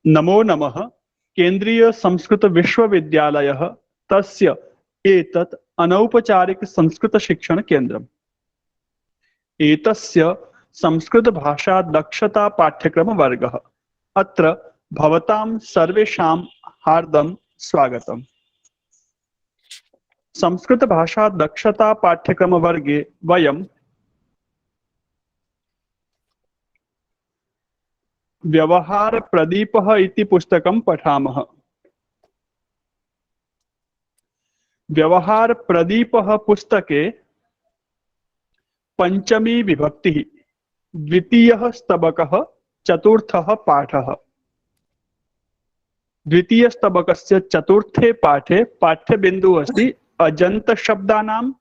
नमो नमः। केन्द्रीय संस्कृत विश्वविद्यालयः तस्य एतत् अनौपचारिक संस्कृत शिक्षण केन्द्रम्। एतस्य संस्कृतभाषा दक्षता पाठ्यक्रमवर्गः। अत्र भवतां सर्वेषां हार्दं स्वागतम्। संस्कृतभाषा दक्षता पाठ्यक्रमवर्गे वयं व्यवहारप्रदीपः इति पुस्तकं पठामः। व्यवहारप्रदीपः पुस्तके पंचमी विभक्तिः, द्वितीयः स्तबकः, चतुर्थः पाठः। द्वितीयस्तबकस्य चतुर्थे पाठे पाठ्यबिन्दुः अस्ति अजन्तशब्दानां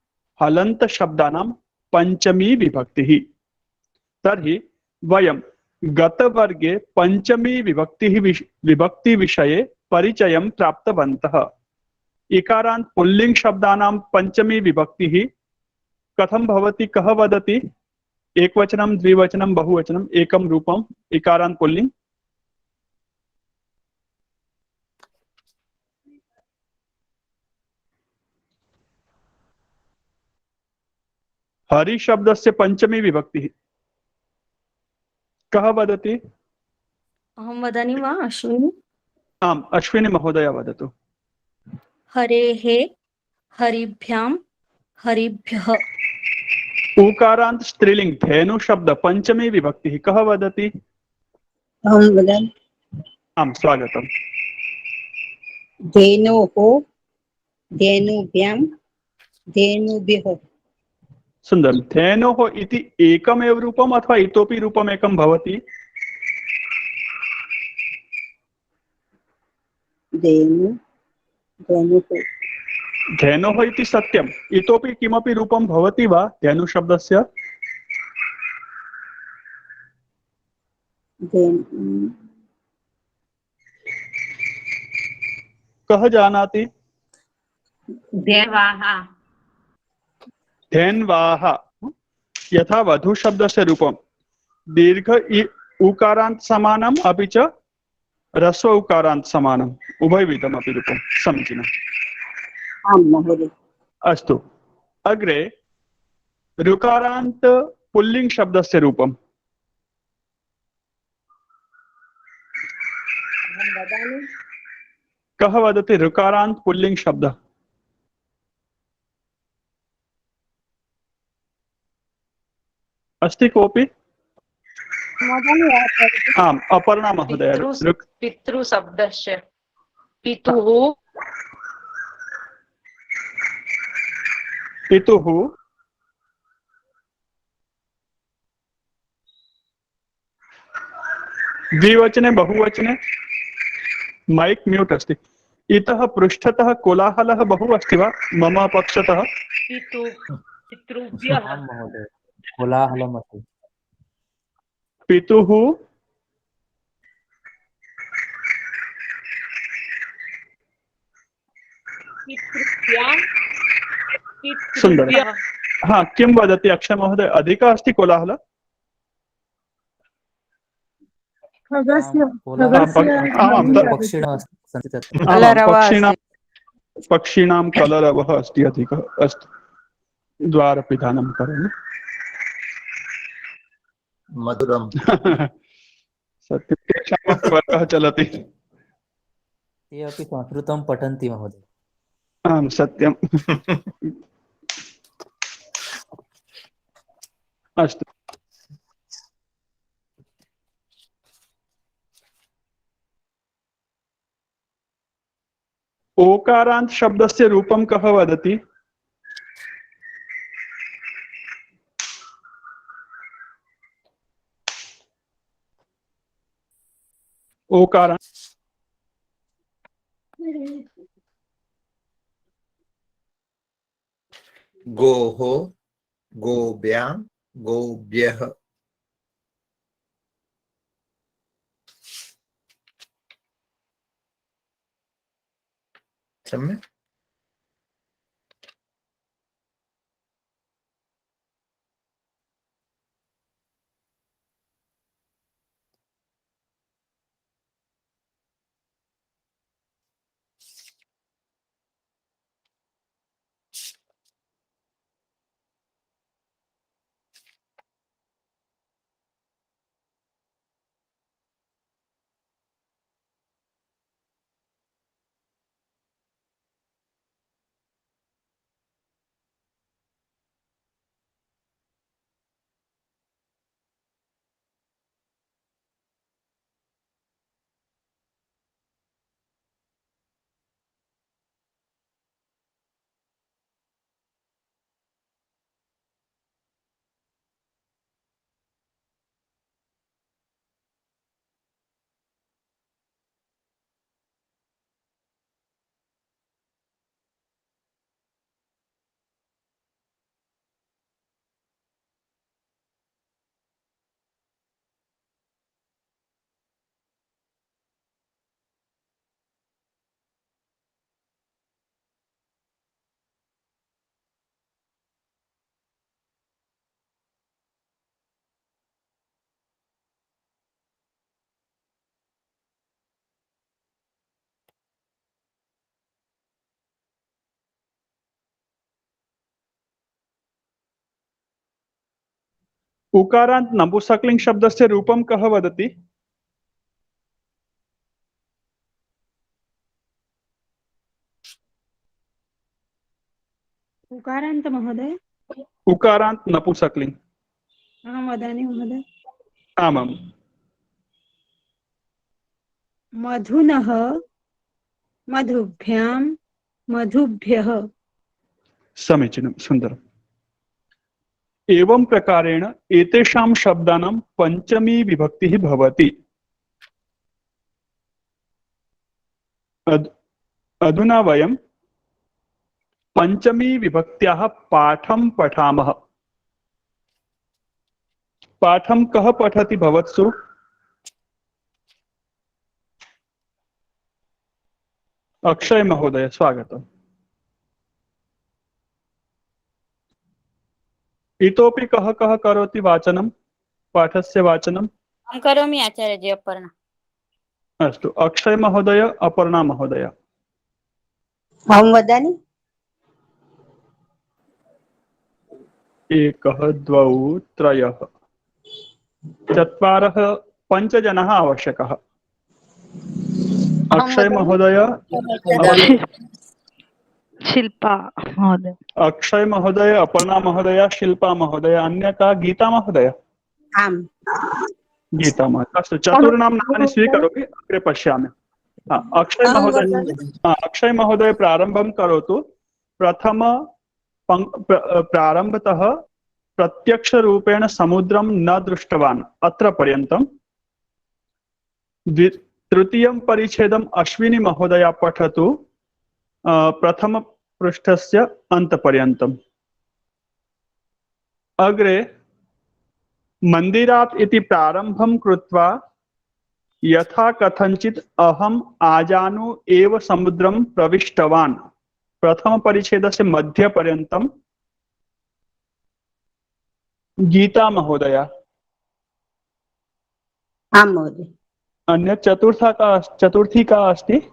हलन्तशब्दानां पंचमी विभक्तिः। तर्हि वयं गतवर्गे पंचमी विभक्तिविषये परिचयं प्राप्तवन्तः। इकारान्त पुल्लिङ्ग शब्दानां पंचमी विभक्तिः कथं भवति, कः वदति? एकवचनं, द्विवचनं, बहुवचनं, एकं रूपम्, इकारान्त पुल्लिङ्ग। हरि शब्दस्य पंचमी विभक्तिः कः वदति? अहं वदामि वा अश्विनी? आम्, अश्विनी महोदय वदतु। हरेः, हरिभ्यां, हरिभ्यः। उकारान्त स्त्रीलिंग धेनु शब्द पंचमी विभक्तिः कः वदति? अहं वदामि। आम्, स्वागतम्। धेनोः, धेनुभ्यां, धेनुभ्यः। सुन्दरं। धेनोः इति एकमेव रूपम् अथवा इतोपि रूपम् एकं भवति? धेनु, धेनुः। धेनोः इति सत्यम्। इतोपि किमपि रूपं भवति वा धेनुशब्दस्य? धेनु, कः जानाति? देवाः। धेन्वाः। यथा वधु शब्दस्य रूपं दीर्घ उकारान्त समानम् अपि च ह्रस्व उकारान्त समानम्, उभयविधमपि रूपं। समीचीनम्। आम् महोदय। अस्तु, अग्रे ऋकारान्त पुल्लिङ्ग शब्दस्य रूपम्। अहं वदामि। कः वदति ऋकारान्त पुल्लिङ्ग शब्दः? अस्ति कोऽपि? आम्, अपर्णा महोदय। पितृशब्दस्य पितुः, पितुः, द्विवचने, बहुवचने? माइक म्यूट अस्ति। इतः पृष्ठतः कोलाहलः बहु अस्ति वा मम पक्षतः? पितृभ्यः। महोदय, कोलाहलमस्ति। पितुः, सुन्दरं। हाँ, किं वदति अक्षय महोदय? अधिकः अस्ति कोलाहलः? पक्षिणां कलरवः अस्ति अधिकः। अस्तु, द्वारपिधानं करोमि। मधुरम्। सत्यं, तेषामपि वर्गः चलति। ते अपि संस्कृतं पठन्ति महोदय। आम्, सत्यम्। अस्तु, ओकारान्त शब्दस्य रूपं कः वदति? ओकारान्त गोः, गोभ्यां, गोभ्यः। सम्यक्। उकारांत नपुंसकलिंग शब्दस्य रूपं कः वदति? उकारान्त महोदय। उकारांत नपुंसकलिंग। अहं वदामि महोदय। आमाम्। मधुनः, मधुभ्यां, मधुभ्यः। समीचीनं, सुन्दरम्। एवं प्रकारेण एतेषां शब्दानां पञ्चमी विभक्तिः भवति। अधुना वयं पञ्चमी विभक्त्याः पाठं पठामः। पाठं कः पठति भवत्सु? अक्षय महोदय, स्वागतम्। इतोपि कः कः करोति वाचनं, पाठस्य वाचनं? अहं करोमि आचार्यजी। अपर्णा। अस्तु, अक्षय महोदय, अपर्णा महोदय। अहं वदामि। एकः, द्वौ, त्रयः, चत्वारः, पञ्चजनः आवश्यकः। अक्षय महोदय, शिल्पा महोदय। अक्षय महोदय, अपर्णा महोदय, शिल्पा महोदय, अन्य का? गीता महोदय। आम्। गीता महोदय। अस्तु, चतुर्णां नामानि स्वीकरोमि, अग्रे पश्यामि। अक्षय महोदय, अक्षय महोदय प्रारम्भं करोतु। प्रथम प्रारम्भतः प्रत्यक्षरूपेण समुद्रं न दृष्टवान् अत्र पर्यन्तम्। तृतीयं परिच्छेदम् अश्विनी महोदया पठतु प्रथम पृष्ठस्य अन्तपर्यन्तम्। अग्रे मन्दिरात् इति प्रारम्भं कृत्वा यथा कथञ्चित् अहम् आजानु एव समुद्रं प्रविष्टवान् प्रथम परिच्छेदस्य मध्यपर्यन्तं। गीता महोदया। आं महोदय। अन्य चतुर्थी का अस्ति?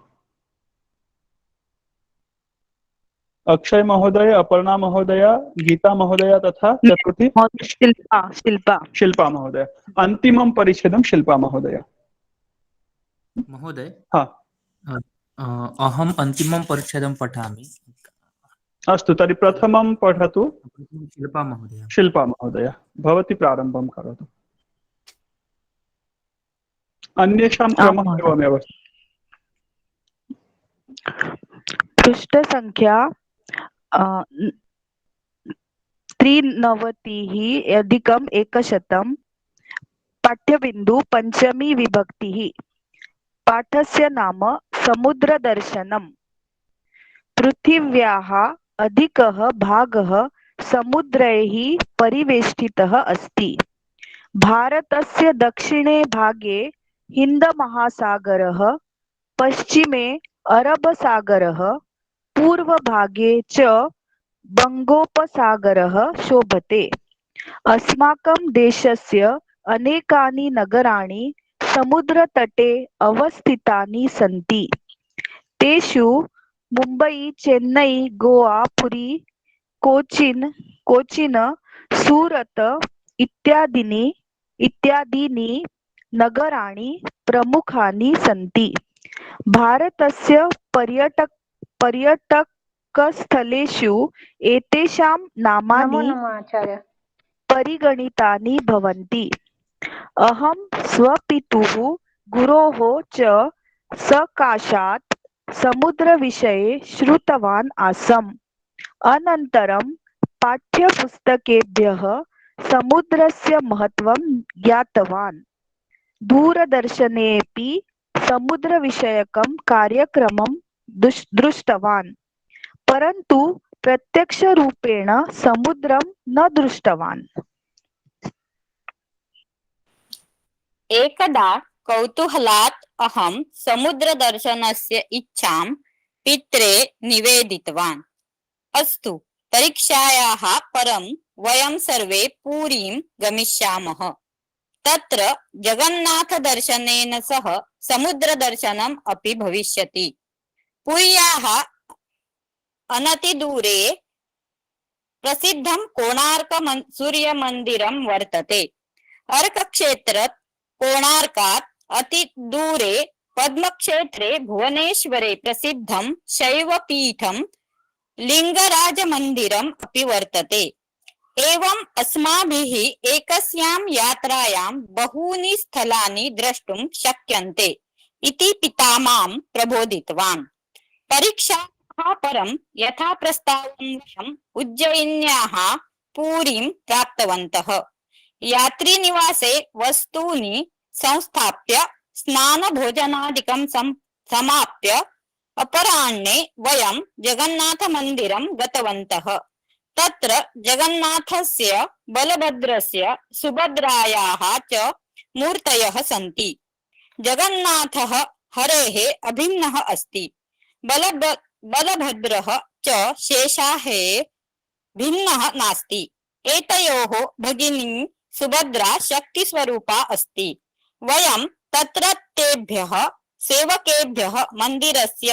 अक्षय महोदय, अपर्णा महोदय, गीता महोदय तथा चतुर्थी शिल्पा। शिल्पा। शिल्पा महोदय। अंतिमं परिच्छेदं शिल्पा महोदय। महोदय। हाँ। अहम् अन्तिमं परिच्छेदं पठामि। अस्तु, तर्हि प्रथमं पठतु। शिल्पा महोदय। शिल्पा महोदय, भवती प्रारम्भं करोतु। अन्येषां क्रमः एवमेव। पृष्ठसङ्ख्या 93+100। पाठ्यबिन्दु पञ्चमी विभक्तिः। पाठस्य नाम समुद्रदर्शनम्। पृथिव्याः अधिकः भागः समुद्रैः परिवेष्टितः अस्ति। भारतस्य दक्षिणे भागे हिन्दमहासागरः, पश्चिमे अरबसागरः, पूर्वभागे च बङ्गोपसागरः शोभते। अस्माकं देशस्य अनेकानि नगराणि समुद्रतटे अवस्थितानि सन्ति। तेषु मुम्बै, चेन्नै, गोवा, पुरी, कोचिन, सूरत इत्यादीनि नगराणि प्रमुखानि सन्ति। भारतस्य पर्यटकस्थलेषु एतेषां नामानि नमो नमः आचार्य। परिगणितानि भवन्ति। अहं स्वपितुः गुरोः च सकाशात् समुद्रविषये श्रुतवान् आसम्। अनन्तरं पाठ्यपुस्तकेभ्यः समुद्रस्य महत्त्वं ज्ञातवान्। दूरदर्शनेऽपि समुद्रविषयकं कार्यक्रमं दृष्टवान्, परन्तु प्रत्यक्षरूपेण समुद्रं न दृष्टवान्। एकदा कौतूहलात् अहं समुद्रदर्शनस्य इच्छां पित्रे निवेदितवान्। अस्तु, परीक्षायाः परं वयं सर्वे पुरीं गमिष्यामः। तत्र जगन्नाथदर्शनेन सह समुद्रदर्शनम् अपि भविष्यति। पुर्याः अनतिदूरे प्रसिद्धं कोणार्क सूर्यमन्दिरं वर्तते। अर्कक्षेत्रात् कोणार्कात् अतिदूरे पद्मक्षेत्रे भुवनेश्वरे प्रसिद्धं शैवपीठं लिङ्गराजमन्दिरम् अपि वर्तते। एवम् अस्माभिः एकस्यां यात्रायां बहूनि स्थलानि द्रष्टुं शक्यन्ते इति पिता मां प्रबोधितवान्। परीक्षायाः परं यथा प्रस्तावं वयम् उज्जयिन्याः पुरीं प्राप्तवन्तः। यात्रीनिवासे वस्तूनि संस्थाप्य स्नानभोजनादिकं समाप्य अपराह्णे वयं जगन्नाथमन्दिरं गतवन्तः। तत्र जगन्नाथस्य बलभद्रस्य सुभद्रायाः च मूर्तयः सन्ति। जगन्नाथः हरेः अभिन्नः अस्ति। बलभद्रः च शेषाः भिन्नः नास्ति। एतयोः भगिनी सुभद्रा शक्तिस्वरूपा अस्ति। वयं तत्रत्येभ्यः सेवकेभ्यः मन्दिरस्य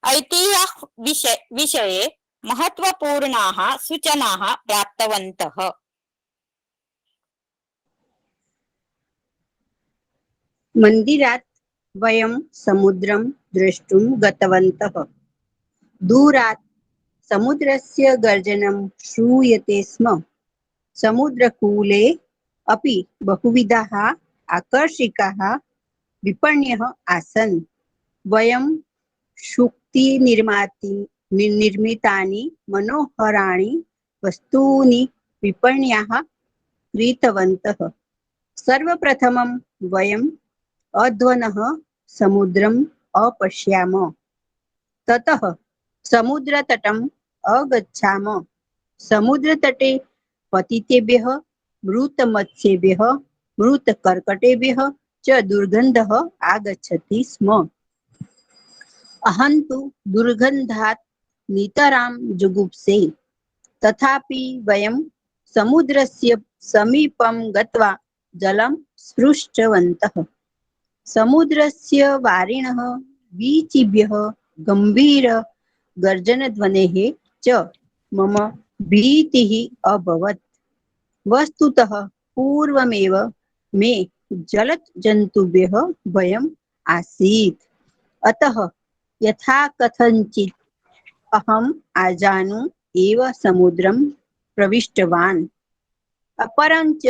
ऐतिह्यविषये महत्वपूर्णाः सूचनाः प्राप्तवन्तः। मन्दिरात् वयं समुद्रं द्रष्टुं गतवन्तः। दूरात् समुद्रस्य गर्जनं श्रूयते स्म। समुद्रकूले अपि बहुविधाः आकर्षकाः विपण्यः आसन्। वयं निर्मितानि मनोहराणि वस्तूनि विपण्याः क्रीतवन्तः। सर्वप्रथमं वयम् अध्वनः समुद्रम् अपश्याम। ततः समुद्रतटम् अगच्छाम। समुद्रतटे पतितेभ्यः मृतमत्स्येभ्यः मृतकर्कटेभ्यः च दुर्गन्धः आगच्छति स्म। अहं तु दुर्गन्धात् नितरां जुगुप्से। तथापि वयं समुद्रस्य समीपं गत्वा जलं स्पृष्टवन्तः। समुद्रस्य वारिणः वीचिभ्यः गम्भीर गर्जनध्वनेः च मम भीतिः अभवत्। वस्तुतः पूर्वमेव मे जलजन्तुभ्यः भयम् आसीत्। अतः यथा कथञ्चित् अहम् आजानु एव समुद्रं प्रविष्टवान्। अपरञ्च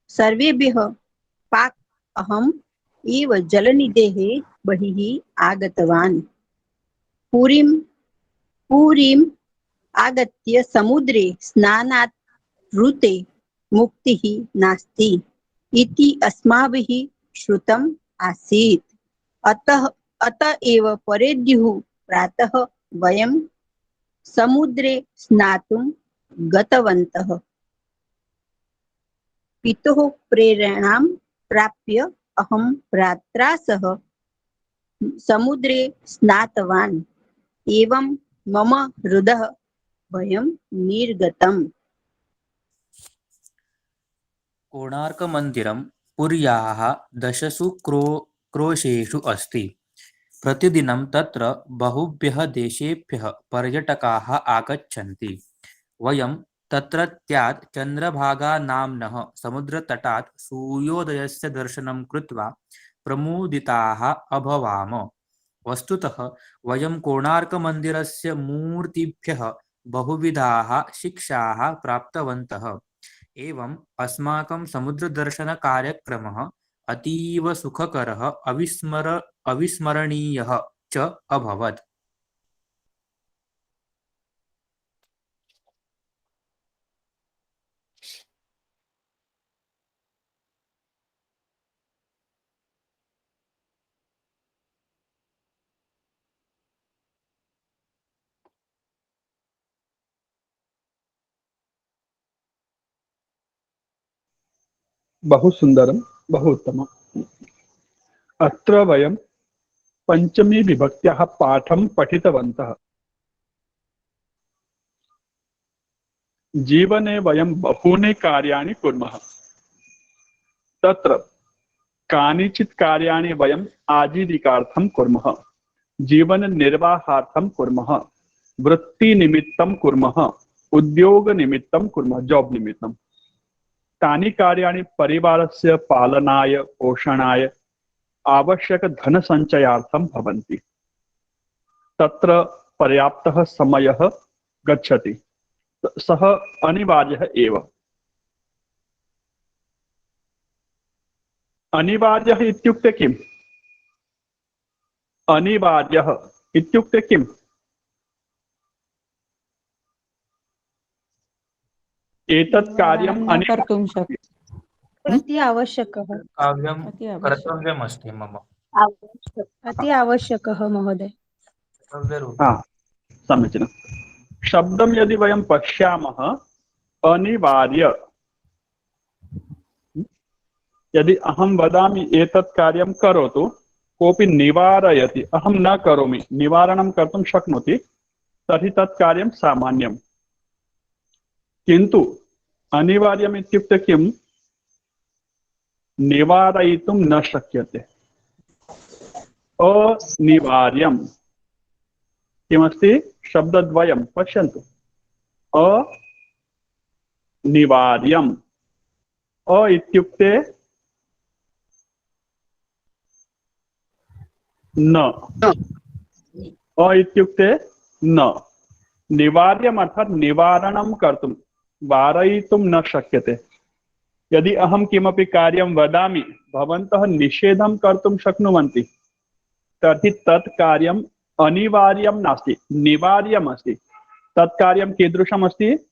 सर्वेभ्यः पाक् अहम् एव जलनिधेः बहिः आगतवान्। पुरीम् आगत्य समुद्रे स्नानात् ऋते मुक्तिः नास्ति इति अस्माभिः श्रुतम् आसीत्। अत एव परेद्युः प्रातः वयं समुद्रे स्नातुं गतवन्तः। पितुः प्रेरणां प्राप्य अहं भ्रात्रा सह समुद्रे स्नातवान्। एवं मम हृदः भयं निर्गतम्। कोणार्कमन्दिरं पुर्याः 10 क्रोशेषु अस्ति। प्रतिदिनं तत्र बहुभ्यः देशेभ्यः पर्यटकाः आगच्छन्ति। वयं तत्रत्यात् चन्द्रभागा नाम्नः समुद्रतटात् सूर्योदयस्य दर्शनं कृत्वा प्रमुदिताः अभवाम। वस्तुतः वयं कोणार्कमन्दिरस्य मूर्तिभ्यः बहुविधाः शिक्षाः प्राप्तवन्तः। एवम् अस्माकं समुद्रदर्शनकार्यक्रमः अतीव सुखकरः अविस्मरणीयः च अभवत्। बहु सुंदरम, बहु उत्तमम्। अत्र वयं पंचमी विभक्त्याः पाठं पठितवन्तः। जीवने वयं बहूनि कार्याणि कुर्मः। तत्र कानिचित् कार्याणि वयम् आजीविकार्थं कुर्मः, जीवननिर्वाहार्थं कुर्मः, वृत्तिनिमित्तं कुर्मः, उद्योगनिमित्तं कुर्मः, जॉब निमित्तं। तानि कार्याणि परिवारस्य पालनाय पोषणाय आवश्यकधनसञ्चयार्थं भवन्ति। तत्र पर्याप्तः समयः गच्छति, सः अनिवार्यः एव। अनिवार्यः इत्युक्ते किम्? अनिवार्यः इत्युक्ते किम्? एतत् कार्यम् कर्तुं शक्यते। अति आवश्यकः कार्यं कर्तव्यमस्ति मम। अति आवश्यकः महोदय। कर्तव्यरूपम्। समीचीनं। शब्दं यदि वयं पश्यामः, अनिवार्य, यदि अहं वदामि एतत् कार्यं करोतु, कोऽपि निवारयति, अहं न करोमि, निवारणं कर्तुं शक्नोति, तर्हि तत् कार्यं सामान्यं। किन्तु अनिवार्यम् इत्युक्ते किम्? निवारयितुं न शक्यते। अनिवार्यं किमस्ति? शब्दद्वयं पश्यन्तु। अनिवार्यम्। अ इत्युक्ते न, अ इत्युक्ते न। निवार्यम् अर्थात् निवारणं कर्तुं, वारयितुं न शक्यते। यदि अहं किमपि कार्यं वदामि, भवन्तः निषेधं कर्तुं शक्नुवन्ति, तर्हि तत् कार्यम् अनिवार्यं नास्ति, निवार्यम् अस्ति। तत् कार्यं कीदृशम् अस्ति?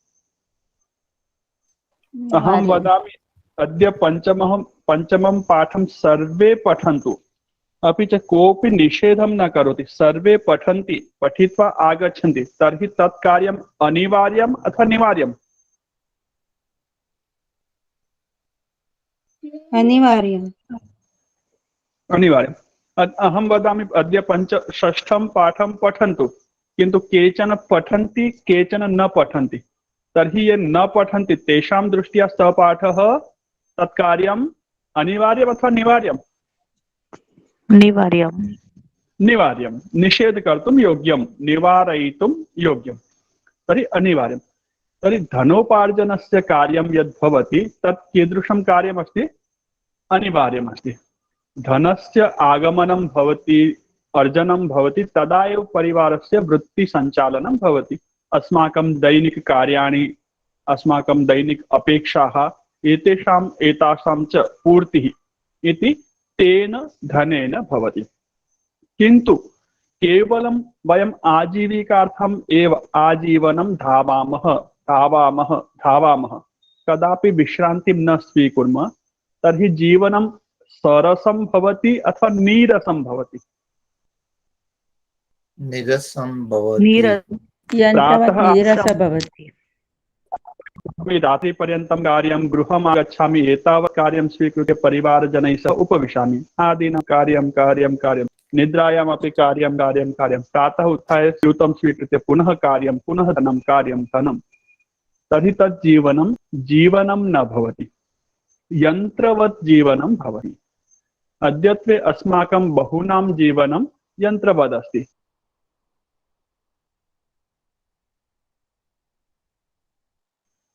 अहं वदामि अद्य पञ्चमं पाठं सर्वे पठन्तु, अपि च कोऽपि निषेधं न करोति, सर्वे पठन्ति, पठित्वा आगच्छन्ति, तर्हि तत् कार्यम् अनिवार्यम् अथवा निवार्यम्? अनिवार्यम्। अनिवार्यम्। अहं वदामि अद्य षष्ठं पाठं पठन्तु, किन्तु केचन पठन्ति, केचन न पठन्ति, तर्हि ये न पठन्ति तेषां दृष्ट्या सः पाठः, तत् कार्यम् अनिवार्यम् अथवा निवार्यम्? निवार्यम्। निवार्यं। निषेध कर्तुं योग्यं, निवारयितुं योग्यं, तर्हि अनिवार्यं। तर्हि धनोपार्जनस्य कार्यं यद् भवति तत् कीदृशं कार्यमस्ति? अनिवार्यमस्ति। धनस्य आगमनं भवति, अर्जनं भवति, तदा एव परिवारस्य वृत्तिसञ्चालनं भवति। अस्माकं दैनिककार्याणि, अस्माकं दैनिक अपेक्षाः, एतासां च पूर्तिः इति तेन धनेन भवति। किन्तु केवलं वयम् आजीविकार्थम् एव आजीवनं धावामः, कदापि विश्रान्तिं न स्वीकुर्मः, तर्हि जीवनं सरसं भवति अथवा नीरसं भवति? निरसं भवति। यन्त्रवत् नीरसः भवति। रात्रिपर्यन्तं कार्यं, गृहम् आगच्छामि, एतावत् कार्यं स्वीकृत्य परिवारजनैः सह उपविशामि, आदिनं कार्यं, निद्रायामपि कार्यं। प्रातः उत्थाय स्यूतं स्वीकृत्य पुनः कार्यं, पुनः धनं, तर्हि तत् जीवनं न भवति, यन्त्रवत् जीवनं भवति। अद्यत्वे अस्माकं बहूनां जीवनं यन्त्रवत् अस्ति।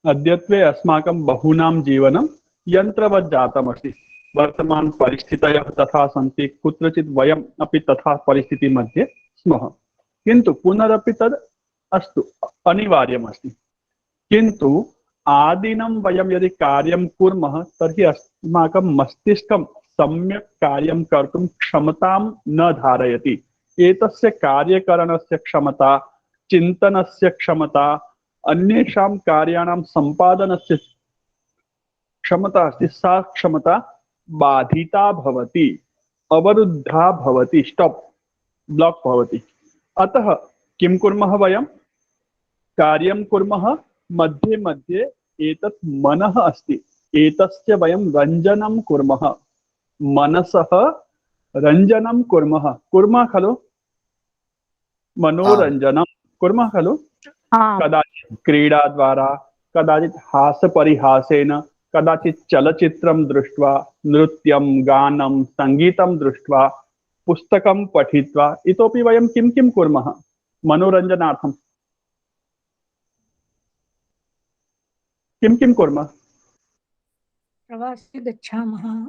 अद्यत्वे अस्माकं बहूनां जीवनं यन्त्रवत् जातमस्ति। वर्तमान परिस्थितयः तथा सन्ति, कुत्रचित् वयम् अपि तथा परिस्थितिमध्ये स्मः, किन्तु पुनरपि तद् अस्तु, अनिवार्यमस्ति। किन्तु आदिनं वयं यदि कार्यं कुर्मः, तर्हि अस्माकं मस्तिष्कं सम्यक् कार्यं कर्तुं क्षमतां न धारयति। एतस्य कार्यकरणस्य क्षमता, चिन्तनस्य क्षमता, अन्येषां कार्याणां सम्पादनस्य क्षमता अस्ति, सा क्षमता बाधिता भवति, अवरुद्धा भवति, स्टॉप ब्लॉक भवति। अतः किं कुर्मः वयं? कार्यं कुर्मः, मध्ये मध्ये एतत् मनः अस्ति, एतस्य वयं रञ्जनं कुर्मः, मनसः रञ्जनं कुर्मः खलु, मनोरञ्जनं कुर्मः खलु। कदाचित् क्रीडा द्वारा, कदाचित् हास्यपरिहासेन, कदाचित् चलचित्रं दृष्ट्वा, नृत्यं, गानं, संगीतं दृष्ट्वा, पुस्तकं पठित्वा, इतोपि वयं किं किं कुर्मः मनोरञ्जनार्थं? किं किं कुर्मः? प्रवासे गच्छामः।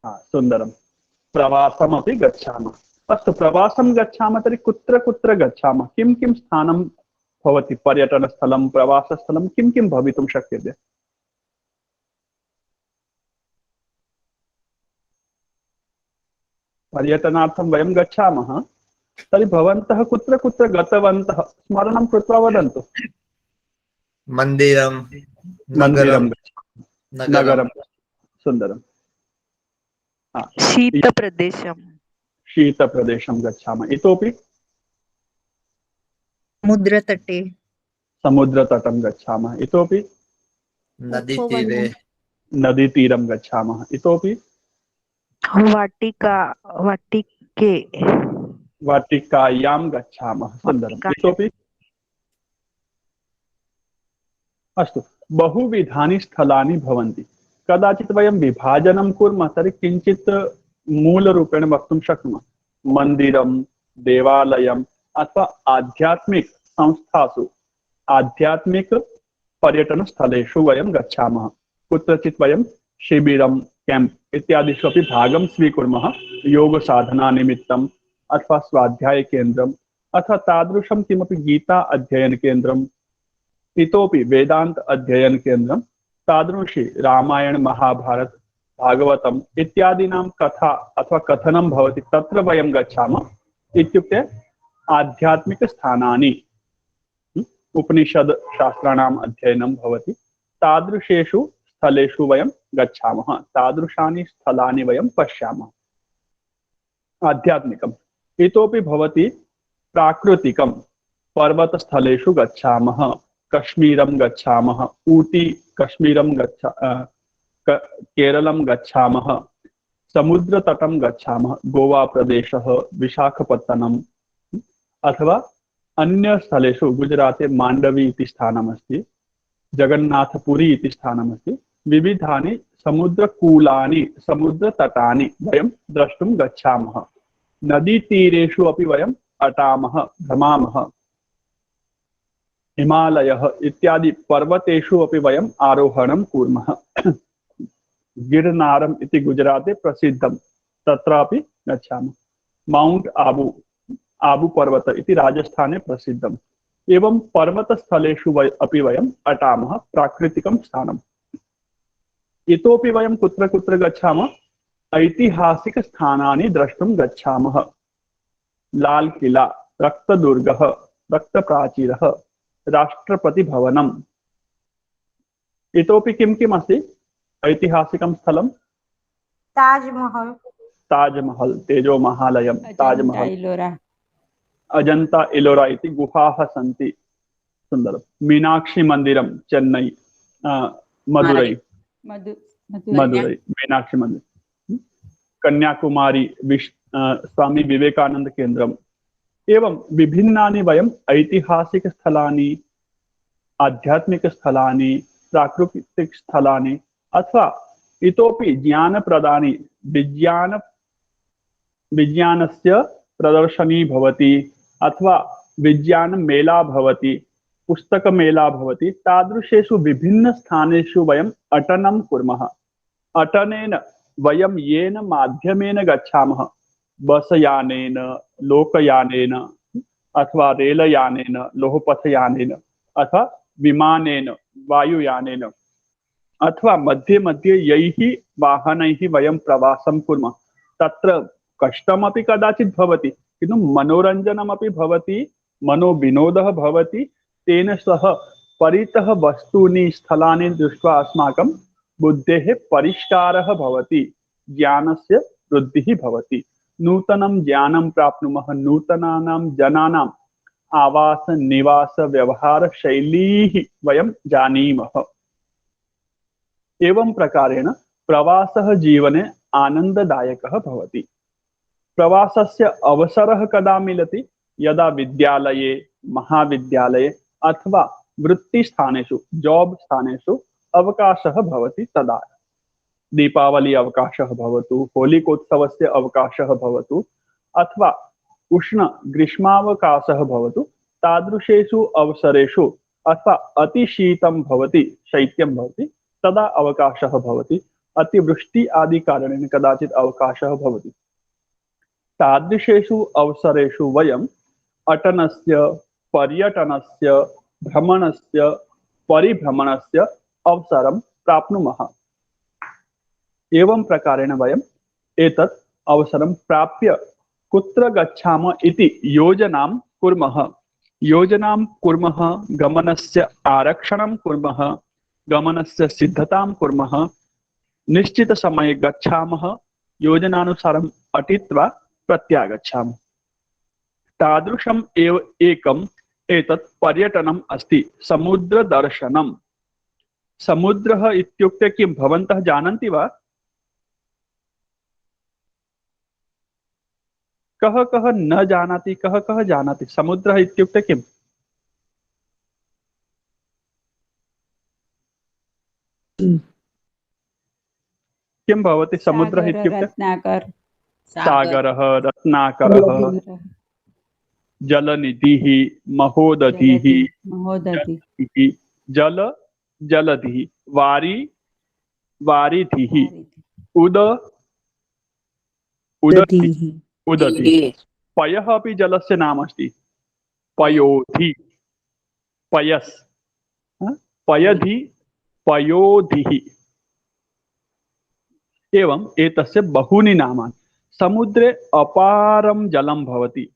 सुन्दरं, प्रवासमपि गच्छामः। अस्तु, प्रवासं गच्छामः तर्हि कुत्र कुत्र गच्छामः? किं किं स्थानं भवति? पर्यटनस्थलं, प्रवासस्थलं किं किं भवितुं शक्यते? पर्यटनार्थं वयं गच्छामः, तर्हि भवन्तः कुत्र कुत्र गतवन्तः स्मरणं कृत्वा वदन्तु। मन्दिरं, मन्दिरं, नगरं, नगरं, सुन्दरं। शीतप्रदेशं। शीतप्रदेशं गच्छामः। इतोपि? समुद्रतटे। समुद्रतटं गच्छामः। इतोपि? नदीतीरे, नदीतीरं गच्छामः। इतोपि? वाटिके। वाटिकायां गच्छामः। सुन्दरम्। इतोपि? अस्तु, बहुविधानि स्थलानि भवन्ति। कदाचित् वयं विभाजनं कुर्मः तर्हि किञ्चित् मूलरूपेण वक्तुं शक्नुमः। मन्दिरं, देवालयम् अथवा आध्यात्मिक संस्थासु, आध्यात्मिक पर्यटनस्थलेषु वयं गच्छामः। कुत्रचित् वयं शिबिरं, कैम्प् इत्यादिषु अपि भागं स्वीकुर्मः, योगसाधनानिमित्तम् अथवा स्वाध्यायकेन्द्रम् अथवा तादृशं किमपि गीता अध्ययनकेन्द्रम्, इतोपि वेदांत अध्ययन केन्द्रं, तादृशी रामायण, महाभारत, भागवतम् इत्यादीनां कथा अथवा कथनं भवति, तत्र वयं गच्छामः। इत्युक्ते आध्यात्मिकस्थानानि, उपनिषद शास्त्राणाम् अध्ययनं भवति, तादृशेषु स्थलेषु वयं गच्छामः, तादृशानि स्थलानि वयं पश्यामः। आध्यात्मिकम्। इतोपि भवति प्राकृतिकं, पर्वतस्थलेषु गच्छामः, कश्मीरं गच्छामः, ऊटी कश्मीरं केरलं गच्छामः, समुद्रतटं गच्छामः, गोवा प्रदेशः, विशाखपत्तनम् अथवा अन्यस्थलेषु गुजराते माण्डवी इति स्थानमस्ति, जगन्नाथपुरी इति स्थानमस्ति। विविधानि समुद्रकूलानि, समुद्रतटानि वयं द्रष्टुं गच्छामः। नदीतीरेषु अपि वयम् अटामः, भ्रमामः। हिमालयः इत्यादि पर्वतेषु अपि वयम् आरोहणं कुर्मः। गिरनारम् इति गुजराते प्रसिद्धं, तत्रापि गच्छामः। माउंट आबू, आबू पर्वत इति राजस्थाने प्रसिद्धम्। एवं पर्वतस्थलेषु अपि वयम् अटामः, प्राकृतिकं स्थानम्। इतोपि वयं कुत्र कुत्र गच्छामः? ऐतिहासिकस्थानानि द्रष्टुं गच्छामः। लाल किला, रक्तदुर्गः, रक्तप्राचीरः, राष्ट्रपतिभवनम्। इतोपि किं किम् अस्ति? ऐतिहासिकं स्थलं ताजमहल। ताजमहल, तेजो महालयं, ताजमहल, इलोरा, अजंता इलोरा इति गुहाः सन्ति। सुन्दरं। मीनाक्षी मन्दिरं, चेन्नै, मदुरै, मीनाक्षी मन्दिर, कन्याकुमारी, स्वामी विवेकानंद केन्द्रम्। एवं विभिन्नानि वयम् ऐतिहासिकस्थलानि, आध्यात्मिकस्थलानि, प्राकृतिकस्थलानि अथवा इतोपि ज्ञानप्रदानि, विज्ञानस्य प्रदर्शनी भवति अथवा विज्ञानमेला भवति, पुस्तकमेला भवति, तादृशेषु विभिन्नस्थानेषु वयम् अटनं कुर्मः। अटनेन वयं येन माध्यमेन गच्छामः, बसयानेन, लोकयानेन अथवा रेलयानेन, लोहपथयानेन अथवा विमानेन, वायुयानेन अथवा मध्ये मध्ये यैः वाहनैः वयं प्रवासं कुर्मः, तत्र कष्टमपि कदाचित् भवति, किन्तु मनोरञ्जनमपि भवति, मनोविनोदः भवति। तेन सह परितः वस्तूनि, स्थलानि दृष्ट्वा अस्माकं बुद्धेः परिष्कारः भवति, ज्ञानस्य वृद्धिः भवति। नूतनं ज्ञानं प्राप्नुमः, नूतनानां जनानाम् आवास, निवास, व्यवहार शैलीः वयं जानीमः। एवं प्रकारेण प्रवासः जीवने आनन्ददायकः भवति। प्रवासस्य अवसरः कदा मिलति? यदा विद्यालये, महाविद्यालये अथवा वृत्तिस्थानेषु, जॉब स्थानेषु अवकाशः भवति तदा। दीपावली अवकाशः भवतु, होलिकोत्सवस्य अवकाशः भवतु अथवा उष्ण ग्रीष्मावकाशः भवतु, तादृशेषु अवसरेषु अथवा अतिशीतं भवति, शैत्यं भवति, तदा अवकाशः भवति। अतिवृष्टि आदि कारणेन कदाचित् अवकाशः भवति। तादृशेषु अवसरेषु वयम् अटनस्य, पर्यटनस्य, भ्रमणस्य, परिभ्रमणस्य अवसरं प्राप्नुमः। एवं प्रकारेण वयम् एतत् अवसरं प्राप्य कुत्र गच्छामः इति योजनां कुर्मः। योजनां कुर्मः, गमनस्य आरक्षणं कुर्मः, गमनस्य सिद्धतां कुर्मः, निश्चितसमये गच्छामः, योजनानुसारम् अटित्वा प्रत्यागच्छामः। तादृशम् एव एकम् एतत् पर्यटनम् अस्ति, समुद्रदर्शनम्। समुद्रः इत्युक्ते किं भवन्तः जानन्ति वा? कः कः न जानाति, कः कः जानाति? समुद्रः इत्युक्ते किम्? किं भवति समुद्रः इत्युक्ते? सागरः, रत्नाकरः, जलनिधिः, महोदधिः, जल जलधिः, वारी वारिधिः, उदधिः, पयः अपि जलस्य नाम अस्ति, पयोधि, पयस्, पयधि, पयोधिः। एवं एतस्य बहूनि नामानि। समुद्रे अपारं जलं भवति,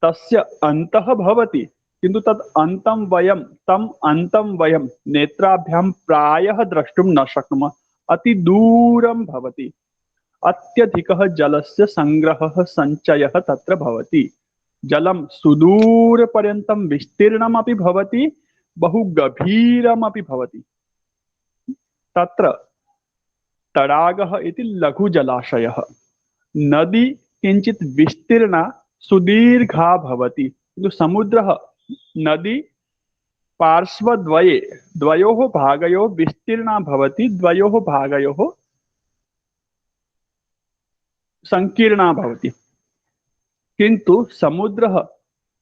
तस्य अन्तः भवति, किन्तु तत् अन्तं वयं नेत्राभ्यां प्रायः द्रष्टुं न शक्नुमः, अति दूरं भवति। अत्यधिकः जलस्य संग्रहः, सञ्चयः तत्र भवति। जलं सुदूरपर्यन्तं विस्तीर्णमपि भवति, बहु गभीरमपि भवति। तत्र तडागः इति लघुजलाशयः, नदी किञ्चित् विस्तीर्णा सुदीर्घा भवति, किन्तु समुद्रः नदी पार्श्वद्वये, द्वयोः भागयोः विस्तीर्णा भवति, द्वयोः भागयोः संकीर्णा भवति। किन्तु समुद्रः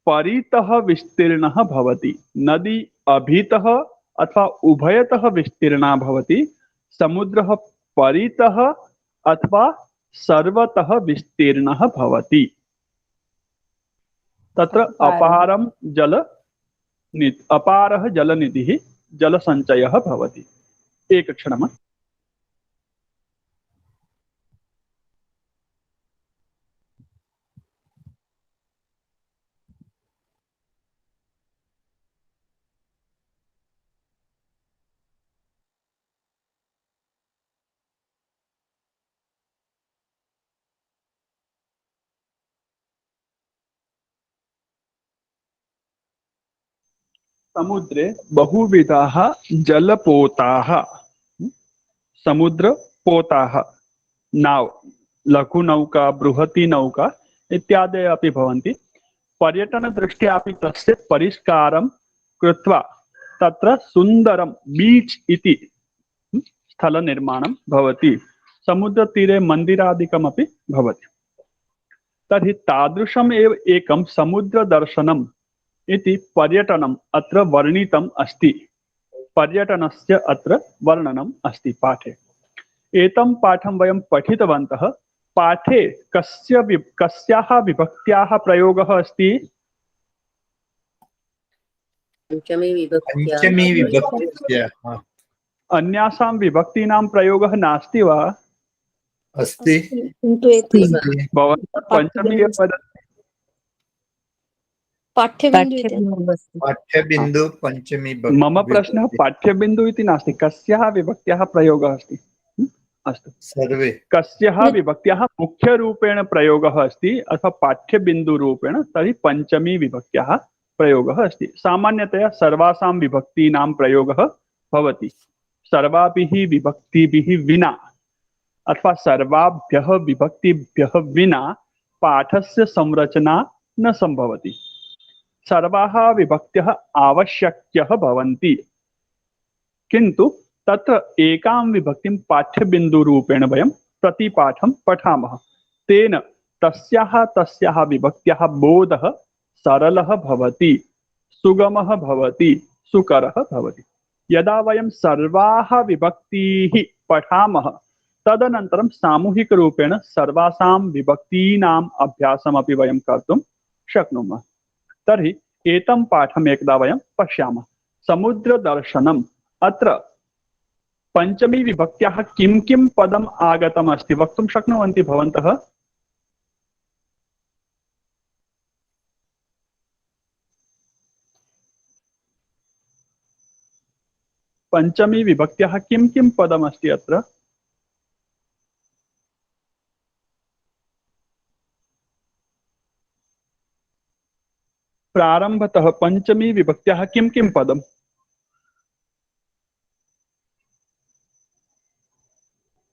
परितः विस्तीर्णः भवति, नदी अभितः अथवा उभयतः विस्तीर्णा भवति, समुद्रः परितः अथवा सर्वतः विस्तीर्णः भवति। तत्र अपारः जलनिधिः, जलसञ्चयः भवति। एकक्षणम्। समुद्रे बहुविधाः जलपोताः, समुद्रपोताः, नाव, लघुनौका, बृहती नौका इत्यादयः अपि भवन्ति। पर्यटनदृष्ट्या अपि तस्य परिष्कारं कृत्वा तत्र सुन्दरं बीच् इति स्थलनिर्माणं भवति। समुद्रतीरे मन्दिरादिकमपि भवति। तर्हि तादृशम् एव एकं समुद्रदर्शनम् इति पर्यटनम् अत्र वर्णितम् अस्ति। पर्यटनस्य अत्र वर्णनम् अस्ति पाठे। एतं पाठं वयं पठितवन्तः। पाठे कस्याः विभक्त्याः प्रयोगः अस्ति? पंचमी विभक्त्याः। अन्यासां विभक्तीनां प्रयोगः नास्ति वा? अस्ति। भवन्तः पंचमी एव वदन्ति। पाठ्यबिन्दु पंचमी। मम प्रश्नः पाठ्यबिन्दु इति नास्ति, कस्याः विभक्त्याः प्रयोगः अस्ति? अस्तु, सर्वे। कस्याः विभक्त्याः मुख्यरूपेण प्रयोगः अस्ति अथवा पाठ्यबिन्दुरूपेण, तर्हि पंचमी विभक्त्याः प्रयोगः अस्ति। सामान्यतया सर्वासां विभक्तीनां प्रयोगः भवति। सर्वाभिः विभक्तिभिः विना अथवा सर्वाभ्यः विभक्तिभ्यः विना पाठस्य संरचना न संभवति। सर्वाः विभक्त्यः आवश्यक्यः भवन्ति, किन्तु तत्र एकां विभक्तिं पाठ्यबिन्दुरूपेण वयं प्रतिपाठं पठामः। तेन तस्याः विभक्त्याः बोधः सरलः भवति, सुगमः भवति, सुकरः भवति। यदा वयं सर्वाः विभक्तीः पठामः तदनन्तरं सामूहिकरूपेण सर्वासां विभक्तीनाम् अभ्यासमपि वयं कर्तुं शक्नुमः। तर्हि एतं पाठम् एकदा वयं पश्यामः। समुद्रदर्शनम्। अत्र पञ्चमी विभक्त्याः किं किं पदम् आगतमस्ति वक्तुं शक्नुवन्ति भवन्तः? पञ्चमी विभक्त्याः किं किं पदमस्ति अत्र? प्रारम्भतः पञ्चमी विभक्त्याः किं किं पदम्?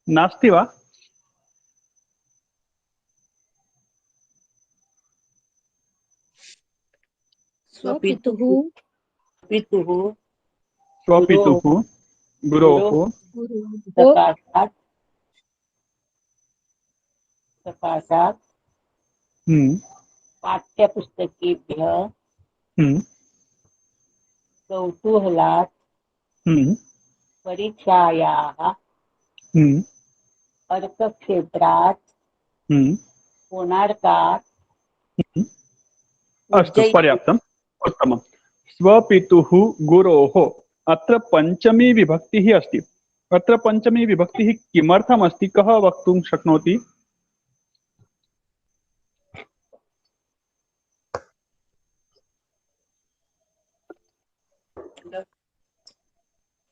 नास्ति वा? स्वपितुः स्वपितुः, गुरोः, गुरोः सकाशात् पाठ्यपुस्तकेभ्यः कौतूहलात् परीक्षायाः अर्कक्षेत्रात् कोणार्कात् अस्तु, पर्याप्तम्, उत्तमम्। स्वपितुः गुरोः, अत्र पञ्चमी विभक्तिः अस्ति। अत्र पञ्चमी विभक्तिः किमर्थम् अस्ति, कः वक्तुं शक्नोति?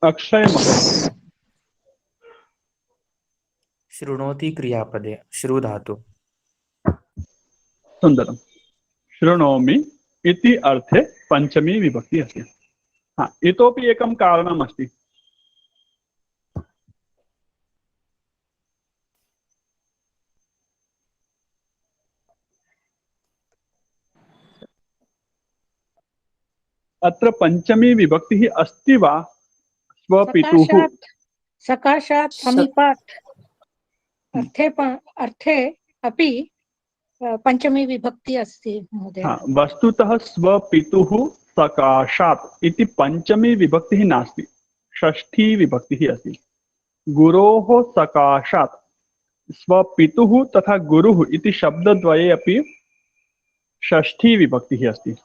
अक्षय महोदय। शृणोति क्रियापदे श्रु धातु। सुन्दरं। शृणोमि इति अर्थे पञ्चमी विभक्ति अस्ति। हाँ, इतोपि एकं कारणम् अस्ति। अत्र पञ्चमी विभक्तिः अस्ति वा? स्वपितुः सकाशात् समीपात् अर्थे अपि पञ्चमी विभक्ति अस्ति महोदय। हाँ, वस्तुतः स्वपितुः सकाशात् इति पञ्चमी विभक्तिः नास्ति, षष्ठी विभक्तिः अस्ति। गुरोः सकाशात् स्वपितुः तथा गुरुः इति शब्दद्वये अपि षष्ठी विभक्तिः अस्ति,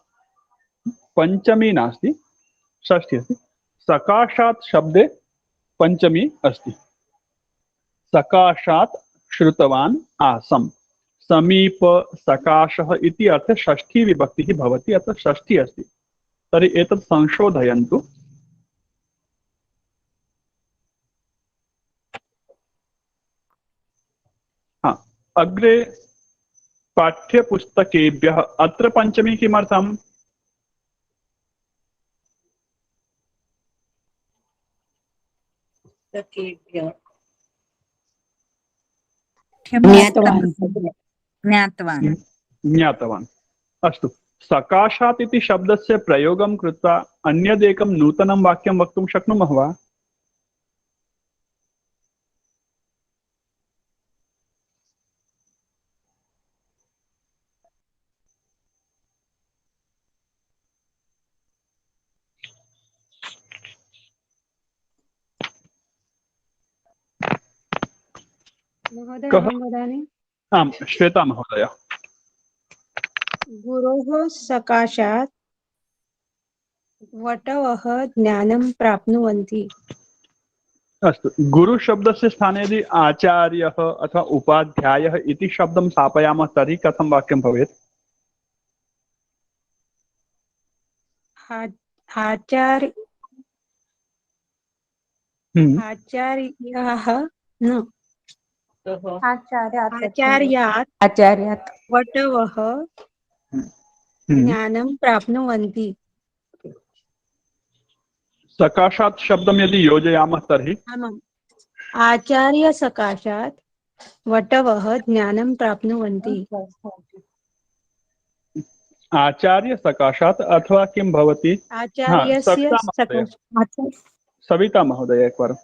पञ्चमी नास्ति, षष्ठी अस्ति। सकाशात् शब्दे पञ्चमी अस्ति। सकाशात् श्रुतवान् आसम्। समीप सकाशः इति अर्थे षष्ठी विभक्तिः भवति, अत्र षष्ठी अस्ति। तर्हि एतत् संशोधयन्तु। हाँ, अग्रे पाठ्यपुस्तकेभ्यः, अत्र पञ्चमी किमर्थम्? ज्ञातवान्। अस्तु, सकाशात् इति शब्दस्य प्रयोगं कृत्वा अन्यदेकं नूतनं वाक्यं वक्तुं शक्नुमः वा? महोदय, कः? अहं वदामि। आम्, श्वेता महोदय। गुरोः सकाशात् वटवः ज्ञानं प्राप्नुवन्ति। अस्तु, गुरुशब्दस्य स्थाने यदि आचार्यः अथवा उपाध्यायः इति शब्दं स्थापयामः तर्हि कथं वाक्यं भवेत्? आचार्याः न आचार्यात् वटवः ज्ञानं प्राप्नुवन्ति। सकाशात् शब्दं यदि योजयामः तर्हि? आमाम्, आचार्य सकाशात् वटवः ज्ञानं प्राप्नुवन्ति। आचार्य सकाशात् अथवा किं भवति? आचार्यस्य सविता महोदय एकवारं।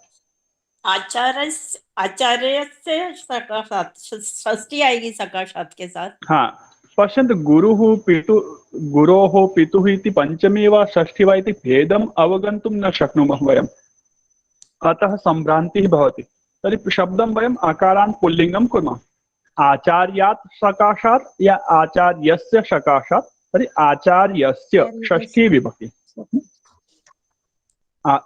आचार्यस्य सकाशात षष्ठी आएगी सकाशात के साथ। हाँ, पश्यन्तु गुरोः पितुः इति पञ्चमी वा षष्ठी वा इति भेदम् अवगन्तुं न शक्नुमः वयम्, अतः सम्भ्रान्तिः भवति। तर्हि शब्दं वयम् अकारान्त पुल्लिङ्गं कुर्मः। आचार्यात् सकाशात् या आचार्यस्य सकाशात्, तर्हि आचार्यस्य षष्ठी विभक्ति।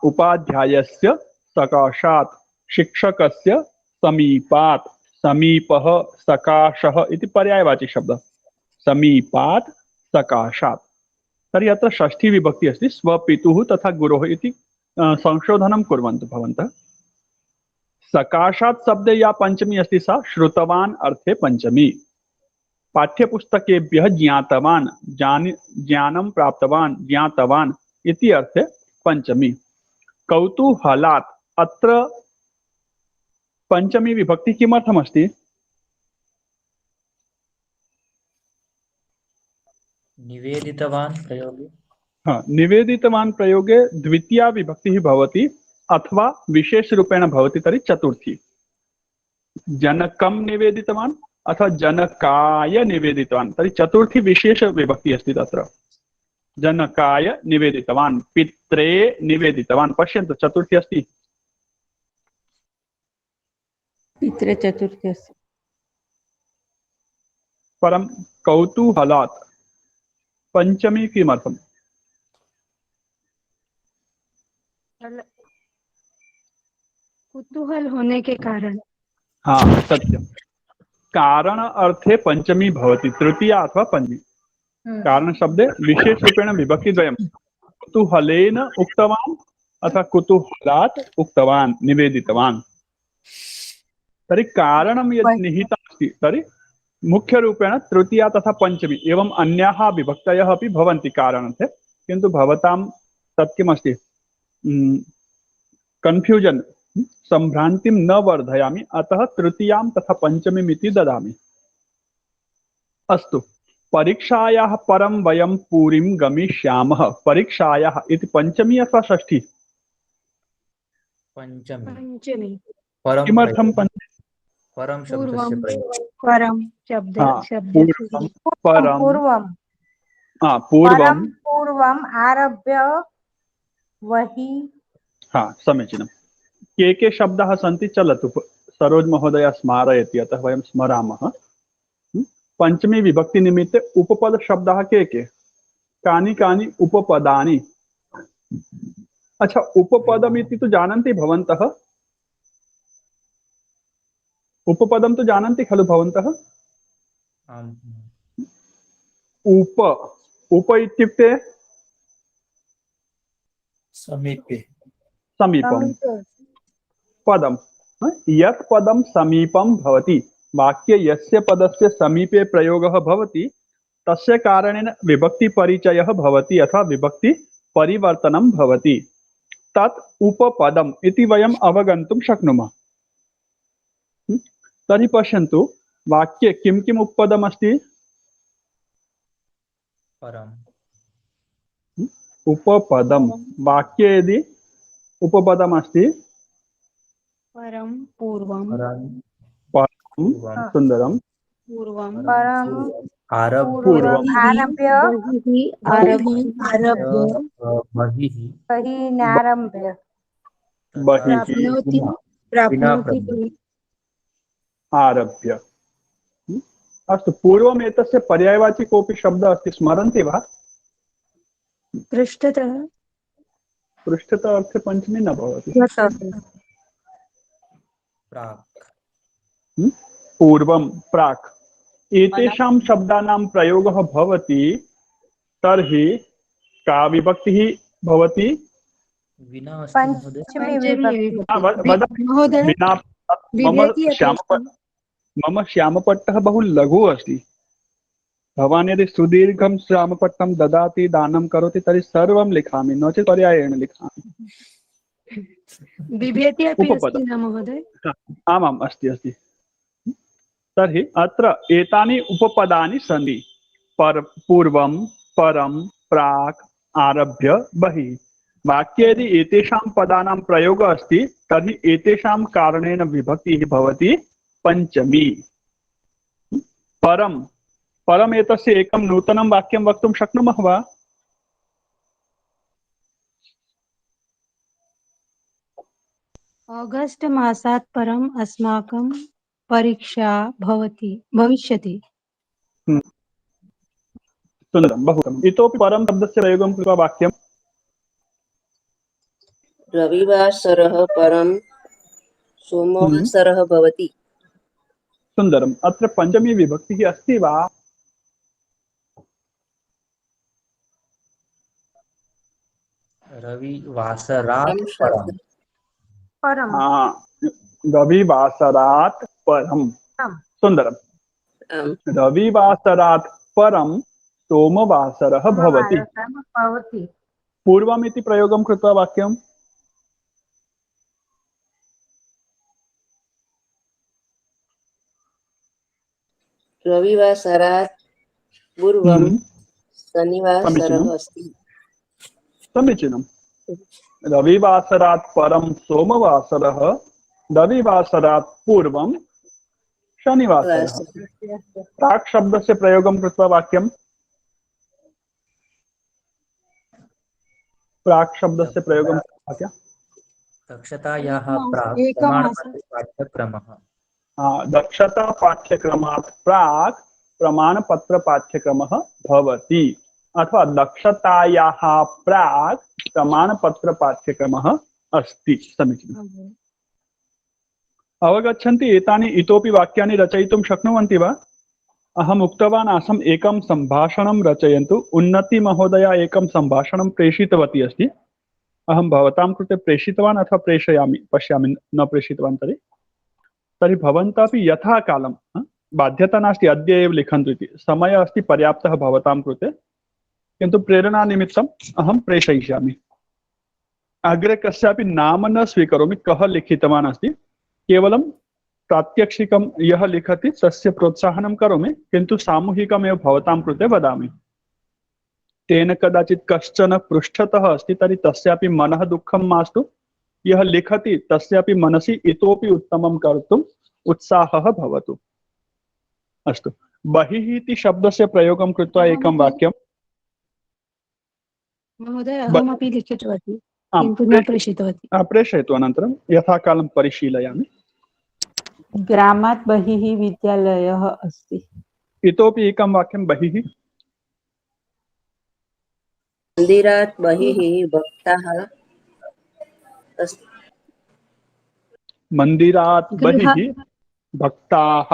उपाध्यायस्य सकाशात्, शिक्षकस्य समीपात्, समीपः सकाशः इति पर्यायवाची शब्दः, समीपात् सकाशात्। तर्हि अत्र षष्ठी विभक्ति अस्ति, स्वपितुः तथा गुरोः इति संशोधनं कुर्वन्तु भवन्तः। सकाशात् शब्दे या पञ्चमी अस्ति सा श्रुतवान् अर्थे पञ्चमी। पाठ्यपुस्तकेभ्यः ज्ञातवान्, ज्ञानं प्राप्तवान्, ज्ञातवान् इति अर्थे पञ्चमी। कौतूहलात् अत्र पञ्चमी विभक्ति किमर्थमस्ति? निवेदितवान् प्रयोगे। निवेदितवान् प्रयोगे द्वितीया विभक्तिः भवति अथवा विशेष रूपेण भवति तर्हि चतुर्थी। जनकं निवेदितवान् अथवा जनकाय निवेदितवान्, तर्हि चतुर्थी विशेष विभक्ति अस्ति तत्र। जनकाय निवेदितवान्, पित्रे निवेदितवान्। पश्यन्तु चतुर्थी अस्ति, पित्रे चतुर्थी अस्ति। परं कौतूहलात् पञ्चमी किमर्थम्? कुतूहल होने के कारण। हाँ सत्यं, कारण अर्थे पञ्चमी भवति, तृतीया अथवा पञ्चमी। कारण शब्दे विशेष रूपेण विभक्ति द्वयं, कुतूहलेन उक्तवान् अथवा कुतूहलात् उक्तवान्, निवेदितवान्। तर्हि कारणं यत् निहितम् अस्ति तर्हि मुख्यरूपेण तृतीया तथा पञ्चमी एवं अन्याः विभक्तयः अपि भवन्ति कारणार्थे, किन्तु भवतां तत् किमस्ति कन्फ्यूजन्, सम्भ्रान्तिं न वर्धयामि, अतः तृतीयां तथा पञ्चमीम् इति ददामि। अस्तु, परीक्षायाः परं वयं पुरीं गमिष्यामः। परीक्षायाः इति पञ्चमी अथवा षष्ठी? पंचमी। किमर्थं परम शब्दस्य प्रयोगः। परम शब्द पूर्वम् आरभ्य वही। हाँ समीचीनं। के शब्दाः सन्ति चलतु, सरोज महोदय स्मारयति अतः वयं स्मरामः। पञ्चमी विभक्ति निमित्ते उपपद शब्दाः के? कानि कानि उपपदानि? अच्छा, उपपदम् इति तु जानन्ति भवन्तः? उपपदं तु जानन्ति खलु भवन्तः? उप इत्युक्ते समीपे, समीपं पदं। यत् पदं समीपं भवति, वाक्ये यस्य पदस्य समीपे प्रयोगः भवति तस्य कारणेन विभक्ति परिचयः भवति अथवा विभक्ति परिवर्तनं भवति, तत् उपपदम् इति वयम् अवगन्तुं शक्नुमः। तर्हि पश्यन्तु, वाक्ये किं किम् उपपदम् अस्ति? परम उपपदं। वाक्ये यदि उपपदम् अस्ति परम पूर्वम सुंदरम पूर्वम आरभ्य आरभ्य। अस्तु, पूर्वम् एतस्य पर्यायवाची कोऽपि शब्दः अस्ति, स्मरन्ति वा? पृष्ठतः। पृष्ठतः अर्थे पञ्चमी न भवति। प्राक्। पूर्वं, प्राक् एतेषां शब्दानां प्रयोगः भवति तर्हि का विभक्तिः भवति? विना अस्ति महोदय। मम श्यामपट्टः बहु लघु अस्ति। भवान् यदि सुदीर्घं श्यामपट्टं ददाति, दानं करोति तर्हि सर्वं लिखामि, नो चेत् पर्यायेण लिखामि। बिभेति अपि अस्ति न महोदय? आमाम्, अस्ति अस्ति। तर्हि अत्र एतानि उपपदानि सन्ति, पूर्वं, परं, प्राक्, आरभ्य, बहिः। वाक्ये यदि एतेषां पदानां प्रयोगः अस्ति तर्हि एतेषां कारणेन विभक्तिः भवति पञ्चमी। परं परम एतस्य एकं नूतनं वाक्यं वक्तुं शक्नुमः वा? आगस्ट् मासात् परम् अस्माकं परीक्षा भविष्यति। सुन्दरं, बहु उत्तमम्। इतोपि परं शब्दस्य प्रयोगं कृत्वा वाक्यं रविवासरः परं सोमवासरः भवति। सुन्दरम्। अत्र पञ्चमी विभक्तिः अस्ति वा? रविवासरात् परम्। परम रविवासरात् परं। सुन्दरम्। रविवासरात् परं सोमवासरः भवति। भवति। पूर्वम् इति प्रयोगं कृत्वा वाक्यं रविवासरात् पूर्वं शनिवासरः समीचीनम्। अस्ति। समीचीनम्। रविवासरात् परं सोमवासरः, रविवासरात् पूर्वं शनिवासरः। प्राक् शब्दस्य प्रयोगं कृत्वा वाक्यं प्राक् शब्दस्य प्रयोगं कृत्वा दक्षतायाः प्राक् एकमासं प्रमाणपत्रपाठ्यक्रमः। दक्षता पाठ्यक्रमात् प्राक् प्रमाणपत्रपाठ्यक्रमः भवति, अथवा दक्षतायाः प्राक् प्रमाणपत्रपाठ्यक्रमः अस्ति। समीचीनम्। अवगच्छन्ति? एतानि इतोपि वाक्यानि रचयितुं शक्नुवन्ति वा? अहम् उक्तवान् आसम् एकं सम्भाषणं रचयन्तु। उन्नति महोदया एकं सम्भाषणं प्रेषितवती अस्ति। अहं भवतां कृते प्रेषितवान् अथवा प्रेषयामि, पश्यामि न प्रेषितवान् तर्हि भवन्तः अपि यथा कालं, बाध्यता नास्ति अद्य एव लिखन्तु इति, समयः अस्ति पर्याप्तः भवतां कृते, किन्तु प्रेरणानिमित्तम् अहं प्रेषयिष्यामि। अग्रे कस्यापि नाम न स्वीकरोमि, कः लिखितवान् अस्ति, केवलं प्रात्यक्षिकं यः लिखति तस्य प्रोत्साहनं करोमि, किन्तु सामूहिकमेव भवतां कृते वदामि। तेन कदाचित् कश्चन पृष्ठतः अस्ति तर्हि तस्यापि मनः दुःखं मास्तु, यः लिखति तस्यापि मनसि इतोपि उत्तमं कर्तुम् उत्साहः भवतु। अस्तु, बहिः इति शब्दस्य प्रयोगं कृत्वा एकं वाक्यं। महोदय अहमपि लिखितवती किन्तु न प्रेषितवती। प्रेषयतु, अनन्तरं यथा कालं परिशीलयामि। ग्रामात् बहिः विद्यालयः अस्ति। इतोपि एकं वाक्यं बहिः। मन्दिरात् बहिः भक्ताः मन्दिरात् बहिः भक्ताः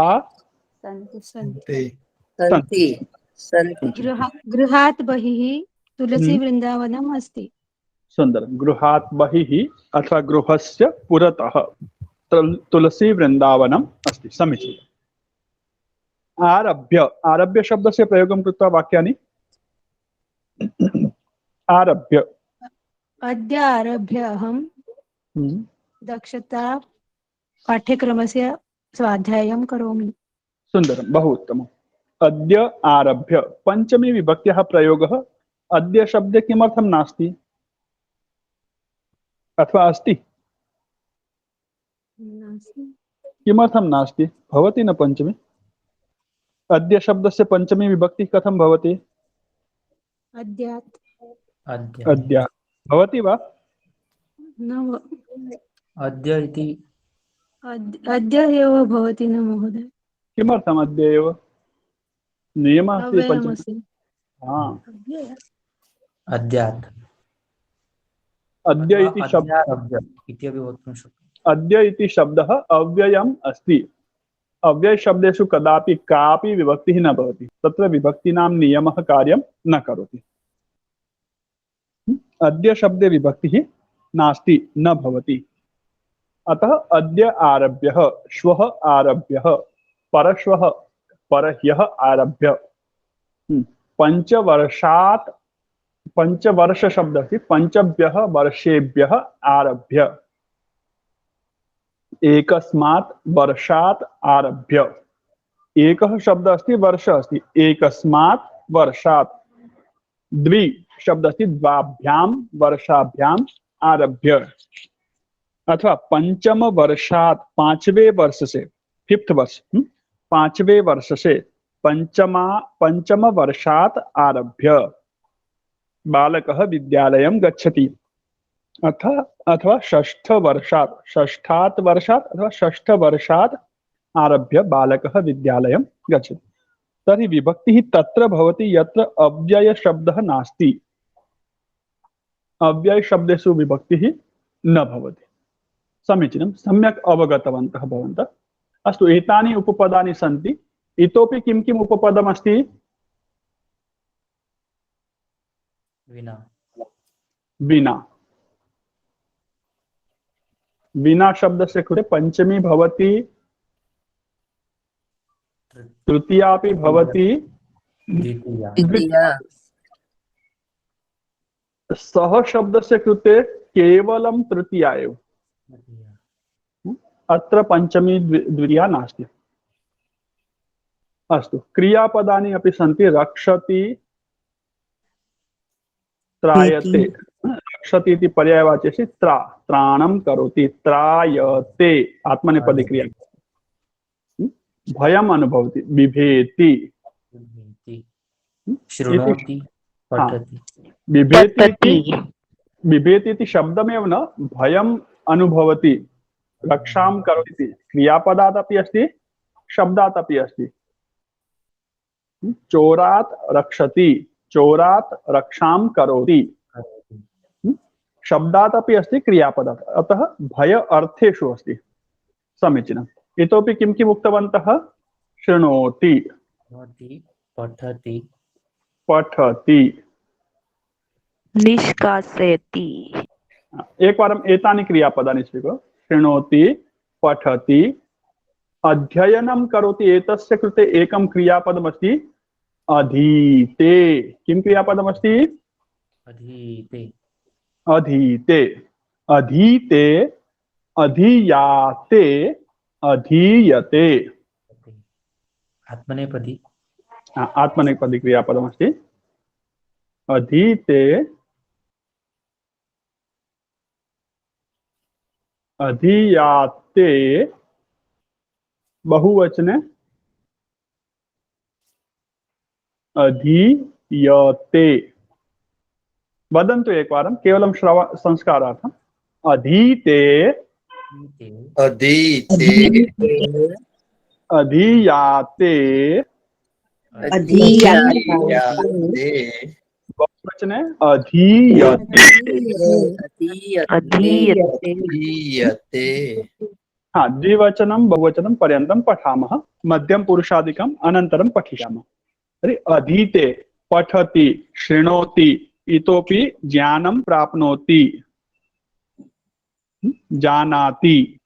सन्ति। गृहात् बहिः तुलसी वृन्दावनम् अस्ति। सुन्दरं। गृहात् बहिः अथवा गृहस्य पुरतः तुलसी वृन्दावनम् अस्ति। समीचीनम्। आरभ्य, आरभ्य शब्दस्य प्रयोगं कृत्वा वाक्यानि। आरभ्य। अद्य आरभ्य अहं दक्षता पाठ्यक्रमस्य स्वाध्यायं करोमि। सुन्दरं, बहु उत्तमम्। अद्य आरभ्य पञ्चमी विभक्त्याः प्रयोगः अद्य शब्दे किमर्थं नास्ति अथवा अस्ति? किमर्थं नास्ति? भवति न पञ्चमी? अद्य शब्दस्य पञ्चमी विभक्तिः कथं भवति? अद्यात्। अद्य भवति वा? न, अद्य इति अद्य एव भवति न महोदय। किमर्थम् अद्य एव? नियमः अस्ति पञ्चमी। अद्यात्। अद्य इति शब्दः इत्यपि वक्तुं शक्यते। अद्य इति शब्दः अव्ययम् अस्ति। अव्ययशब्देषु कदापि कापि विभक्तिः न भवति, तत्र विभक्तीनां नियमः कार्यं न करोति। अद्य शब्दे विभक्तिः नास्ति, न भवति। अतः अद्य आरभ्यः, श्वः आरभ्यः, परश्वः, परह्यः आरभ्य, पञ्चवर्षात्, पञ्चवर्ष शब्दः अस्ति, पञ्चभ्यः वर्षेभ्यः आरभ्य, एकस्मात् वर्षात् आरभ्य। एकः शब्दः अस्ति, वर्ष अस्ति, एकस्मात् वर्षात्। द्वि शब्दः अस्ति, द्वाभ्यां वर्षाभ्याम् आरभ्य। अथवा पंचम वर्षात्, पांचवें वर्ष से, फिफ्थ वर्ष, पांचवें वर्ष से, पंचमवर्षात् आरभ्य बालकः विद्यालयं गच्छति अथवा षष्ठात् वर्षात् अथवा षष्ठवर्षात् आरभ्य बालकः विद्यालयं गच्छति। तर्हि विभक्तिः तत्र भवति यत्र अव्ययशब्दः नास्ति। अव्ययशब्देषु विभक्तिः न भवति। समीचीनं, सम्यक् अवगतवन्तः भवन्तः। अस्तु, एतानि उपपदानि सन्ति। इतोपि किं किम् उपपदमस्ति? विना। विना। विना शब्दस्य कृते पंचमी भवति, तृतीया अपि भवति, द्वितीया। द्वितीया। सह शब्दस्य कृते केवलं तृतीया एव। अत्र पंचमी द्वितीया नास्ति। अस्तु, क्रियापदानि अपि सन्ति। रक्षति, त्रायते। रक्षति इति पर्यायवाची त्राणं करोति, त्रायते आत्मनेपदी क्रिया। भयम् अनुभवति, बिभेति। शृणोति, पठति। बिभेति इति शब्दमेव न, भयम् अनुभवति, रक्षां करोति। क्रियापदात् अपि अस्ति, शब्दात् अपि अस्ति। चोरात् रक्षति, चोरात् रक्षां करोति। शब्दात् अपि अस्ति, क्रियापदात्। अतः भय अर्थेषु अस्ति। समीचीनम्। इतोपि किं किम् उक्तवन्तः? शृणोति, पठति, पठति, निष्कासयति। एकवारम् एतानि क्रियापदानि स्वीकुर्मः। शृणोति, पठति, अध्ययनं करोति। एतस्य कृते एकं क्रियापदमस्ति, अधीते। किं क्रियापदमस्ति? अधीते। अधीते, अधीते, अधीयाते, अधीयते। आत्मनेपदी। आत्मनेपदी क्रियापदमस्ति। अधीते, अधीयाते, बहुवचने अधीयते। वदन्तु एकवारं, केवलं संस्कारार्थम्। अधीते, अधीते, अधीयाते, अधीयाते, बहुवचने अधीयते। अधीयते। हाँ, द्विवचनं बहुवचनं पर्यन्तं पठामः। मध्यम पुरुषादिकम् अनन्तरं पठिष्यामः। तर्हि अधीते, पठति, शृणोति, इतोपि ज्ञानं प्राप्नोति, जानाति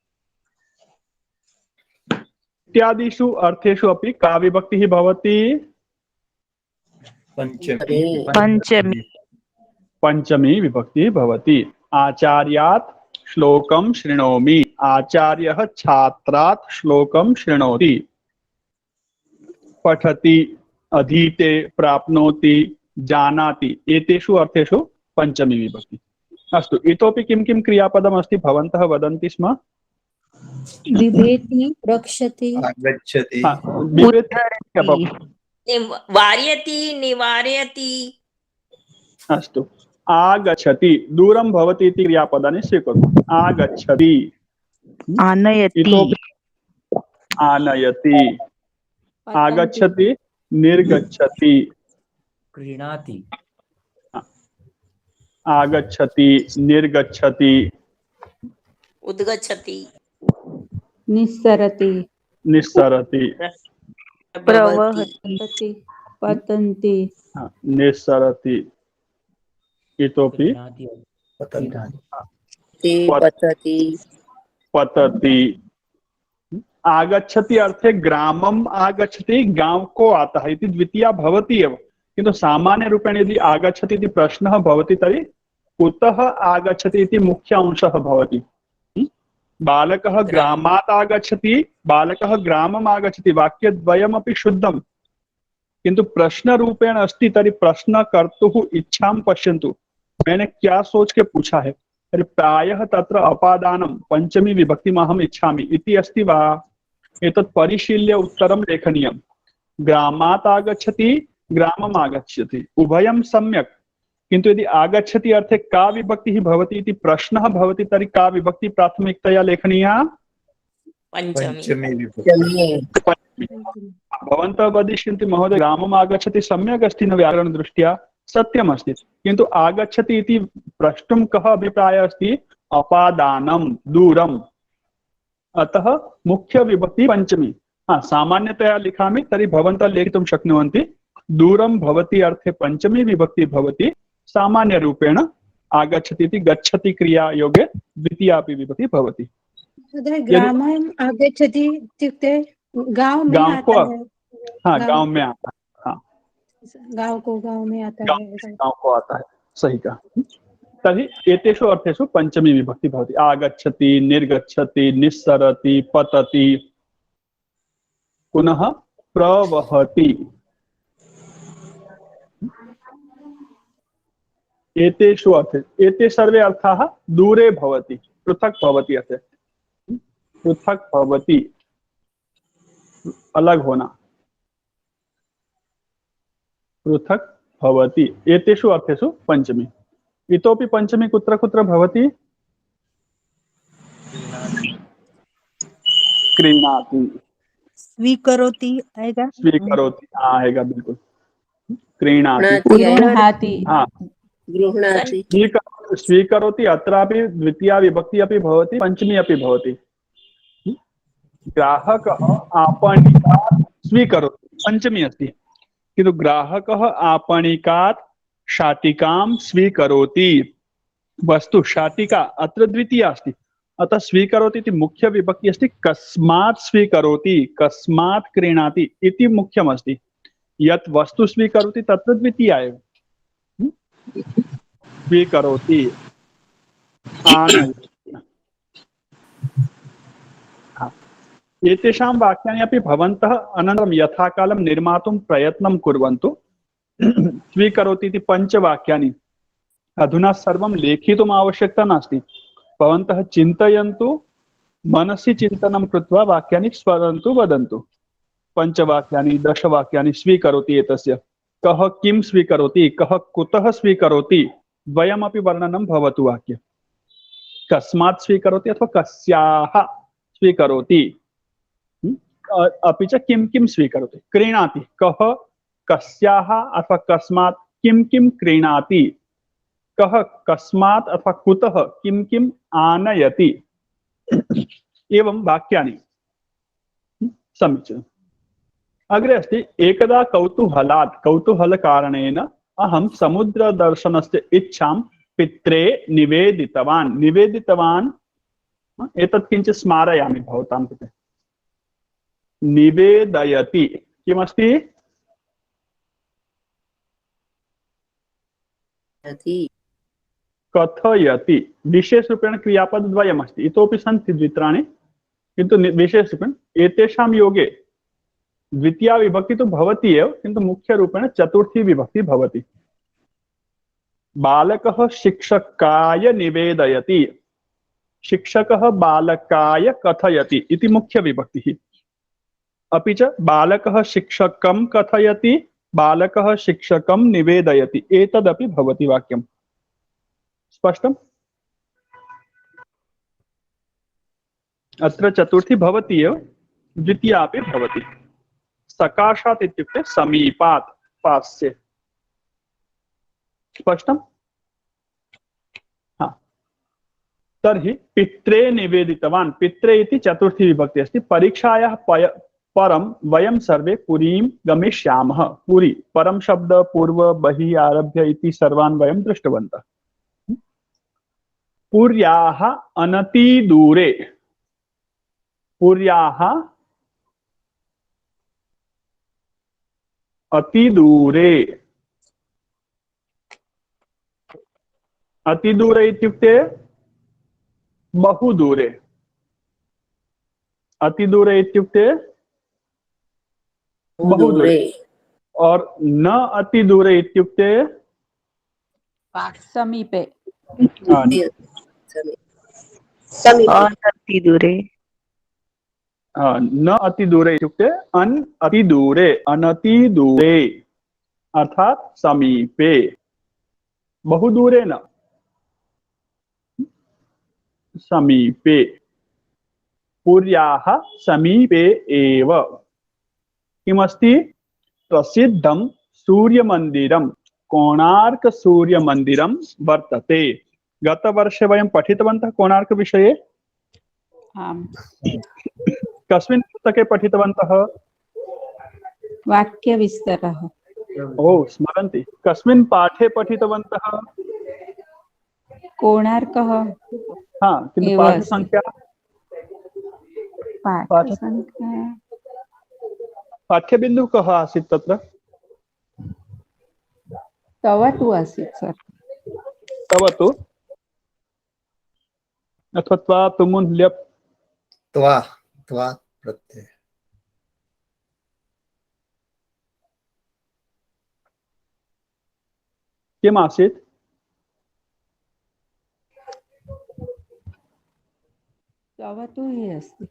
इत्यादिषु अर्थेषु अपि का विभक्तिः भवति? पंचमी। पंचमी विभक्तिः भवति। आचार्यात् श्लोकं शृणोमि, आचार्यः छात्रात् श्लोकं शृणोति। पठति, अधीते, प्राप्नोति, जानाति, एतेषु अर्थेषु पंचमी विभक्ति। अस्तु, इतोपि किं किं क्रियापदमस्ति भवन्तः वदन्ति स्म? बिभेति, रक्षति, आगच्छति, वार्यति, निवारयति। अस्तु, आगच्छति, दूरं भवति इति क्रियापदानि स्वीकुर्मः। आगच्छति, आनयति, इतोपि आनयति, आगच्छति, निर्गच्छति, क्रीणाति, आगच्छति, निर्गच्छति, उद्गच्छति, निस्सरति, निस्सरति, प्रवहति, पतन्ति, निस्सरति, इतोपि पतति, पतति। आगच्छति अर्थे ग्रामम् आगच्छति, गांव को आता है इति द्वितीया भवति एव, किन्तु सामान्य रूपेण यदि आगच्छति इति प्रश्नः भवति तर्हि कुतः आगच्छति इति मुख्य अंशः भवति। बालकः ग्रामात् आगच्छति, बालकः ग्रामम् आगच्छति, वाक्यद्वयमपि शुद्धं, किन्तु प्रश्नरूपेण अस्ति। तर्हि प्रश्न कर्तुः इच्छां पश्यन्तु, मैंने क्या सोच के पूछा है। तर्हि प्रायः तत्र अपादानं पंचमी विभक्तिमहम् इच्छामि इति अस्ति वा? एतत् परिशील्य उत्तरं लेखनीयम्। ग्रामात् आगच्छति ग्रामम् आगच्छति उभयं सम्यक्, किन्तु यदि आगच्छति अर्थे का विभक्तिः भवति इति प्रश्नः भवति तर्हि का विभक्ति प्राथमिकतया लेखनीया? पंचमी विभक्ति। भवन्तः वदिष्यन्ति महोदय ग्रामम् आगच्छति सम्यक् अस्ति न व्याकरणदृष्ट्या, सत्यमस्ति, किन्तु आगच्छति इति प्रष्टुं कः अभिप्रायः अस्ति? अपादानं, दूरम्, अतः मुख्य विभक्ति पंचमी। सामान्यतया लिखामि तर्हि भवन्तः लेखितुं शक्नुवन्ति दूरं भवति अर्थे पंचमी विभक्ति भवति, सामान्यरूपेण आगच्छति इति गच्छति क्रिया योगे द्वितीया अपि विभक्ति भवति। ग्रामम् आगच्छति इत्युक्ते गांव में आता है। हाँ, गांव में आता है। हाँ, गांव में आता है, गांव को आता है, सही कहा। तर्हि एतेषु अर्थेषु पंचमी विभक्ति भवति। आगच्छति, निर्गच्छति, निस्सरति, पतति, पुनः प्रवहति। एतेषु अर्थे एते सर्वे अर्थाः दूरे भवति, पृथक् भवति अर्थे। पृथक् भवति, अलग होना, पृथक् भवति, एतेषु अर्थेषु पंचमी। इतोपि पंचमी कुत्र कुत्र भवति? क्रीणाति, स्वीकरोति आएगा, स्वीकरोति आएगा, बिल्कुल। क्रीणाति, गृह्णाति, हाँ, गृह्णाति, स्वीकरोति अत्रापि द्वितीया विभक्ति अपि भवति, पंचमी अपि भवति। ग्राहकः आपणिकात् स्वीकरोति, पंचमी अस्ति, किन्तु ग्राहकः आपणिकात् शाटिकां स्वीकरोति। वस्तु शाटिका अत्र द्वितीया अस्ति, अतः स्वीकरोति इति मुख्य विभक्ति अस्ति। कस्मात् स्वीकरोति, कस्मात् क्रीणाति इति मुख्यमस्ति। यत् वस्तु स्वीकरोति तत्र द्वितीया एव। स्वीकरोति, आनयति। एतेषां वाक्यानि अपि भवन्तः अनन्तरं यथाकालं निर्मातुं प्रयत्नं कुर्वन्तु। स्वीकरोति इति पञ्चवाक्यानि, अधुना सर्वं लेखितुम् आवश्यकता नास्ति। भवन्तः चिन्तयन्तु, मनसि चिन्तनं कृत्वा वाक्यानि स्मरन्तु, वदन्तु। पञ्चवाक्यानि, दशवाक्यानि स्वीकरोति एतस्य। कः किं स्वीकरोति, कः कुतः स्वीकरोति, द्वयमपि वर्णनं भवतु वाक्ये। कस्मात् स्वीकरोति अथवा कस्याः स्वीकरोति, अपि च किं किं स्वीकरोति। क्रीणाति, कः कस्याः अथवा कस्मात् किं किं क्रीणाति, कः कस्मात् अथवा कुतः किं किम् आनयति। एवं वाक्यानि। समीचीनम्। अग्रे अस्ति एकदा कौतूहलात्, कौतूहलकारणेन अहं समुद्रदर्शनस्य इच्छां पित्रे निवेदितवान्। निवेदितवान् एतत् किञ्चित् स्मारयामि भवतां कृते। निवेदयति किमस्ति? कथयति। विशेषरूपेण क्रियापदद्वयमस्ति, इतोपि सन्ति द्वित्राणि, किन्तु विशेषरूपेण एतेषां योगे द्वितीया विभक्ति तो भवति एव, किन्तु मुख्यरूपेण चतुर्थी विभक्ति भवति। बालकः शिक्षकाय निवेदयति, शिक्षकः बालकाय कथयति इति मुख्य विभक्तिः। अपि च बालकः शिक्षकं कथयति, बालकः शिक्षकं निवेदयति, एतदपि भवति वाक्यम्। स्पष्टम्? अत्र चतुर्थी भवति एव, द्वितीया अपि भवति। सकाशात् इत्युक्ते समीपात्, पार्श्वे। स्पष्टम्? हाँ। तर्हि पित्रे निवेदितवान्, पित्रे इति चतुर्थी विभक्ति अस्ति। परीक्षायाः परं वयं सर्वे पुरीं गमिष्यामः। पुरी, परं शब्द पूर्व बहिः आरभ्य इति सर्वान् वयं दृष्टवन्तः। पुर्याः अनतिदूरे, पुर्याः अतिदूरे, अतिदूरे इत्युक्ते बहुदूरे, अतिदूरे इत्युक्ते बहुदूरे, और न अतिदूरे इत्युक्ते समीपे, अनतिदूरे, न अतिदूरे इत्युक्ते अन् अतिदूरे, अनतिदूरे अर्थात समीपे, बहुदूरे न, समीपे, पुर्याः समीपे एव किमस्ति प्रसिद्धं सूर्यमन्दिरं कोणार्क सूर्यमन्दिरं वर्तते। गतवर्षे वयं पठितवन्तः कोणार्क विषये। आम् कस्मिन् पुस्तके पठितवन्तः? वाक्यविस्तरः ओ स्मरन्ति। कस्मिन् पाठे पठितवन्तः? कोणार्कः हाँ, किन्तु एव पाठसंख्या पाठसंख्या पाठ्यबिन्दुः कः आसीत् तत्र? तव तु आसीत् सर्। तव तु अथवा त्वा तुमुन् ल्यप् त्वा त्वा प्रत्यय किम् आसीत्? तव तु हि अस्ति।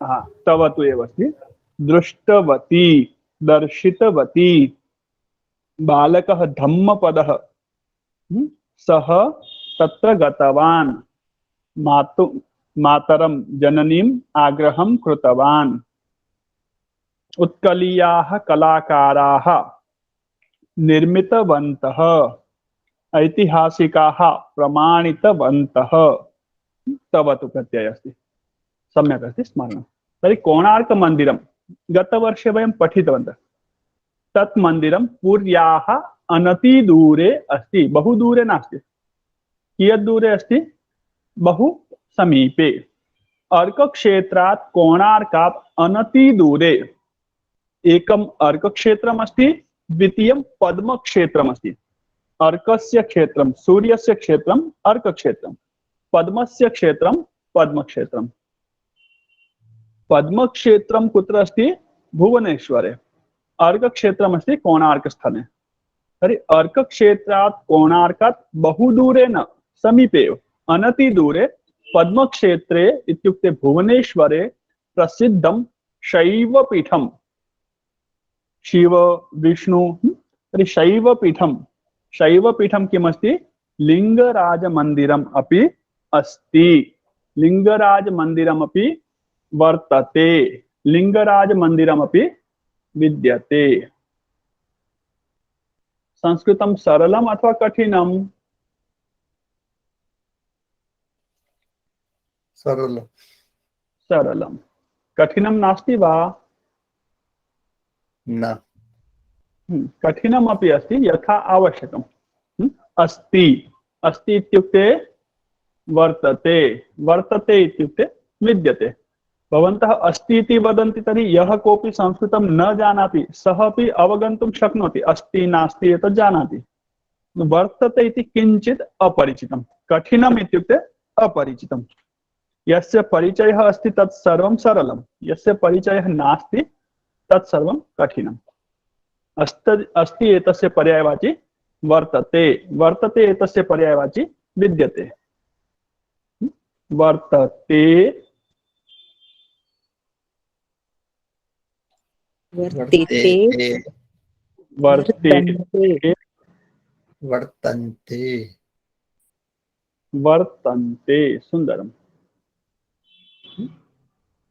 हाँ, तव तु एव अस्ति। दृष्टवती, दर्शितवती, बालकः धम्मपदः, सः तत्र गतवान्, मातरं जननीम् आग्रहं कृतवान्, उत्कलीयाः कलाकाराः निर्मितवन्तः, ऐतिहासिकाः प्रमाणितवन्तः। तव तु प्रत्ययः अस्ति, सम्यक् अस्ति, स्मरणं। तर्हि कोणार्कमन्दिरं गतवर्षे वयं पठितवन्तः। तत् मन्दिरं पुर्याः अनतिदूरे अस्ति, बहु दूरे नास्ति। कियत् दूरे अस्ति? बहु समीपे। अर्कक्षेत्रात् कोणार्कात् अनतिदूरे एकम् अर्कक्षेत्रम् अस्ति, द्वितीयं पद्मक्षेत्रम् अस्ति। अर्कस्य क्षेत्रं सूर्यस्य क्षेत्रम् अर्कक्षेत्रं, पद्मस्य क्षेत्रं पद्मक्षेत्रम्। पद्मक्षेत्रं कुत्र अस्ति? भुवनेश्वरे। अर्कक्षेत्रम् अस्ति कोणार्कस्थाने। तर्हि अर्कक्षेत्रात् कोणार्कात् बहु दूरे न, समीपे एव, अनतिदूरे पद्मक्षेत्रे इत्युक्ते भुवनेश्वरे प्रसिद्धं शैवपीठं, शिव विष्णु, तर्हि शैवपीठं, शैवपीठं किमस्ति? लिंगराजमन्दिरम् अपि अस्ति, लिंगराजमन्दिरमपि वर्तते, लिंगराजमन्दिरमपि विद्यते। संस्कृतं सरलम् अथवा कठिनम्? सरलम् सरलम्। कठिनं नास्ति वा? न। कठिनम् अपि अस्ति, यथा आवश्यकम्। अस्ति, अस्ति इत्युक्ते वर्तते, वर्तते इत्युक्ते विद्यते। भवन्तः अस्ति इति वदन्ति, तर्हि यः कोऽपि संस्कृतं न जानाति सः अपि अवगन्तुं शक्नोति, अस्ति नास्ति एतत् जानाति। वर्तते इति किञ्चित् अपरिचितं, कठिनम् इत्युक्ते अपरिचितं। यस्य परिचयः अस्ति तत् सर्वं सरलं, यस्य परिचयः नास्ति तत् सर्वं कठिनम्। अस्ति एतस्य पर्यायवाची वर्तते, वर्तते एतस्य पर्यायवाची विद्यते। वर्तते, वर्तिते वर्तेते, वर्तन्ते वर्तन्ते। सुंदरम।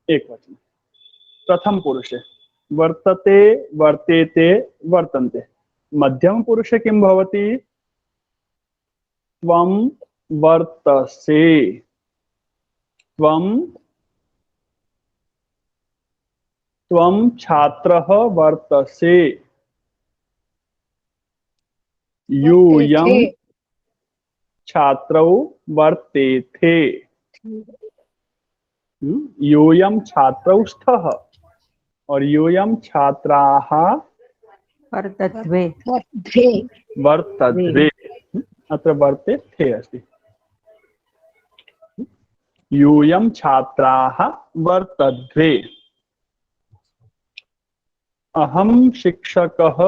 एक वचन प्रथम पुरुषे वर्तते, वर्तेते, वर्तन्ते। मध्यम पुरुषे किं भवति? त्वं वर्तसे, त्वं छात्रः वर्तसे, यूयं छात्रौ वर्तेथे, यूयं छात्रौ स्थः और यूयं छात्राः वर्तध्वे वर्तध्वे। अत्र वर्ते थे अस्ति। यूयं छात्राः वर्तध्वे। अहं शिक्षकः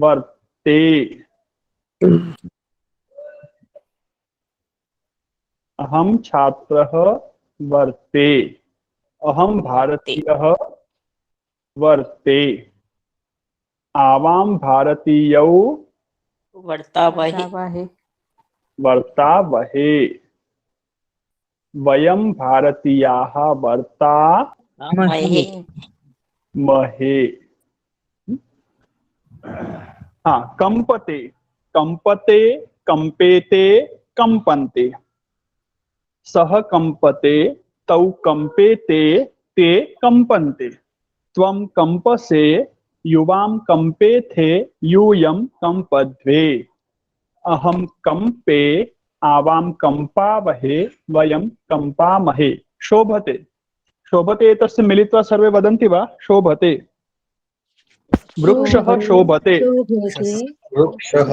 वर्ते, अहं छात्रः वर्ते। अहम भारतीयः वर्ते, आवां भारतीयौ वर्तावहे वर्तावहे वर्तावहे, वयं भारतीयाः महे वर्तामहे। हाँ, कंपते, कंपते, कंपेते, कंपन्ते, सह कंपते, तौ कंपेते, ते कंपन्ते, त्वं कंपसे, युवां कंपेथे, यूयं कंपध्वे, अहं कंपे, आवां कंपावहे, वयं कंपामहे। शोभते, शोभते एतस्य मिलित्वा सर्वे वदन्ति वा? शोभते। वृक्षः शोभते, शोभते वृक्षः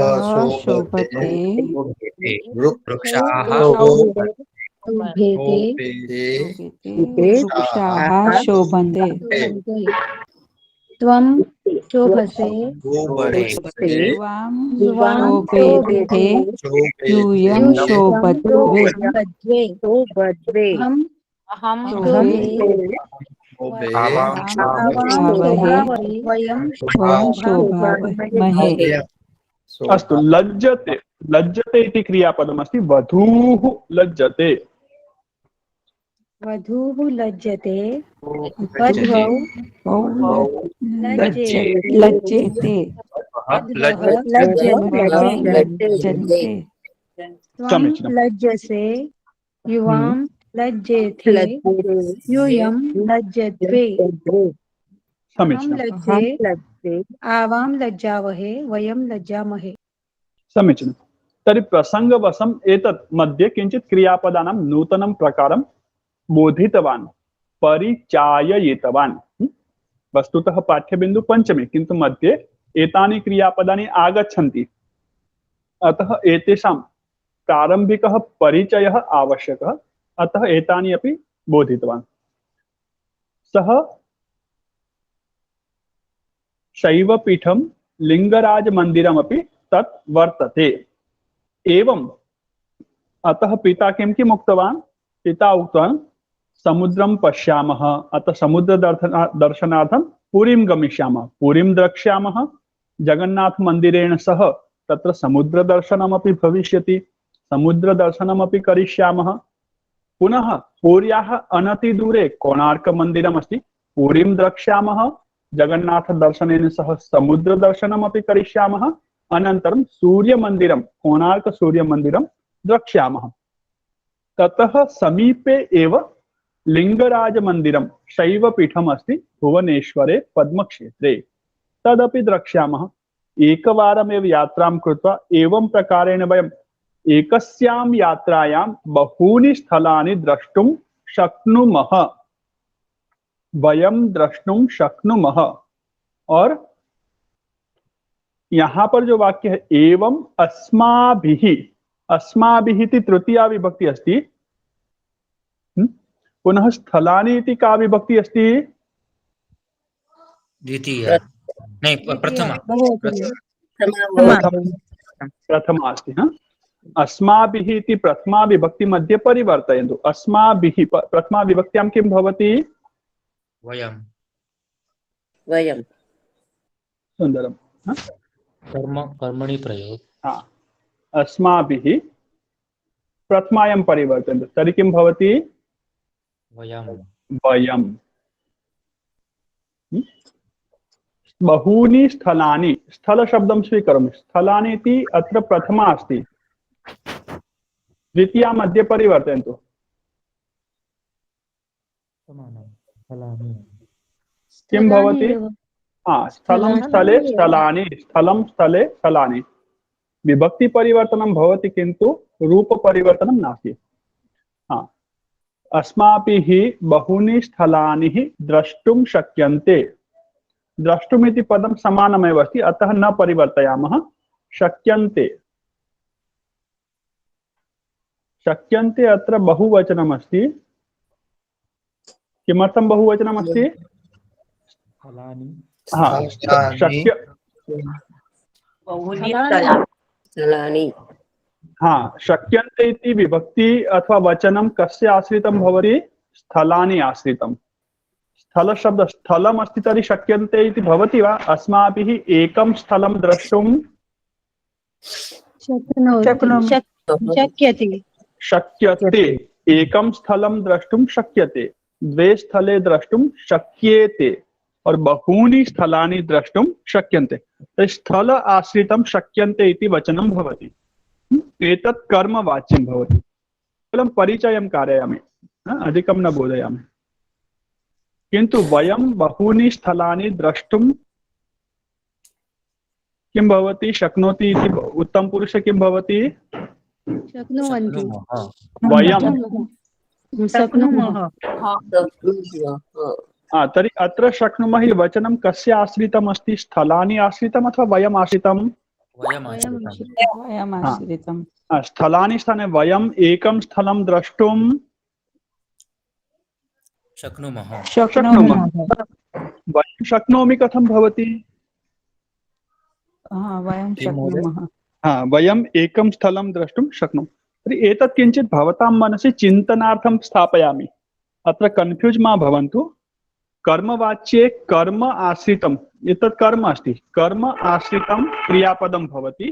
शोभते शोभते, वृक्षाः शोभते शोभते, वृक्षाः शोभन्ते त्वं शोभसे शोभते, युवां युवां शोभेते यूयं शोभद्वे अहं अहं शोभे शोभे, आवां शोभावहे वयं वयं शोभामहे। अस्तु। लज्जते, लज्जते इति क्रियापदमस्ति। वधूः लज्जते, वधूः लज्जते वध्वौ लज्जेते वध्वः लज्जन्ते लज्जन्ते त्वं समीचीनम्। लज्जसे युवां लज्जेथे यूयं लज्जद्वे अहं समीचीनम्, लज्जे आवां लज्जावहे वयं लज्जामहे। समीचीनम्। तर्हि प्रसङ्गवशम् एतत् मध्ये किञ्चित् क्रियापदानां नूतनं प्रकारं बोधितवान्, परिचाययितवान्। वस्तुतः पाठ्यबिन्दु पञ्चमे, किन्तु मध्ये एतानि क्रियापदानि आगच्छन्ति, अतः एतेषां प्रारम्भिकः परिचयः आवश्यकः, अतः एतानि अपि बोधितवान्। सः शैवपीठं लिङ्गराजमन्दिरमपि तत् वर्तते। एवम् अतः पिता किं किम् उक्तवान्? पिता उक्तवान् समुद्रं पश्यामः, अतः समुद्रदर्शनार्थं पुरीं गमिष्यामः, पुरीं द्रक्ष्यामः, जगन्नाथमन्दिरेण सह तत्र समुद्रदर्शनमपि भविष्यति, समुद्रदर्शनमपि करिष्यामः। पुनः पुर्याः अनतिदूरे कोणार्कमन्दिरमस्ति, पुरीं द्रक्ष्यामः, जगन्नाथदर्शनेन सह समुद्रदर्शनमपि करिष्यामः, अनन्तरं सूर्यमन्दिरं, कोणार्कसूर्यमन्दिरं द्रक्ष्यामः। ततः समीपे एव लिङ्गराजमन्दिरं शैवपीठम् अस्ति भुवनेश्वरे पद्मक्षेत्रे, तदपि द्रक्ष्यामः। एकवारमेव यात्रां कृत्वा एवं प्रकारेण वयम् एकस्यां यात्रायां बहूनि स्थलानि द्रष्टुं शक्नुमः, वयं द्रष्टुं शक्नुमः। और यहाँ पर जो वाक्य है एवं अस्माभिः, अस्माभिः इति तृतीया विभक्ति अस्ति। पुनः स्थलानि इति का विभक्ति अस्ति? द्वितीया नहीं प्रथमा प्रथमा अस्ति। हाँ, अस्माभिः इति प्रथमा विभक्ति मध्ये परिवर्तयन्तु। अस्माभिः प्रथमा विभक्त्यां किं भवति? वयं वयं सुन्दरं। कर्मणि प्रयोग। हाँ, अस्माभिः प्रथमायां परिवर्तयन्तु, तर्हि किं भवति? वयं वयं। बहूनि स्थलानि, स्थलशब्दं स्वीकरोमि। स्थलानि इति अत्र प्रथमा अस्ति, द्वितीया मध्ये परिवर्तयन्तु। किं भवति? स्थलं स्थले स्थलानि, स्थलं स्थले स्थलानि। विभक्ति परिवर्तनं भवति किन्तु रूप परिवर्तनं नास्ति। हाँ, अस्माभिः बहूनि स्थलानि द्रष्टुं शक्यन्ते। द्रष्टुम् इति पदं समानमेव अस्ति, अतः न परिवर्तयामः। शक्यन्ते, शक्यन्ते अत्र बहुवचनम् अस्ति। किमर्थं बहुवचनम् अस्ति? हाँ, शक्य, स्थलानि हाँ, शक्यन्ते इति विभक्ति अथवा वचनं कस्य आश्रितं भवति? स्थलानि आश्रितं। स्थलशब्द स्थलम् अस्ति तर्हि शक्यन्ते इति भवति वा? अस्माभिः एकं स्थलं द्रष्टुं शक्यते शक्यते, एकं स्थलं द्रष्टुं शक्यते, द्वे स्थले द्रष्टुं शक्येते और बहूनि स्थलानि द्रष्टुं शक्यन्ते। तर्हि स्थल आश्रितं शक्यन्ते इति वचनं भवति। एतत् कर्मवाच्यं भवति। केवलं परिचयं कारयामि, अधिकं न बोधयामि। किन्तु वयं बहूनि स्थलानि द्रष्टुं किं भवति? शक्नोति इति उत्तमपुरुष किं भवति? शक्नुवन्ति वयं शक्नुमः तर्हि अत्र शक्नुमः हि वचनं कस्य आश्रितम् अस्ति? स्थलानि आश्रितम् अथवा वयम् आश्रितम्? वयम् आश्रितम्। स्थलानि स्थाने वयम् एकं स्थलं द्रष्टुं शक्नुमः। वयं शक्नोमि कथं भवति? वयं शक्नुमः। वयम् एकं स्थलं द्रष्टुं शक्नुमः। तर्हि एतत् किञ्चित् भवतां मनसि चिन्तनार्थं स्थापयामि। अत्र कन्फ्यूज मा भवन्तु। कर्मवाच्ये कर्म आश्रितम्, एतत् कर्म अस्ति, कर्म आश्रितं क्रियापदं भवति।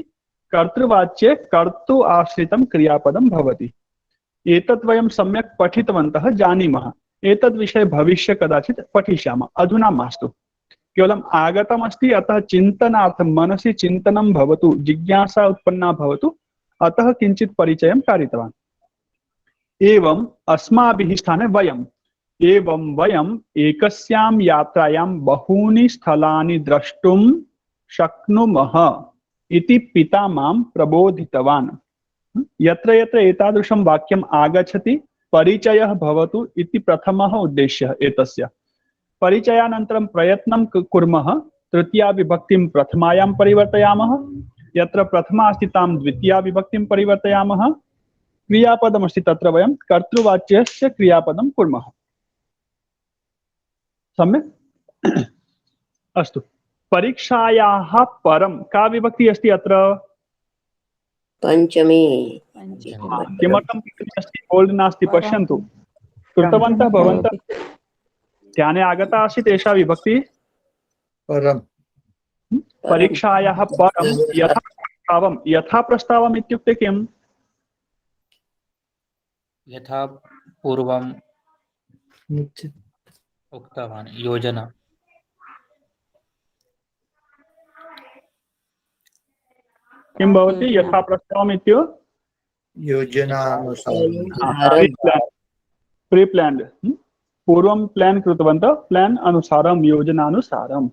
कर्तृवाच्ये कर्तु आश्रितं क्रियापदं भवति। एतत् वयं सम्यक् पठितवन्तः, जानीमः। एतद् विषये भविष्ये कदाचित् पठिष्यामः, अधुना मास्तु। केवलम् आगतमस्ति, अतः चिन्तनार्थं मनसि चिन्तनं भवतु, जिज्ञासा उत्पन्ना भवतु, अतः किञ्चित् परिचयं कारितवान्। एवम् अस्माभिः स्थाने वयम्, एवं वयम् एकस्यां यात्रायां बहूनि स्थलानि द्रष्टुं शक्नुमः इति पिता मां प्रबोधितवान्। यत्र यत्र एतादृशं वाक्यम् आगच्छति परिचयः भवतु इति प्रथमः उद्देश्यः एतस्य। परिचयानन्तरं प्रयत्नं कुर्मः, तृतीया विभक्तिं प्रथमायां परिवर्तयामः, यत्र प्रथमा अस्ति तां द्वितीया विभक्तिं परिवर्तयामः, क्रियापदमस्ति तत्र वयं कर्तृवाच्यस्य क्रियापदं कुर्मः। सम्यक्? अस्तु। परीक्षायाः परं का विभक्ति अस्ति अत्र? पंचमी। किमर्थं अस्ति? बोल्ड् नास्ति, पश्यन्तु। कृतवन्तः भवन्तः, ध्याने आगता आसीत् एषा विभक्ति? परम्। परीक्षायाः परं यथा प्रस्तावम्, यथा प्रस्तावम् इत्युक्ते किम्? यथा पूर्वम् उक्तवान्, योजना। किं भवति यथा प्रस्तावम् इत्युक्ते? प्री प्लान्ड, पूर्वं प्लान् कृतवन्तः, प्लान् अनुसारं, योजनानुसारं।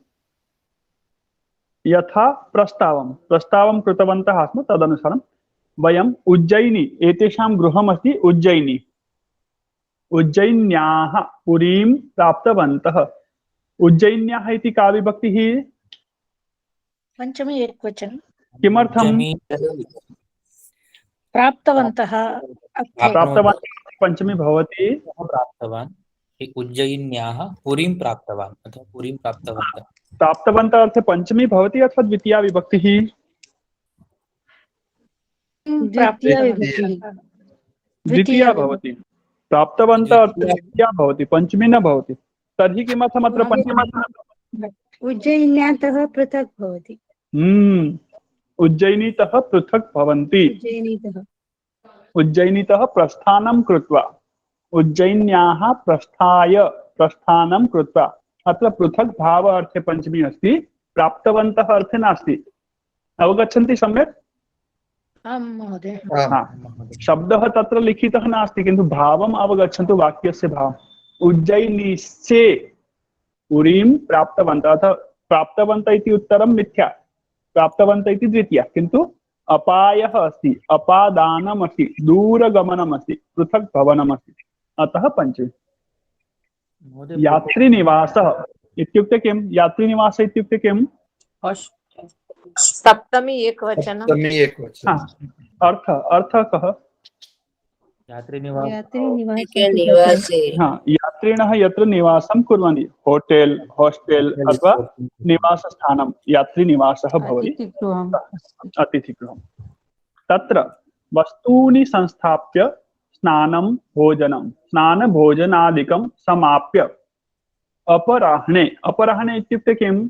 यथा प्रस्तावं, प्रस्तावं कृतवन्तः आस्म, तदनुसारं वयम् उज्जयिनी, एतेषां गृहमस्ति उज्जयिनी, उज्जयिन्याः पुरीं प्राप्तवन्तः। उज्जयिन्याः इति का विभक्तिः? पंचमी एकवचन। किमर्थं? प्राप्तवन्तः प्राप्तवन्तः पंचमी भवति। प्राप्तवान्, उज्जयिन्याः पुरीं प्राप्तवान् अथवा पुरीं प्राप्तवन्तः। प्राप्तवन्तः अर्थे पंचमी भवति अथवा द्वितीया विभक्तिः? द्वितीया भवति। प्राप्तवन्तः अर्थे द्वितीया भवति, पंचमी न भवति। तर्हि किमर्थम् अत्र पंचमी? उज्जयिन्यातः पृथक् भवति। उज्जयिनीतः पृथक् भवन्ति। उज्जयिनीतः प्रस्थानं कृत्वा, उज्जयिन्याः प्रस्थाय प्रस्थानं कृत्वा। अत्र पृथक् भाव अर्थे पंचमी अस्ति, प्राप्तवन्तः अर्थे नास्ति। अवगच्छन्ति सम्यक्? आं महोदय। शब्दः तत्र लिखितः नास्ति, किन्तु भावम् अवगच्छन्तु, वाक्यस्य भावम्। उज्जयिनीस्य पुरीं प्राप्तवन्तः, अतः प्राप्तवन्तः इति उत्तरं मिथ्या, प्राप्तवन्तः इति द्वितीया, किन्तु अपायः अस्ति, अपादानम् अस्ति, दूरगमनम् अस्ति, पृथक् भवनम् अस्ति, अतः पंचमी। यात्रीनिवासः इत्युक्ते किं? यात्रीनिवासः इत्युक्ते किम्? सप्तमी एकवचन। अर्थ कः? यात्रिणः यत्र निवासं कुर्वन्ति, होटेल, हॉस्टेल अथवा निवासस्थानं यात्रीनिवासः भवति, अतिथिगृहं। तत्र वस्तूनि संस्थाप्य स्नानं भोजनं, स्नानभोजनादिकं समाप्य अपराह्णे अपराह्णे इत्युक्ते किम्?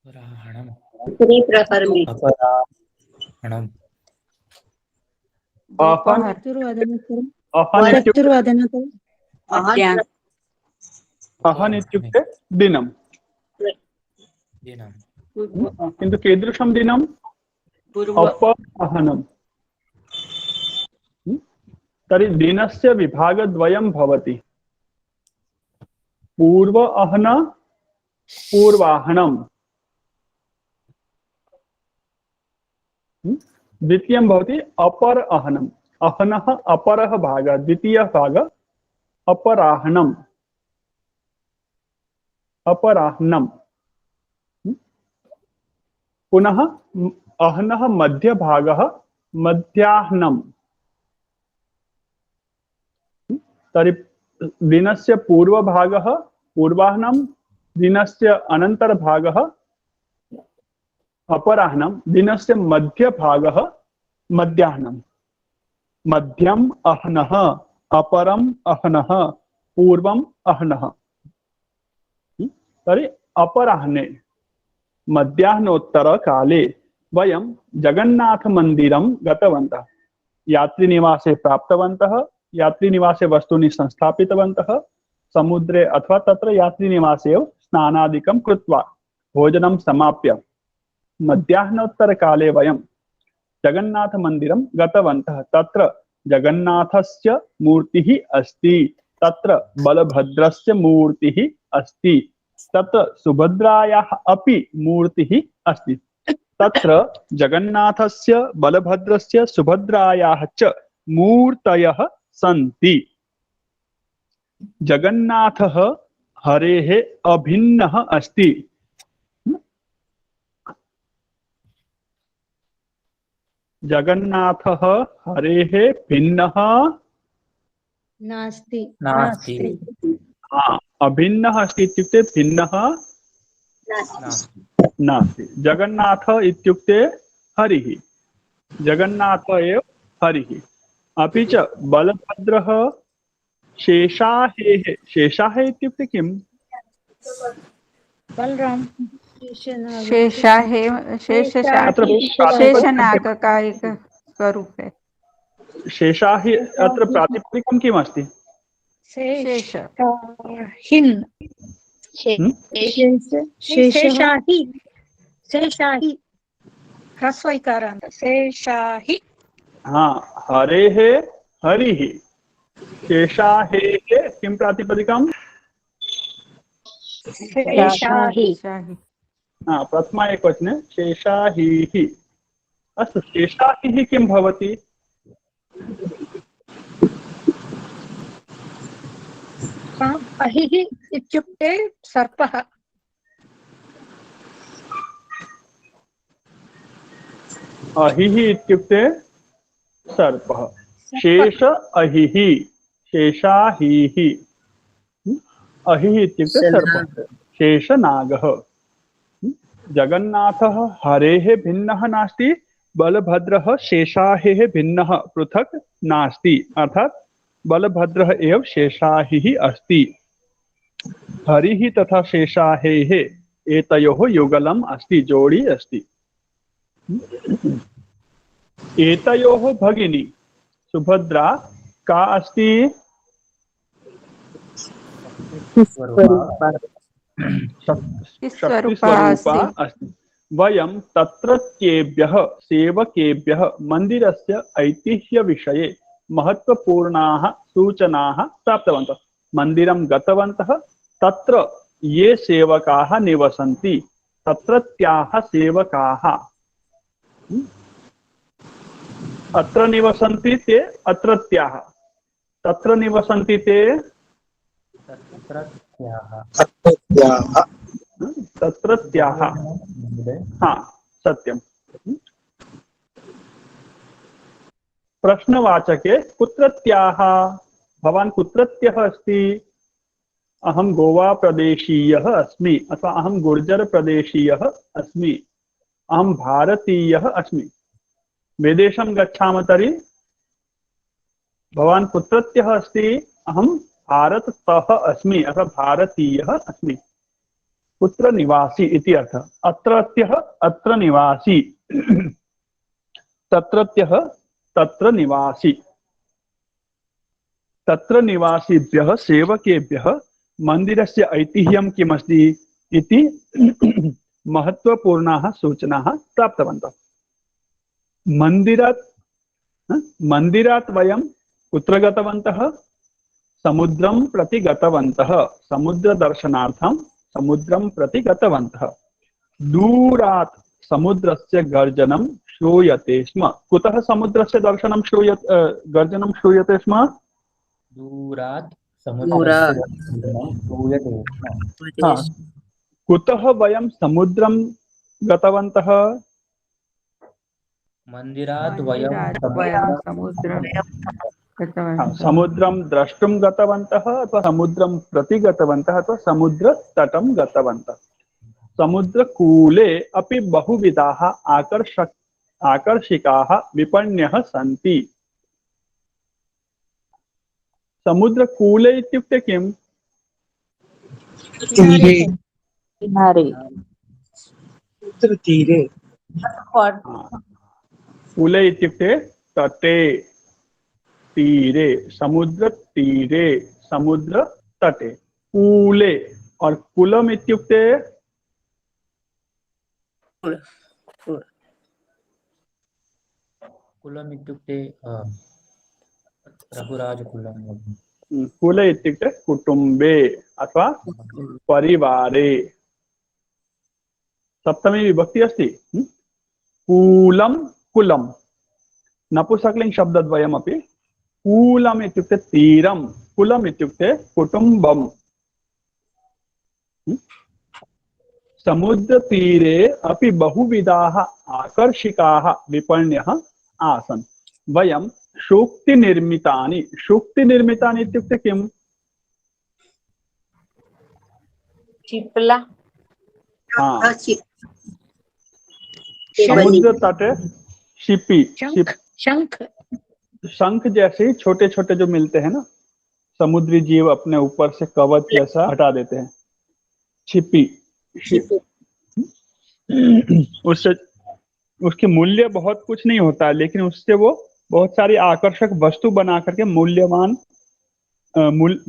अपराह्णम् त्रिप्रहरणे अपराह्णम् अहन् चतुर्वादनोत्तरं अहन् इत्युक्ते चतुर्वादनोत्तरं अहन् अहन् इत्युक्ते दिनम् दिनम् किन्तु कीदृशं दिनम्? पूर्व अपराह्नम्। तर्हि दिनस्य विभागद्वयं भवति, पूर्व अह्न पूर्वाह्नम्। द्वितीयं भवति अपर अह्नम्। अह्नः अपरः भागः, द्वितीयः भागः अपराह्नम्। अपराह्नम्। पुनः अह्नः मध्यभागः मध्याह्नम्। तर्हि दिनस्य पूर्वभागः पूर्वाह्नं, दिनस्य अनन्तरभागः अपराह्नं, दिनस्य मध्यभागः मध्याह्नं। मध्यम अह्नः, अपरम अह्नः, पूर्वम अह्नः। तर्हि अपराह्ने मध्याह्नोत्तरकाले वयं जगन्नाथमन्दिरं गतवन्तः। यात्रिनिवासे प्राप्तवन्तः, यात्रिनिवासे वस्तूनि संस्थापितवन्तः, समुद्रे अथवा तत्र यात्रिनिवासे एव स्नानादिकं कृत्वा भोजनं समाप्य मध्याह्नोत्तरकाले वयं जगन्नाथमन्दिरं गतवन्तः। तत्र जगन्नाथस्य मूर्तिः अस्ति, तत्र बलभद्रस्य मूर्तिः अस्ति, तत्र सुभद्रायाः अपि मूर्तिः अस्ति। तत्र जगन्नाथस्य बलभद्रस्य सुभद्रायाः च मूर्तयः सन्ति। जगन्नाथः हरेः अभिन्नः अस्ति। जगन्नाथः हरेः भिन्नः नास्ति नास्ति अभिन्नः अस्ति इत्युक्ते भिन्नः नास्ति नास्ति। जगन्नाथ इत्युक्ते हरिः, जगन्नाथ एव हरिः। अपि च बलभद्रः शेषाहेः। शेषाहे इत्युक्ते किम्? बलराम शेषाहे अत्र शेषनागकायिक स्वरूप है। शेषाहि अत्र प्रातिपदिकं किम् अस्ति? शेष हिन् हम्म? शेषाहि शेषाहि ह्रस्वैकारान्त शेषाहि हाँ, हरेः हरिः। शेषाहेः किं प्रातिपदिकम्? शेषाहि हाँ, प्रथमा एकवचने शेषाहिः। अस्तु, शेषाहिः किं भवति? अहिः इत्युक्ते सर्पः। अहिः इत्युक्ते सर्पः। शेष अहिः, शेषाहिः। अहिः इत्युक्ते सर्पः, शेषनागः। जगन्नाथः हरेः भिन्नः नास्ति, बलभद्रः शेषाहेः भिन्नः पृथक् नास्ति। अर्थात् बलभद्रः एव शेषाहिः अस्ति। हरिः तथा शेषाहेः एतयोः युगलम् अस्ति, जोडी अस्ति। एतयोः भगिनी सुभद्रा का अस्ति? शक्तिस्वरूपा अस्ति। वयं तत्रत्येभ्यः सेवकेभ्यः मन्दिरस्य ऐतिह्यविषये महत्वपूर्णाः सूचनाः प्राप्तवन्तः। मन्दिरं गतवन्तः, तत्र ये सेवकाः निवसन्ति, तत्रत्याः सेवकाः अत्र निवसन्ति ते अत्रत्याः, तत्र निवसन्ति ते तत्रत्याः। हाँ, सत्यं। प्रश्नवाचके कुत्रत्याः? भवान् कुत्रत्यः अस्ति? अहं गोवा प्रदेशीयः अस्मि, अथवा अहं गुर्जर प्रदेशीयः अस्मि, अहं भारतीयः अस्मि। विदेशं गच्छामः तर्हि भवान् कुत्रत्यः अस्ति? अहं भारततः अस्मि अथवा भारतीयः अस्मि। कुत्र निवासी इति अर्थः। अत्रत्यः अत्र निवासी, तत्रत्यः तत्र निवासी। तत्र निवासिभ्यः सेवकेभ्यः मन्दिरस्य ऐतिह्यं किमस्ति इति महत्वपूर्णाः सूचनाः प्राप्तवन्तः। मन्दिरात् वयं कुत्र गतवन्तः? समुद्रं प्रति गतवन्तः। समुद्रदर्शनार्थं समुद्रं प्रति गतवन्तः। दूरात् समुद्रस्य गर्जनं श्रूयते स्म। कुतः समुद्रस्य गर्जनं श्रूयते स्म? दूरात् दूरात् श्रूयते स्म। हाँ। कुतः वयं समुद्रं गतवन्तः? मन्दिरात् वयं समुद्रं हाँ, समुद्रं द्रष्टुं गतवन्तः अथवा समुद्रं प्रति गतवन्तः अथवा समुद्रतटं गतवन्तः। समुद्रकूले अपि बहुविधाः आकर्षिकाः विपण्यः सन्ति। समुद्रकूले इत्युक्ते किम्? तीरे। कूले इत्युक्ते तटे, तीरे, समुद्र तीरे, समुद्र तटे, कूले। और कुलम इत्युक्ते कुलम् इत्युक्ते रघुराजकुलम्। कुले इत्युक्ते कुटुम्बे अथवा परिवारे। सप्तमी विभक्ति अस्ति। कूलं कुलं नपुंसकलिङ्ग शब्दद्वयमपि। कूलम् इत्युक्ते तीरं, कुलम् इत्युक्ते कुटुम्बम्। समुद्रतीरे अपि बहुविधाः आकर्षिकाः विपण्यः आसन्। वयं सूक्तिनिर्मितानि इत्युक्ते किम्? चिपला। हाँ, समुद्र तटे शिपी, शंख जैसे छोटे छोटे जो मिलते हैं ना, समुद्री जीव अपने ऊपर से कवच जैसा हटा देते हैं, छिपी। उससे उसके मूल्य बहुत कुछ नहीं होता है, लेकिन उससे वो बहुत सारी आकर्षक वस्तु बना करके मूल्यवान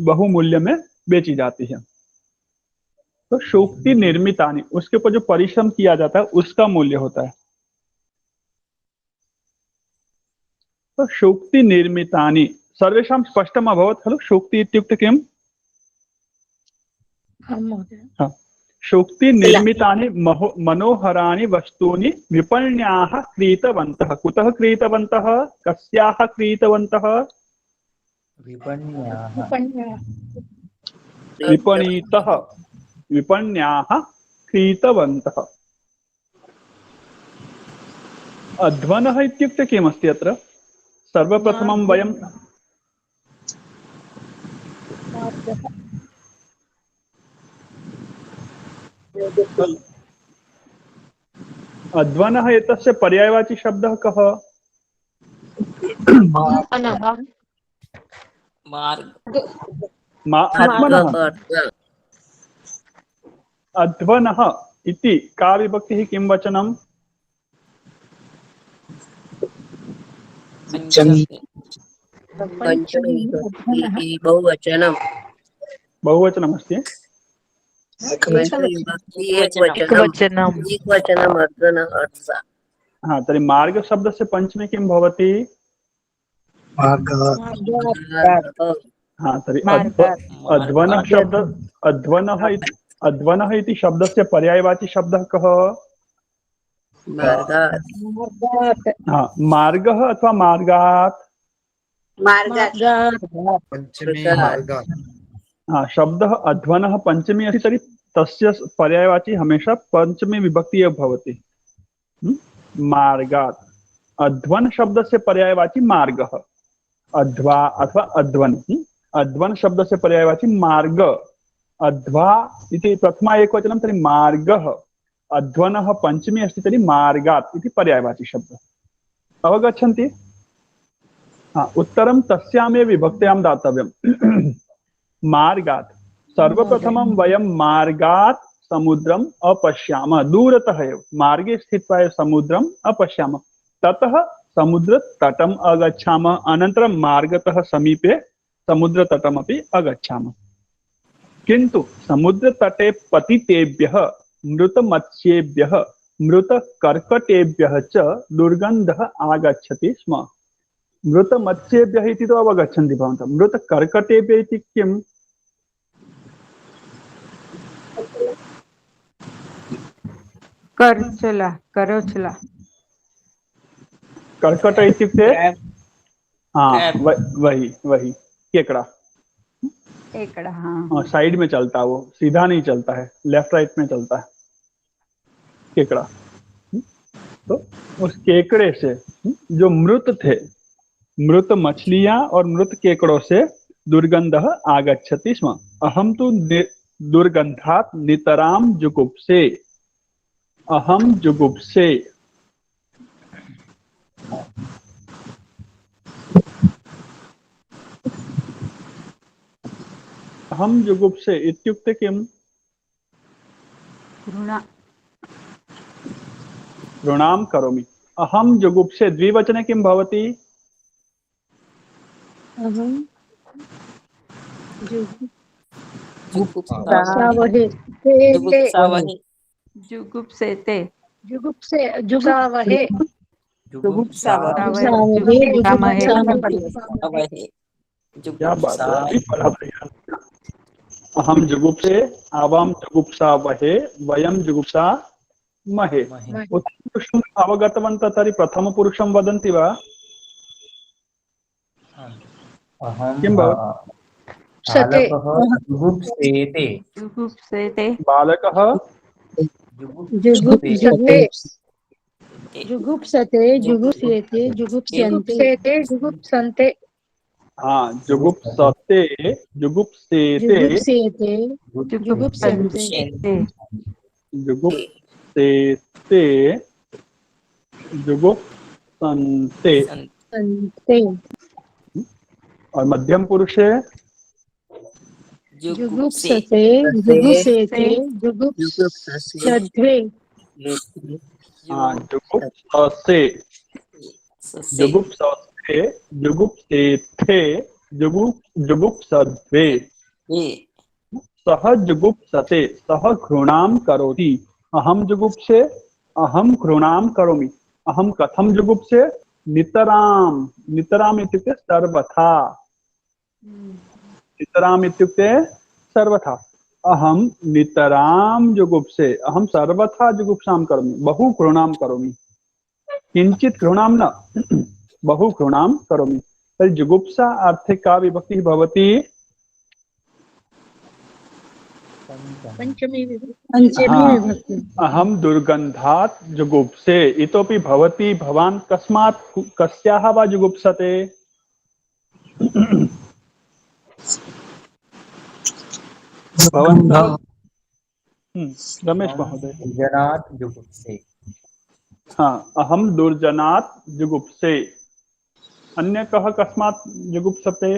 बहुमूल्य में बेची जाती है। तो सूक्ति निर्मितानि, उसके ऊपर जो परिश्रम किया जाता है उसका मूल्य होता है। तो सूक्ति निर्मितानि सर्वेषां स्पष्टम् अभवत् खलु? सूक्ति इत्युक्ते किम्? हाँ, सूक्ति निर्मितानि मनोहराणि वस्तूनि विपण्याः क्रीतवन्तः। कुतः क्रीतवन्तः? कस्याः क्रीतवन्तः? विपणीतः, विपण्याः क्रीतवन्तः। अध्वनः इत्युक्ते किमस्ति अत्र? सर्वप्रथमं वयं अध्वनः एतस्य पर्यायवाची शब्दः कः? अध्वनः इति का विभक्तिः किं वचनम्? बहुवचनं। बहुवचनमस्ति। एकवचनम् अर्धः। हाँ, तर्हि मार्ग शब्दस्य पंचमी किं भवति? हाँ, तर्हि अध्वनः इति शब्दस्य पर्यायवाची शब्दः कः? हाँ, मार्गः अथवा मार्गात्। हाँ, शब्दः अध्वनः पंचमी अस्ति, तर्हि तस्य पर्यायवाची हमेशा पंचमी विभक्ति एव भवति। मार्गात्। अध्वन शब्दस्य पर्यायवाची मार्गः, अध्वा अथवा अध्वन। अध्वन शब्दस्य पर्यायवाची मार्ग, अध्वा इति प्रथमा एकवचनं, तर्हि मार्गः। अध्वनः पंचमी अस्ति, तर्हि मार्गात् इति पर्यायवाची शब्दः। अवगच्छन्ति? हाँ, उत्तरं तस्यामेव विभक्त्यां दातव्यम्। मार्गात् सर्वप्रथमं वयं मार्गात् समुद्रम् अपश्यामः, दूरतः एव मार्गे स्थित्वा एव समुद्रम् अपश्यामः। ततः समुद्रतटम् अगच्छामः, अनन्तरं मार्गतः समीपे समुद्रतटमपि अगच्छामः। किन्तु समुद्रतटे पतितेभ्यः मृतमत्स्येभ्यः मृतकर्कटेभ्यः च दुर्गन्धः आगच्छति स्म। मृतमत्स्येभ्यः इति तु अवगच्छन्ति भवन्तः, मृतकर्कटेभ्यः इति किम्? करचला करोचला कर्कट इत्युक्ते हाँ क्रैब। वही वही केकड़ा। एकड़ा, हाँ। साइड में चलता है, वो सीधा नहीं चलता है, लेफ्ट राइट में चलता है केकड़ा। तो उस केकड़े से जो मृत थे, मृत मछलियां और मृत केकड़ों से दुर्गंधः आगच्छति स्म। अहम तो दुर्गंधात् नितराम जुगुप्से, अहम जुगुप्से। अहम जुगुप्से इत्युक्ते किम्? घृणा। घृणां करोमि। अहम जुगुप्से द्विवचने किं भवति? अहं जुगुप्सावहे जुगुप्सावहे जुगुप्सेते जुगुप्सावहे क्या बात है, अभी बराबर याद। अहम जुगुप्से, आवाम जुगुप्सावहे, वयं जुगुप्सामहे। उत्तमपुरुषम् अवगतवन्तः तर्हि प्रथमपुरुषं वदन्ति वा? अहं किं भवति? जुगुप्सेते जुगुप्सेते बालकः जुगुप्सेते जुगुप्सते जुगुप्स्येते जुगुप्स्यन्ते जुगुप्सन्ते हाँ, जुगुप्सते जुगुप्सेते जुगुप्स्येते जुगुप्स्यन्ते जुगुप्सेते जुगुप्सन्ते। सन्ते और मध्यम पुरुष है जुगुप्सते जुगुप्सेते जुगुप्स्यध्वे हाँ, जुगुप्ससे जुगुप्ससे जुगुप्सेथे जुगुप्सध्वे। सह जुगुप्सते सह घृणां करोति। अहम जुगुप्से अहम घृणां करोमि। अहम कथम जुगुप्से? नितराम। नितराम इत्युक्ते सर्वथा। नितराम इत्युक्ते सर्वथा। अहम नितराम जुगुप्से, अहम सर्वथा जुगुप्सां करोमि, बहु घृणां करोमि। किंचित घृणां न, बहु घृणां करोमि। तर्हि जुगुप्सा अर्थे का विभक्तिः भवति? पंचमी विभक्ति। अहम दुर्गंधात् जुगुप्से। इतोपि भवति, भवान कस्मात् कस्याः वा जुगुप्सते? भवन्तः रमेश महोदय। दुर्जनात् जुगुप्से। हाँ, अहम दुर्जनात् जुगुप्से। अन्य कः कस्मात् जुगुप्सते?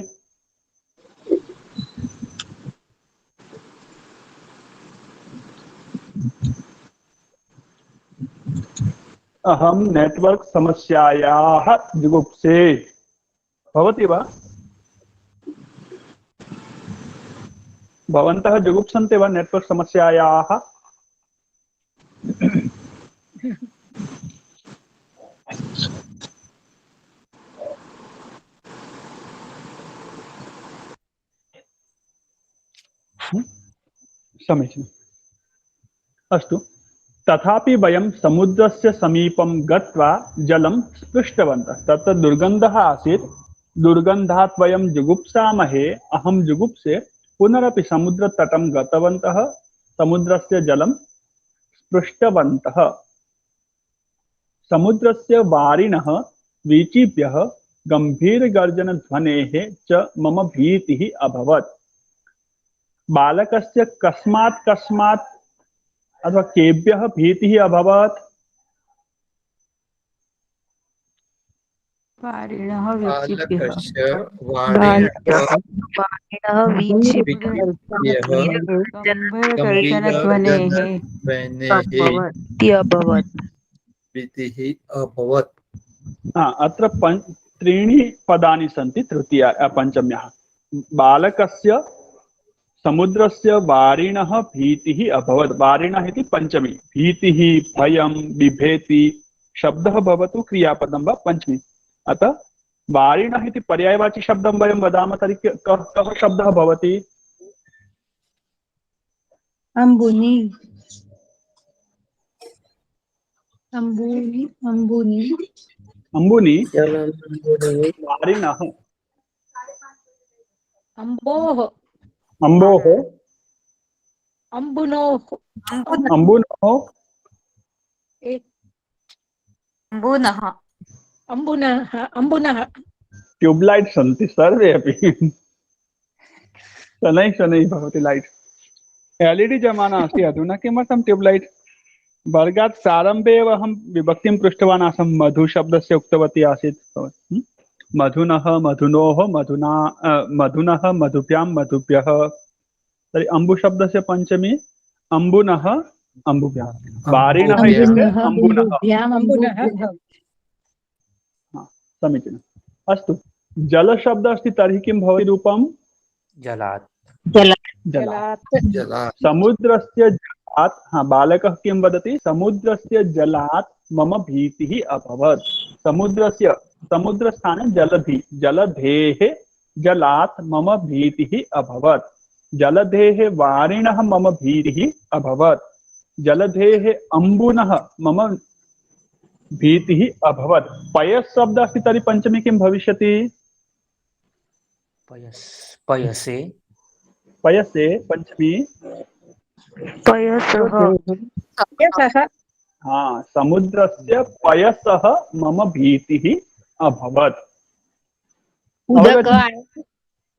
अहम नेटवर्क समस्यायाः जुगुप्से। भवति वा? भवन्तः जुगुप्सन्ते वा नेटवर्क समस्यायाः? समीचीनम्। अस्तु, तथापि वयं समुद्रस्य समीपं गत्वा जलं स्पृष्टवन्तः। तत्र दुर्गन्धः आसीत्, दुर्गन्धात् वयं जुगुप्सामहे। अहं जुगुप्से। पुनरपि समुद्रतटं गतवन्तः, समुद्रस्य जलं स्पृष्टवन्तः। समुद्रस्य वारिणः वीचिभ्यः गम्भीरगर्जनध्वनेः च मम भीतिः अभवत्। बालकस्य कस्मात् अथवा केभ्यः भीतिः अभवत्? वारिणः वीचिभ्यः बालकस्य वाणिज्यः गम्भीरगर्जनध्वनेः भीतिः अभवत्। अत्र त्रीणि पदानि सन्ति तृतीया पञ्चम्याः। बालकस्य समुद्रस्य वारिणः भीतिः अभवत्। वारिणः इति पञ्चमी, भीतिः भयं बिभेति शब्दः भवतु क्रियापदं वा पञ्चमी। अतः वारिणः इति पर्यायवाची शब्दं वयं वदामः तर्हि कः शब्दः भवति? अम्बुनि अम्बुनि अम्बुनि अम्बुनि वारिणः अम्बोः अम्बोः अम्बुनोः अम्बुनोः अम्बुनः अम्बुनः अम्बुनः ट्यूबलाइट सन्ति सर्वे अपि। शनैः शनैः भवति लैट्। एल्ईडी जमाना अस्ति अधुना, किमर्थं ट्यूबलाइट? वर्गात् प्रारम्भे एव अहं विभक्तिं पृष्टवान् आसं। मधु शब्दस्य उक्तवती आसीत्। मधुनः मधुनोः मधुना मधुनः मधुभ्यां मधुभ्यः। तर्हि अम्बु शब्दस्य पञ्चमी अम्बुनः अम्बुभ्यां, वारिणः इत्युक्ते अम्बुनः। समीचीनम्। अस्तु, जलशब्द अस्ति तर्हि किं भवति रूपं? जलात् जलात् समुद्रस्य जलात्। बालकः किं वदति? समुद्रस्य जलात् मम भीतिः अभवत्। समुद्रस्थाने जलधेः जलात् मम भीतिः अभवत्। जलधेः वारिणः मम भीतिः अभवत्। जलधेः अम्बुनः मम भीतिः अभवत्। पयस् शब्द अस्ति तर्हि पञ्चमी किं भविष्यति? पयसे पयसे पञ्चमी समुद्रस्य पयसः मम भीतिः अभवत्।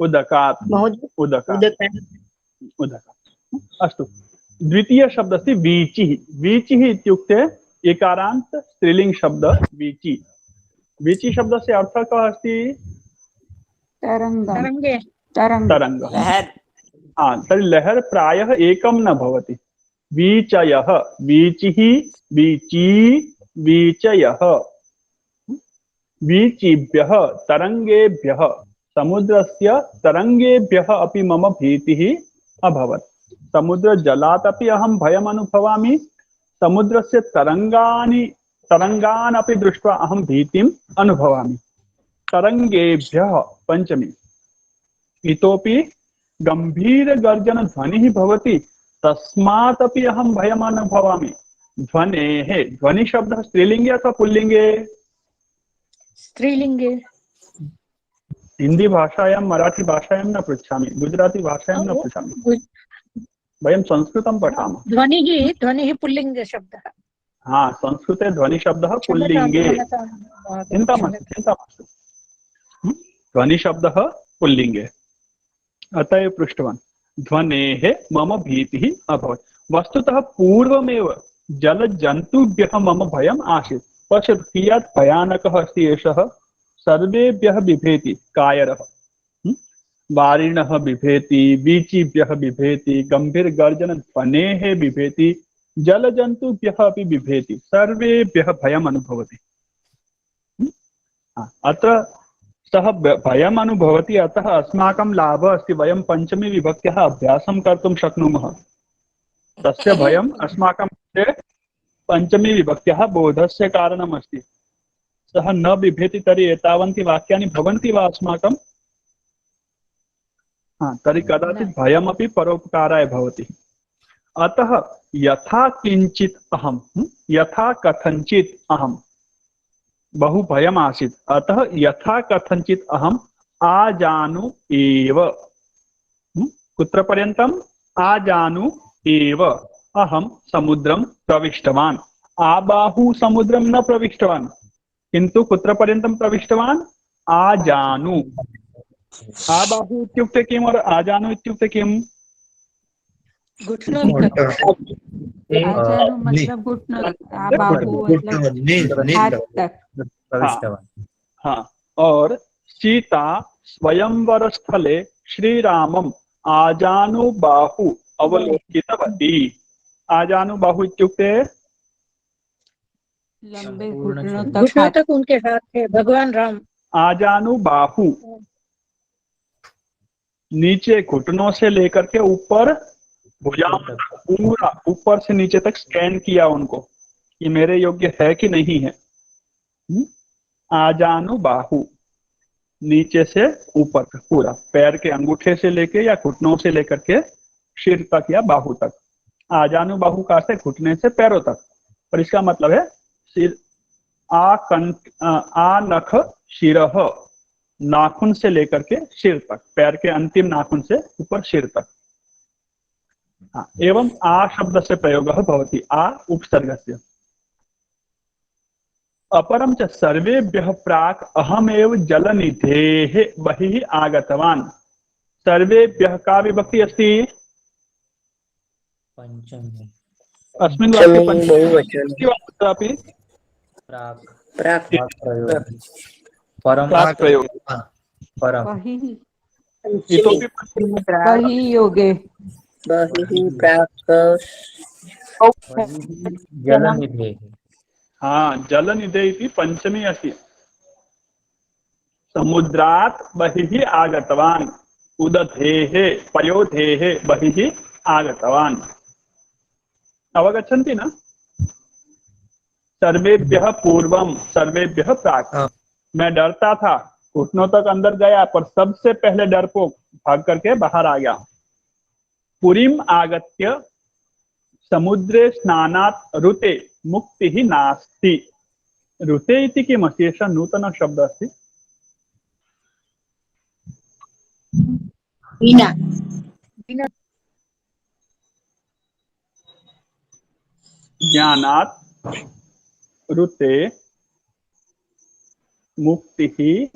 उदकात् अस्तु। द्वितीय शब्द अस्ति वीचिः। वीचिः इत्युक्ते एकारान्त स्त्रीलिंग शब्द वीचि। वीचि शब्दस्य अर्थः कः अस्ति? तरङ्ग। तर्हि लहर प्रायः एकं न भवति। वीचयः, वीचिः, वीची, वीचयः। वीचिभ्यः तरङ्गेभ्यः, समुद्रस्य तरङ्गेभ्यः अपि मम भीतिः अभवत्। समुद्रजलात् अपि अहं भयम् अनुभवामि। समुद्रस्य तरङ्गान् अपि दृष्ट्वा अहं भीतिम् अनुभवामि। तरङ्गेभ्यः पञ्चमी। इतोपि गम्भीरगर्जनध्वनिः भवति, तस्मात् अपि अहं भयम् अनुभवामि। ध्वनेः, ध्वनिशब्दः स्त्रीलिङ्गे अथवा पुल्लिङ्गे? स्त्रीलिङ्गे। हिंदी भाषायां, मराठी भाषायां न पृच्छामि, गुजराती भाषायां न पृच्छामि। वयं संस्कृतं पठामः। ध्वनिः पुल्लिङ्गशब्दः। संस्कृते ध्वनिशब्दः पुल्लिङ्गे। चिन्ता मास्तु। ध्वनिशब्दः पुल्लिङ्गे, अतः एव पृष्टवान्। ध्वनेः मम भीतिः अभवत्। वस्तुतः पूर्वमेव जलजन्तुभ्यः मम भयम् आसीत्। पश्यतु कियत् भयानकः अस्ति एषः। सर्वेभ्यः बिभेति कायरः। वारिणः बिभेति, वीचिभ्यः बिभेति, गम्भीरगर्जनध्वनेः बिभेति, जलजन्तुभ्यः अपि बिभेति, सर्वेभ्यः भयम् अनुभवति। अत्र सः भयम् अनुभवति, अतः अस्माकं लाभः अस्ति, वयं पञ्चमी विभक्त्याः अभ्यासं कर्तुं शक्नुमः। तस्य भयम् अस्माकं कृते पञ्चमी विभक्त्याः बोधस्य कारणम् अस्ति। सः न बिभेति तर्हि एतावन्ति वाक्यानि भवन्ति वा अस्माकं? तर्हि कदाचित् भयमपि परोपकाराय भवति। अतः यथा किञ्चित् अहं, यथा कथञ्चित् अहं, बहु भयम् आसीत्, अतः यथा कथञ्चित् अहम् आजानु एव। कुत्र पर्यन्तम्? आजानु एव अहं समुद्रं प्रविष्टवान्। आबाहु समुद्रं न प्रविष्टवान्, किन्तु कुत्र पर्यन्तं प्रविष्टवान्? आजानु। आबाहु इत्युक्ते किम् और आजानु इत्युक्ते किम्? हाँ, और सीता स्वयंवर स्थले श्रीरामम आजानुबाहु अवलोकितवती। आजानुबाहु इत्युक्ते लंबे संपूर्ण घुटनों शरीर। तक घुटनों हाथ तक उनके हाथ है भगवान राम। आजानुबाहु नीचे घुटनों से लेकर के ऊपर भुजाओं तक, पूरा ऊपर से नीचे तक स्कैन किया उनको कि मेरे योग्य है कि नहीं है। आजानुबाहु नीचे से ऊपर तक पूरा, पैर के अंगूठे से लेके या घुटनों से लेकर के सिर तक या बाहु तक। आजानुबाहु का अर्थ है घुटने से पैरों तक, पर इसका मतलब है सिर आ नख शिरह, नाखून से लेकर के सिर तक, पैर के अंतिम नाखून से ऊपर सिर तक। हाँ, एवं आ शब्द से प्रयोग भवति, आ उपसर्गस्य। अपरं च सर्वेभ्यः प्राक् अहमेव जलनिधेः बहिः आगतवान्। सर्वेभ्यः का विभक्ति अस्ति? पंचमी। अस्मिन् वाक्ये पंचमी बहुवचन। पंचमी प्राक् प्राक् प्राक् प्रयोग। परम प्राक् प्रयोग। परम बहिः इतोपि बहिः योगे बहिः प्राक् जलनिधेः। हाँ, जलनिधे इति पंचमी अस्ति। समुद्रात् बहिः आगतवान्, उदधेः पयोधेः बहिः आगतवान्। अवगच्छन्ति न? सर्वेभ्यः पूर्वम सर्वेभ्यः प्राक्। हाँ। मैं डरता था, घुटनों तक अंदर गया, पर सबसे पहले डरपोक भाग करके बाहर आ गया। पुरीम आगत्य समुद्रे स्नानात् ऋते मुक्तिः नास्ति। ऋते इति किमस्ति? एषः नूतनः शब्दः अस्ति। विना ज्ञानात् ऋते मुक्तिः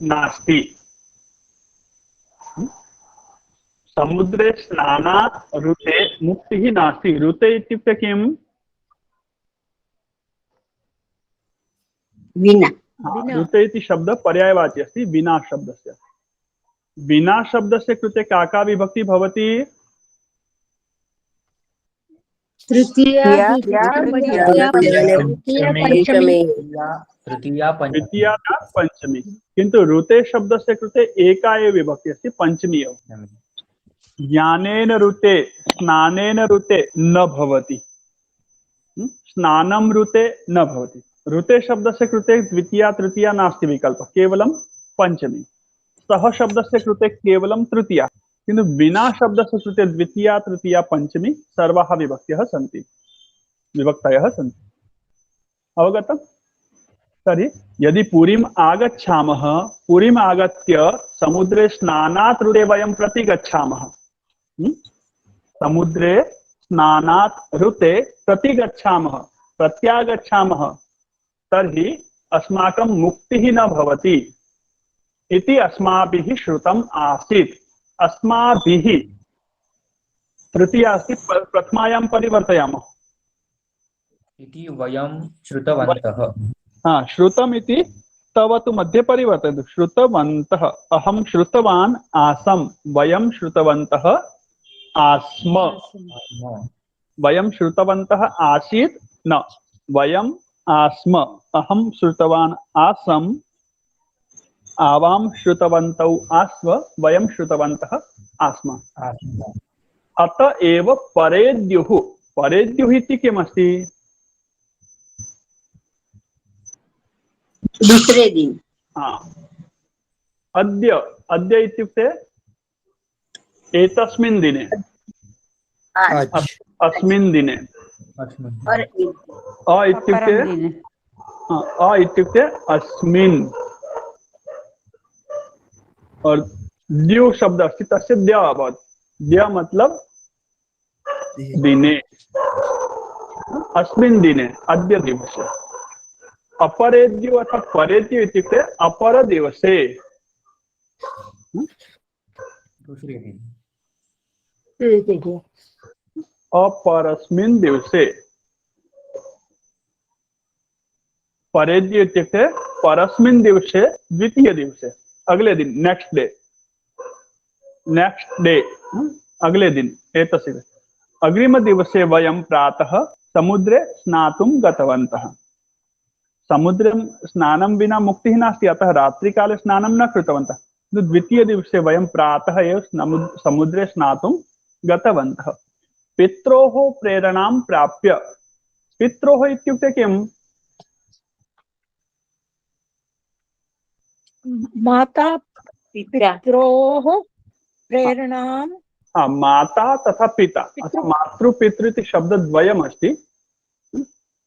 नास्ति। समुद्रे स्नानात् ऋते मुक्तिः नास्ति। ऋते इत्युक्ते किम्? विना ऋते इति शब्दः पर्यायवाची अस्ति विना शब्दस्य। विना शब्दस्य कृते का विभक्ति भवति? तृतीया पंचमी। तृतीया पंचमी। द्वितीया का पंचमी। किंतु ऋते शब्दस्य कृते एका एव विभक्ति अस्ति, पंचमी एव। ज्ञानेन ऋते स्नानेन ऋते न भवति। स्नानं ऋते न भवति। ऋते शब्दस्य कृते द्वितीया तृतीया नास्ति विकल्प, केवलं पंचमी। सह शब्दस्य कृते केवलं तृतीया, किन्तु विना शब्दस्य कृते द्वितीया तृतीया पंचमी सर्वाः विभक्तयः सन्ति, विभक्तयः सन्ति। अवगतम्? तर्हि यदि पुरीम् आगच्छामः, पुरीम् आगत्य समुद्रे स्नानात् ऋते वयं प्रति गच्छामः। समुद्रे स्नानात् ऋते प्रति गच्छामः, प्रत्यागच्छामः, तर्हि अस्माकं मुक्तिः न भवति इति अस्माभिः श्रुतम् आसीत्। अस्माभिः तृतीया अस्ति, प्रथमायां परिवर्तयामः। इति वयं श्रुतवन्तः। हाँ, श्रुतम् इति तव तु मध्ये परिवर्तयतु। श्रुतवन्तः, अहं श्रुतवान् आसम्, वयं श्रुतवन्तः आस्म। वयं श्रुतवन्तः आसीत् न, वयं आस्म। अहं श्रुतवान् आसम्, आवां श्रुतवन्तौ आस्व, वयं श्रुतवन्तः आस्म। अत एव परेद्युः। परेद्युः इति किमस्ति? दूसरे दिन। हाँ, अद्य। अद्य इत्युक्ते एतस्मिन् दिने, आज। अस्मिन् दिने। और अ इत्युक्ते अपरं दिने अ इत्युक्ते अस्मिन्, और द्यु शब्द अस्ति, तस्य द्य अभवत्। द्य मतलब दिने, अस्मिन् दिने, अद्य दिवसे। अपरेद्यु अर्थात् परेद्यु इत्युक्ते अपर दिवसे। दूसरे दिन। अपरस्मिन् दिवसे। परेद्य इत्युक्ते परस्मिन् दिवसे द्वितीय दिवसे अगले दिन नेक्स्ट डे अगले दिन एतस्य अग्रिम दिवसे वयं प्रातः समुद्रे स्नातुं गतवन्तः। समुद्रे स्नानं विना मुक्तिः नास्ति, अतः रात्रिकाले स्नानं न कृतवन्तः। द्वितीय दिवसे वयं प्रातः एव समुद्रे स्नातुं गतवन्तः। पित्रोः प्रेरणां प्राप्य, पित्रोः इत्युक्ते किम्? माता पित्रोः प्रेरणां माता तथा पिता, अतः मातृपितृ इति शब्दद्वयम् अस्ति।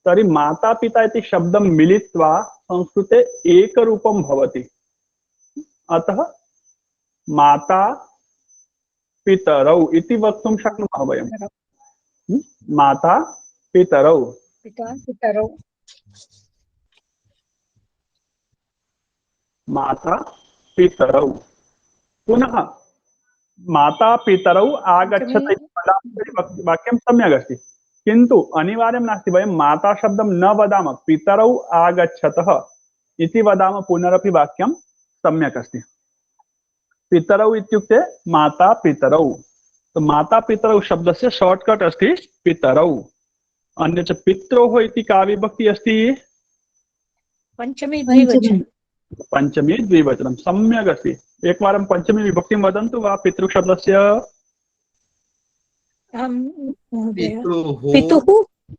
तर्हि माता पिता इति शब्दं मिलित्वा संस्कृते एकरूपं भवति। अतः माता पितरौ इति वक्तुं शक्नुमः वयं। माता पितरौ, पिता पितरौ, माता पितरौ। पुनः माता पितरौ आगच्छत इति वदामः, वाक्यं सम्यक् अस्ति, किन्तु अनिवार्यं नास्ति वयं माता शब्दं न वदामः, पितरौ आगच्छतः इति वदामः, पुनरपि वाक्यं सम्यक् अस्ति। पितरौ इत्युक्ते माता पितरौ, तो माता पितरौ शब्दस्य शॉर्टकट अस्ति पितरौ। अन्यच्च पित्रोः इति का विभक्ति अस्ति? पंचमी द्विवचन, पंचमी द्विवचनं, सम्यक् अस्ति। एकवारं पंचमी विभक्तिं वदन्तु वा पितृशब्दस्य? पितुः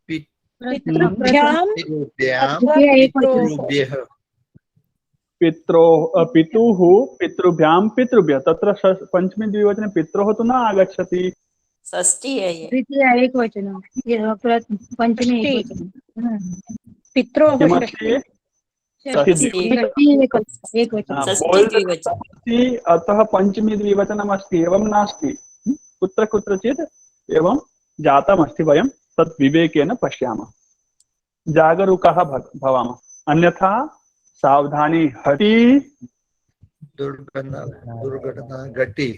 पितृभ्यां पितुः पितृभ्यां पितृभ्यः, तत्र पंचमी द्विवचने पित्रोः तु न आगच्छति, षष्ठी है ये। तृतीया एकवचनं, पंचमी एकवचनं, पित्रोः किमस्ति? अतः पंचमी द्विवचनम् अस्ति, एवं नास्ति। कुत्र कुत्रचित् एवं जातमस्ति, वयं तत् विवेकेन पश्यामः, जागरूकाः भवामः, अन्यथा सावधानी हटी दुर्घटना घटी।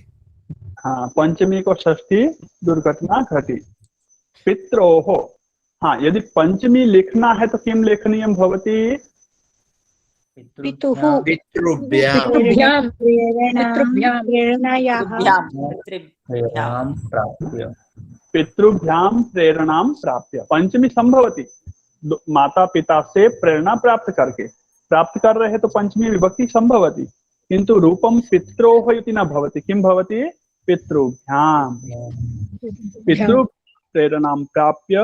हाँ, पंचमी को षष्ठी दुर्घटना घटी। पित्रोः, हाँ, यदि पंचमी लिखना है तो किम लेखनीयं भवति? पितुः पितृभ्यां पितृभ्यां प्रेरणां प्राप्य। पंचमी संभवती माता पिता से प्रेरणा प्राप्त करके, प्राप्त कर रहे तो पंचमी विभक्ति संभवती, किंतु रूपम पित्रोः इति न भवति। किं भवति? पितृभ्यां, पितृ प्रेरणां प्राप्य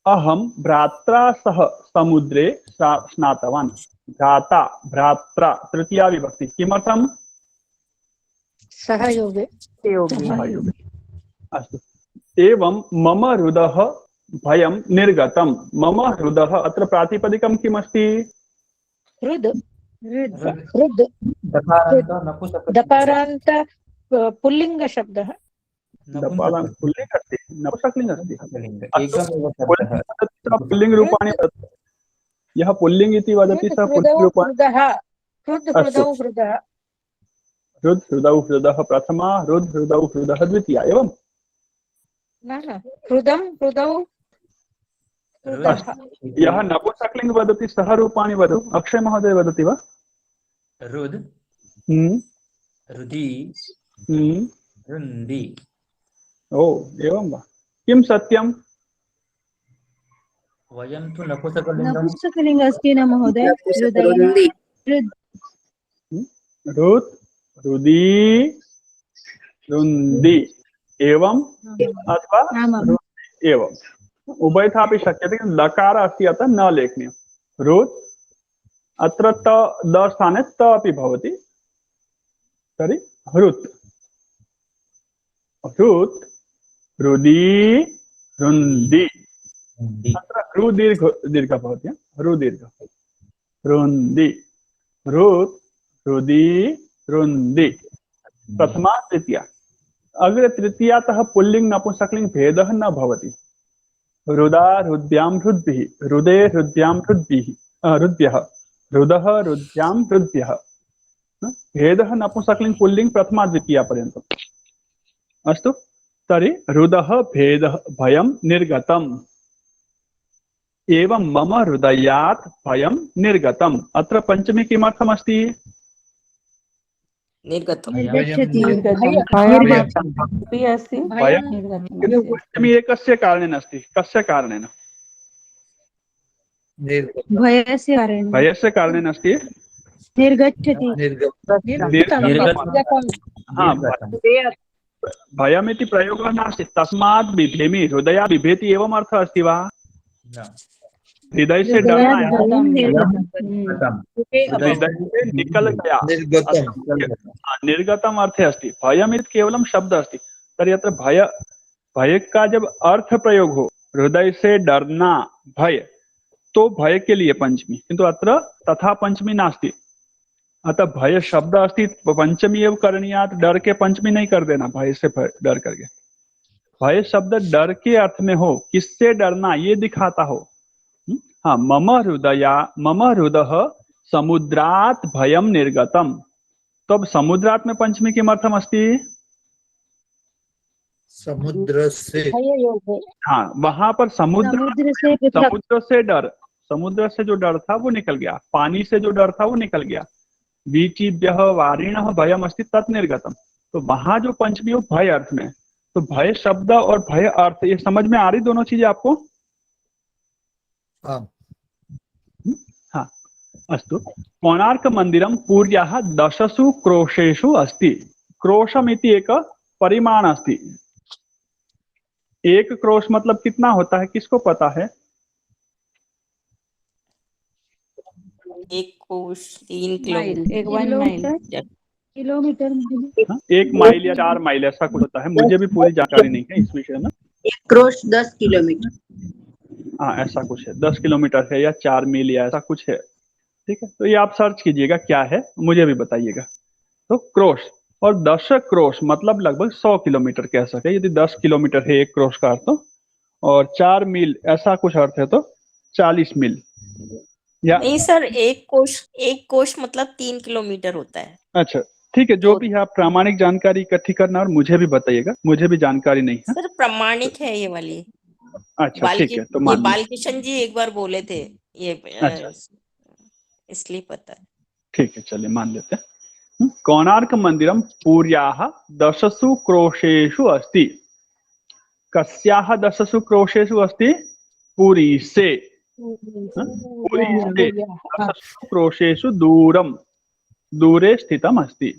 अहम भ्रात्रा सह समुद्रे स्नातवान्। भ्राता भ्रात्रा तृतीया विभक्ति, किमर्थं? सहयोगे सहयोगे। अस्तु। एवं मम हृदः भयं निर्गतं। मम हृदः, अत्र प्रातिपदिकं किमस्ति? हृद् हृद् दकारान्त पुल्लिङ्ग शब्दः, पुल्लिङ्ग अस्ति, नपुंसकलिङ्ग अस्ति। पुल्लिङ्ग रूपाणि, यः पुल्लिङ्ग इति वदति सः पुल्लिङ्ग रूपाणि। हृद् हृदौ हृदः प्रथमा, हृद् हृदौ हृदः द्वितीया, एवं हृदं हृदौ। यः नपुंसकलिङ्ग वदति सः रूपाणि वदतु। अक्षय महोदय वदति वा? हृद्, हृदि, हृन्दि। ओ, एवं वा? किं सत्यं? वयं तु नपुंसकलिङ्गं, नपुंसकलिङ्ग अस्ति न महोदय? रुन्दी हृत् हृदि रुन्दी एवं अथवा एवं उभयथापि शक्यते, किन्तु लकार अस्ति अतः न लेखनीयं। हृत्, अत्र त द स्थाने त अपि भवति, तर्हि हृत् हृत् हृदि रुन्दी। अत्र हृ दीर्घ भवति, हृ दीर्घ रुन्दी। हृत् हृदि रुन्दी, प्रथमा तृतीया। अग्रे तृतीयातः पुल्लिङ्ग नपुंसकलिङ्ग भेदः न भवति। हृदा हृद्यां हृद्भिः, हृदे हृद्यां हृद्भिः हृद्भ्यः, हृदः हृद्यां हृद्भ्यः। भेदः नपुंसकलिङ्ग पुल्लिङ्ग प्रथमा द्वितीया पर्यन्तम्। अस्तु, तर्हि हृदः भेदः भयं निर्गतम्। एवं मम हृदयात् भयं निर्गतम्। अत्र पञ्चमी किमर्थमस्ति? निर्गतम् निर्गच्छति भयमपि अस्ति भयं निर्गतम् किन्तु अस्ति। पञ्चमी एकस्य कारणेन अस्ति। कस्य कारणेन? भयस्य कारणेन भयस्य कारणेन अस्ति। निर्गच्छति हा, भयमिति प्रयोगः नास्ति। तस्मात् बिभेमि, हृदया बिभेति एवं अर्थः अस्ति वा? हृदय से डरना है, हृदय से निकल गया, निर्गतम अर्थे अस्ति। भयमिति केवलं शब्द अस्ति। तर्हि अत्र भय का जब अर्थ प्रयोग हो, हृदय से डरना भय, तो भय के लिए पंचमी, किंतु अत्र तथा पंचमी नास्ति। अतः भय शब्द अस्ति, पंचमी एवं करणीयात्, डर के पंचमी नहीं कर देना, भय से डर करके। भय शब्द डर के अर्थ में हो, किससे डरना ये दिखाता हो। हाँ, मम हृदय समुद्रात् भयं निर्गतम। तो अब समुद्रात् में पंचमी किमर्थम अस्ति? समुद्र से। हाँ, वहां पर समुद्र से डर, समुद्र से जो डर था वो निकल गया, पानी से जो डर था वो निकल गया। वीचिभ्यः वारिणः भयम् अस्ति तत् निर्गतम। तो वहां जो पंचमी हो भय अर्थ में, तो भय शब्द और भय अर्थ, ये समझ में आ रही दोनों चीजें आपको? हाँ। हाँ, अस्तु। कोणार्क मंदिरम पुर्याः 10 क्रोशेषु अस्ति। क्रोशम इति एक परिमाण अस्ति। एक क्रोश मतलब कितना होता है, किसको पता है? 1 कोश 3 किलोमीटर। 1 माइल किलोमीटर, 1 माइल या 4 माइल ऐसा कुछ होता है, मुझे भी पूरी जानकारी नहीं है इस विषय में। 1 क्रोश 10 किलोमीटर। हाँ, ऐसा कुछ है, 10 किलोमीटर है या 4 मील या ऐसा कुछ है। ठीक है, तो ये आप सर्च कीजिएगा क्या है, मुझे भी बताइएगा। तो क्रोश और 10 क्रोश मतलब लगभग 100 किलोमीटर कह सके। यदि 10 किलोमीटर है 1 क्रोश का अर्थ, और 4 मील ऐसा कुछ अर्थ है तो 40 मील। या नहीं सर, 1 कोश मतलब 3 किलोमीटर होता है। अच्छा, ठीक है, जो भी है आप प्रामाणिक जानकारी इकट्ठी करना और मुझे भी बताइएगा, मुझे भी जानकारी नहीं है। सर प्रमाणिक है ये वाली। अच्छा, ठीक है, तो मान बालकिशन जी एक बार बोले थे ये। अच्छा, इसलिए पता है। ठीक है, चलिए मान लेते हैं। कोणार्क मंदिरम पुर्याः 10 क्रोशेषु अस्ति। कस्याः 10 क्रोशेषु अस्ति? पुरी से। पुरी से 10 क्रोशेषु दूरे स्थितम् अस्ति।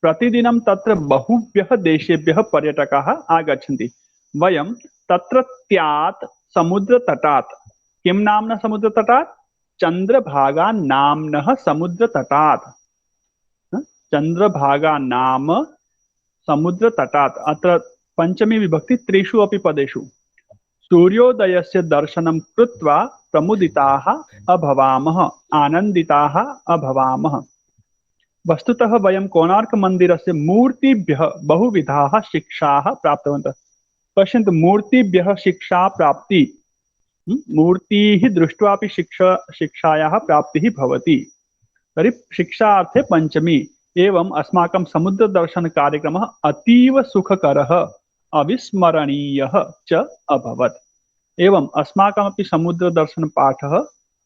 प्रतिदिनं तत्र बहुभ्यः देशेभ्यः पर्यटकाः आगच्छन्ति। वयं तत्रत्यात् समुद्रतटात्, किं नाम्नः समुद्रतटात्? चंद्रभागा नाम्नः समुद्रतटात्। चंद्रभागा नाम समुद्रतटात्। अत्र पंचमी विभक्ति 3 अपि पदेषु। सूर्योदयस्य दर्शनं कृत्वा प्रमुदिताः अभवामः, आनन्दिताः अभवामः। वस्तुतः वयं कोणार्क मन्दिरस्य मूर्तिभ्यः बहुविधाः शिक्षाः प्राप्तवन्तः। पश्यन्तु, मूर्तिभ्यः शिक्षा प्राप्ति, मूर्तिः दृष्ट्वापि शिक्षायाः प्राप्तिः भवति। तर्हि शिक्षार्थे पंचमी। एवं अस्माकं समुद्रदर्शन कार्यक्रमः अतीव सुखकरः अविस्मरणीयः च अभवत्। एवं अस्माकमपि समुद्रदर्शन पाठः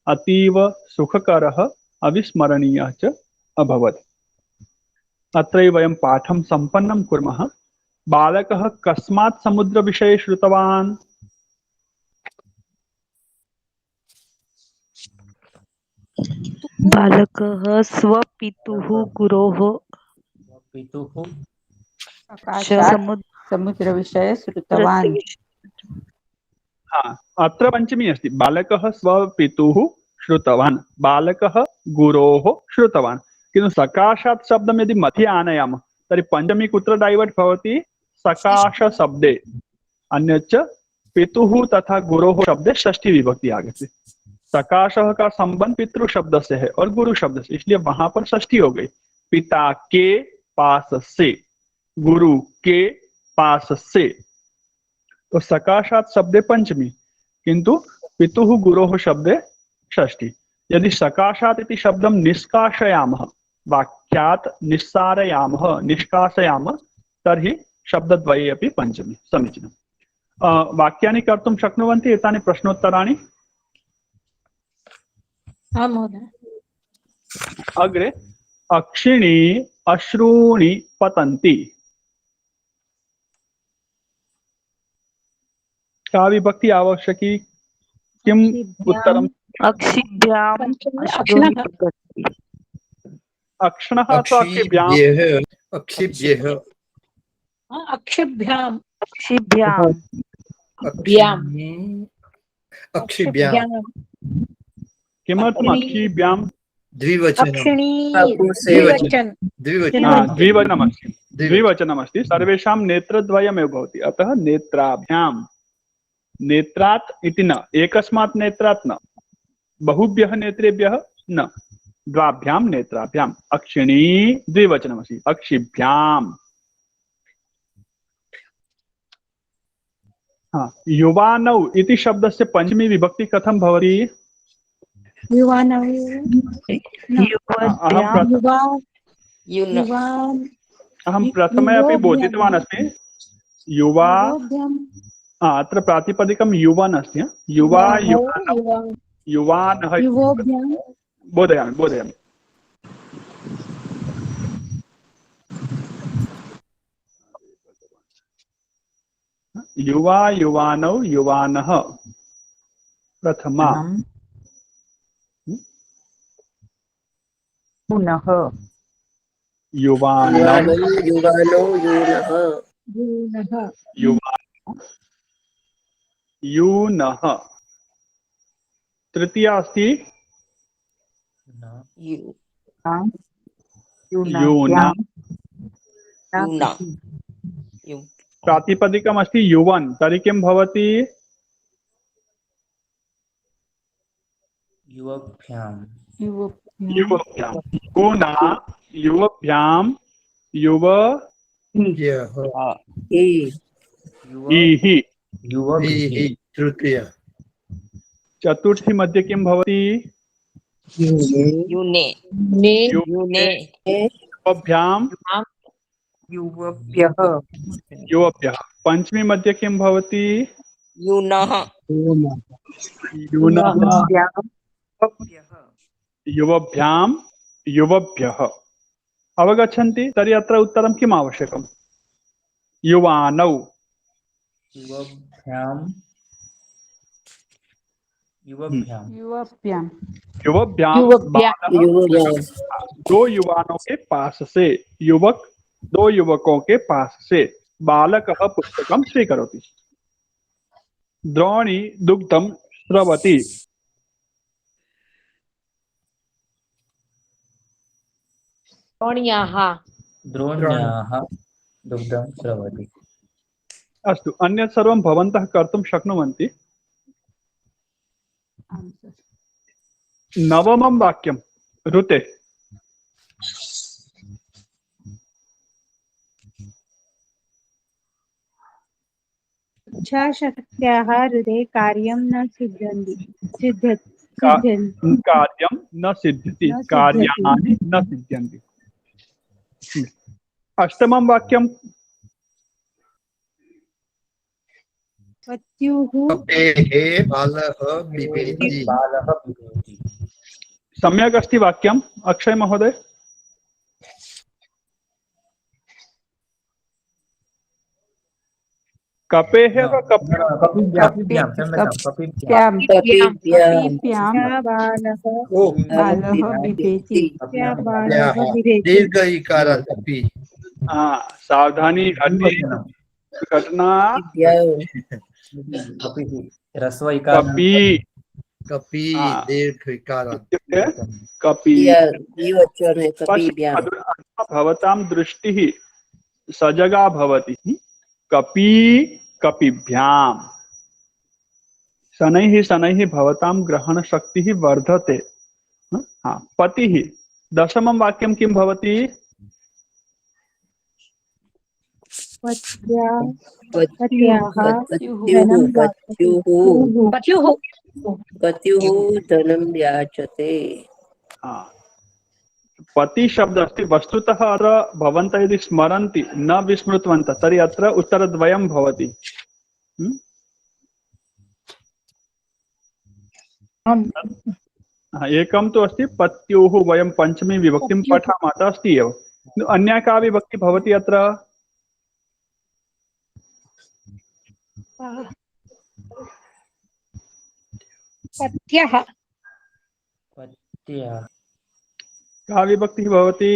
अतीव सुखकरः अविस्मरणीयः च अभवत्। अत्रैव वयं पाठं सम्पन्नं कुर्मः। बालकः कस्मात् समुद्रविषये श्रुतवान्? बालकः स्वपितुः गुरोः समुद्रविषये श्रुतवान्। हाँ, अत्र पंचमी अस्ति। बालकः स्वपितुः श्रुतवान्, बालकः गुरोः श्रुतवान्। किन्तु सकाशात् शब्दं यदि मध्ये आनयामः तर्हि पंचमी कुत्र डैवर्ट् भवति? सकाश शब्दे। अन्यच्च पितुः तथा गुरोः शब्दे षष्ठी विभक्ति आगच्छति। सकाशः का संबंध पितृ शब्द से है और गुरु शब्द से, इसलिए वहां पर षष्ठी हो गई। पिता के पास से, गुरु के पास से। तो सकाशात् शब्दे पंचमी, किंतु पितुः गुरोः शब्दे षष्ठी। यदि सकाशात् इति शब्दं निष्कासयामः, वाक्यात् निस्सारयामः, निष्कासयामः, तर्हि शब्दद्वये अपि पंचमी। समीचीनम्। वाक्यानि कर्तुं शक्नुवन्ति एतानि प्रश्नोत्तराणि? आं महोदय। अग्रे अक्षिणी अश्रूणि पतन्ति। का विभक्ति आवश्यकी? किम उत्तरम? अक्षिभ्याम् पञ्चमी अश्रूणि अक्षणः। पतन्ति। अक्षणः अथवा अक्षिभ्याम्? अक्षिभ्यः अक्षिभ्याम् अक्षिभ्याम् अक्षिभ्याम् किमर्थम् अक्षिभ्याम्? द्विवचनम् अक्षिणी द्विवचन। द्विवचन द्विवचनमस्ति। द्विवचनमस्ति, सर्वेषां नेत्रद्वयमेव भवति, अतः नेत्राभ्याम्। नेत्रात् इति न, एकस्मात् नेत्रात् न, बहुभ्यः नेत्रेभ्यः न, द्वाभ्यां नेत्राभ्याम्। अक्षिणी द्विवचनमस्ति, अक्षिभ्याम्। युवानौ इति शब्दस्य पंचमी विभक्ति कथं भवति? युवानौ अहं प्रथमे अपि बोधितवान् अस्मि। युवा, अत्र प्रातिपदिकं युवन् अस्ति। युवा युवानः। बोधयामि। युवा युवानौ युवानः प्रथमा। पुनः युवानौ यूनः। तृतीया अस्ति यूना। प्रातिपदिकम् अस्ति युवन्, तर्हि किं भवति? युवभ्याम् यूना युवभ्यां युव इहि। तृतीया। चतुर्थी मध्ये किं भवति? यूने युवभ्यां युवभ्यः। पंचमी मध्ये किं भवति? यूनः युवभ्यां युवभ्यः। अवगच्छन्ति? तर्हि अत्र उत्तरं किम् आवश्यकम्? युवानौ। दो युवानों के पास से, युवक दो युवकों के पास से बालकः पुस्तकं स्वीकरोति। द्रोणी दुग्धं स्रवति। द्रोण्याः दुग्धं स्रवति। अस्तु, अन्यत् सर्वं भवन्तः कर्तुं शक्नुवन्ति। नवमं वाक्यं ऋते। इच्छाशक्त्याः हृदये कार्यं न सिद्ध्यति। कार्यं न सिद्ध्यति, कार्याणि न सिद्ध्यन्ति। अष्टमं वाक्यं बालः बिभेति। सम्यक् अस्ति वाक्यम्, अक्षय महोदय। कपेः वा कपिभ्यां बालः बिभेति। दीर्घ इकारात् अपि। सावधानी घटना। कपि कपि दीर्घ इकारात्। कपि। भवतां दृष्टिः सजगा भवति। कपि कपिभ्याम्। शनैः शनैः भवतां ग्रहणशक्तिः वर्धते। पतिः। दशमं वाक्यं किं भवति? पत्युः धनं याचते। पति शब्द अस्ति। वस्तुतः अत्र भवन्तः यदि स्मरन्ति, न विस्मृतवन्तः, तर्हि अत्र उत्तरद्वयं भवति। एकं तु अस्ति पत्युः वयं पञ्चमी विभक्तिं पठामः अतः अस्ति एव। अन्या का विभक्ति भवति अत्र? पत्यः पत्या का विभक्तिः भवति?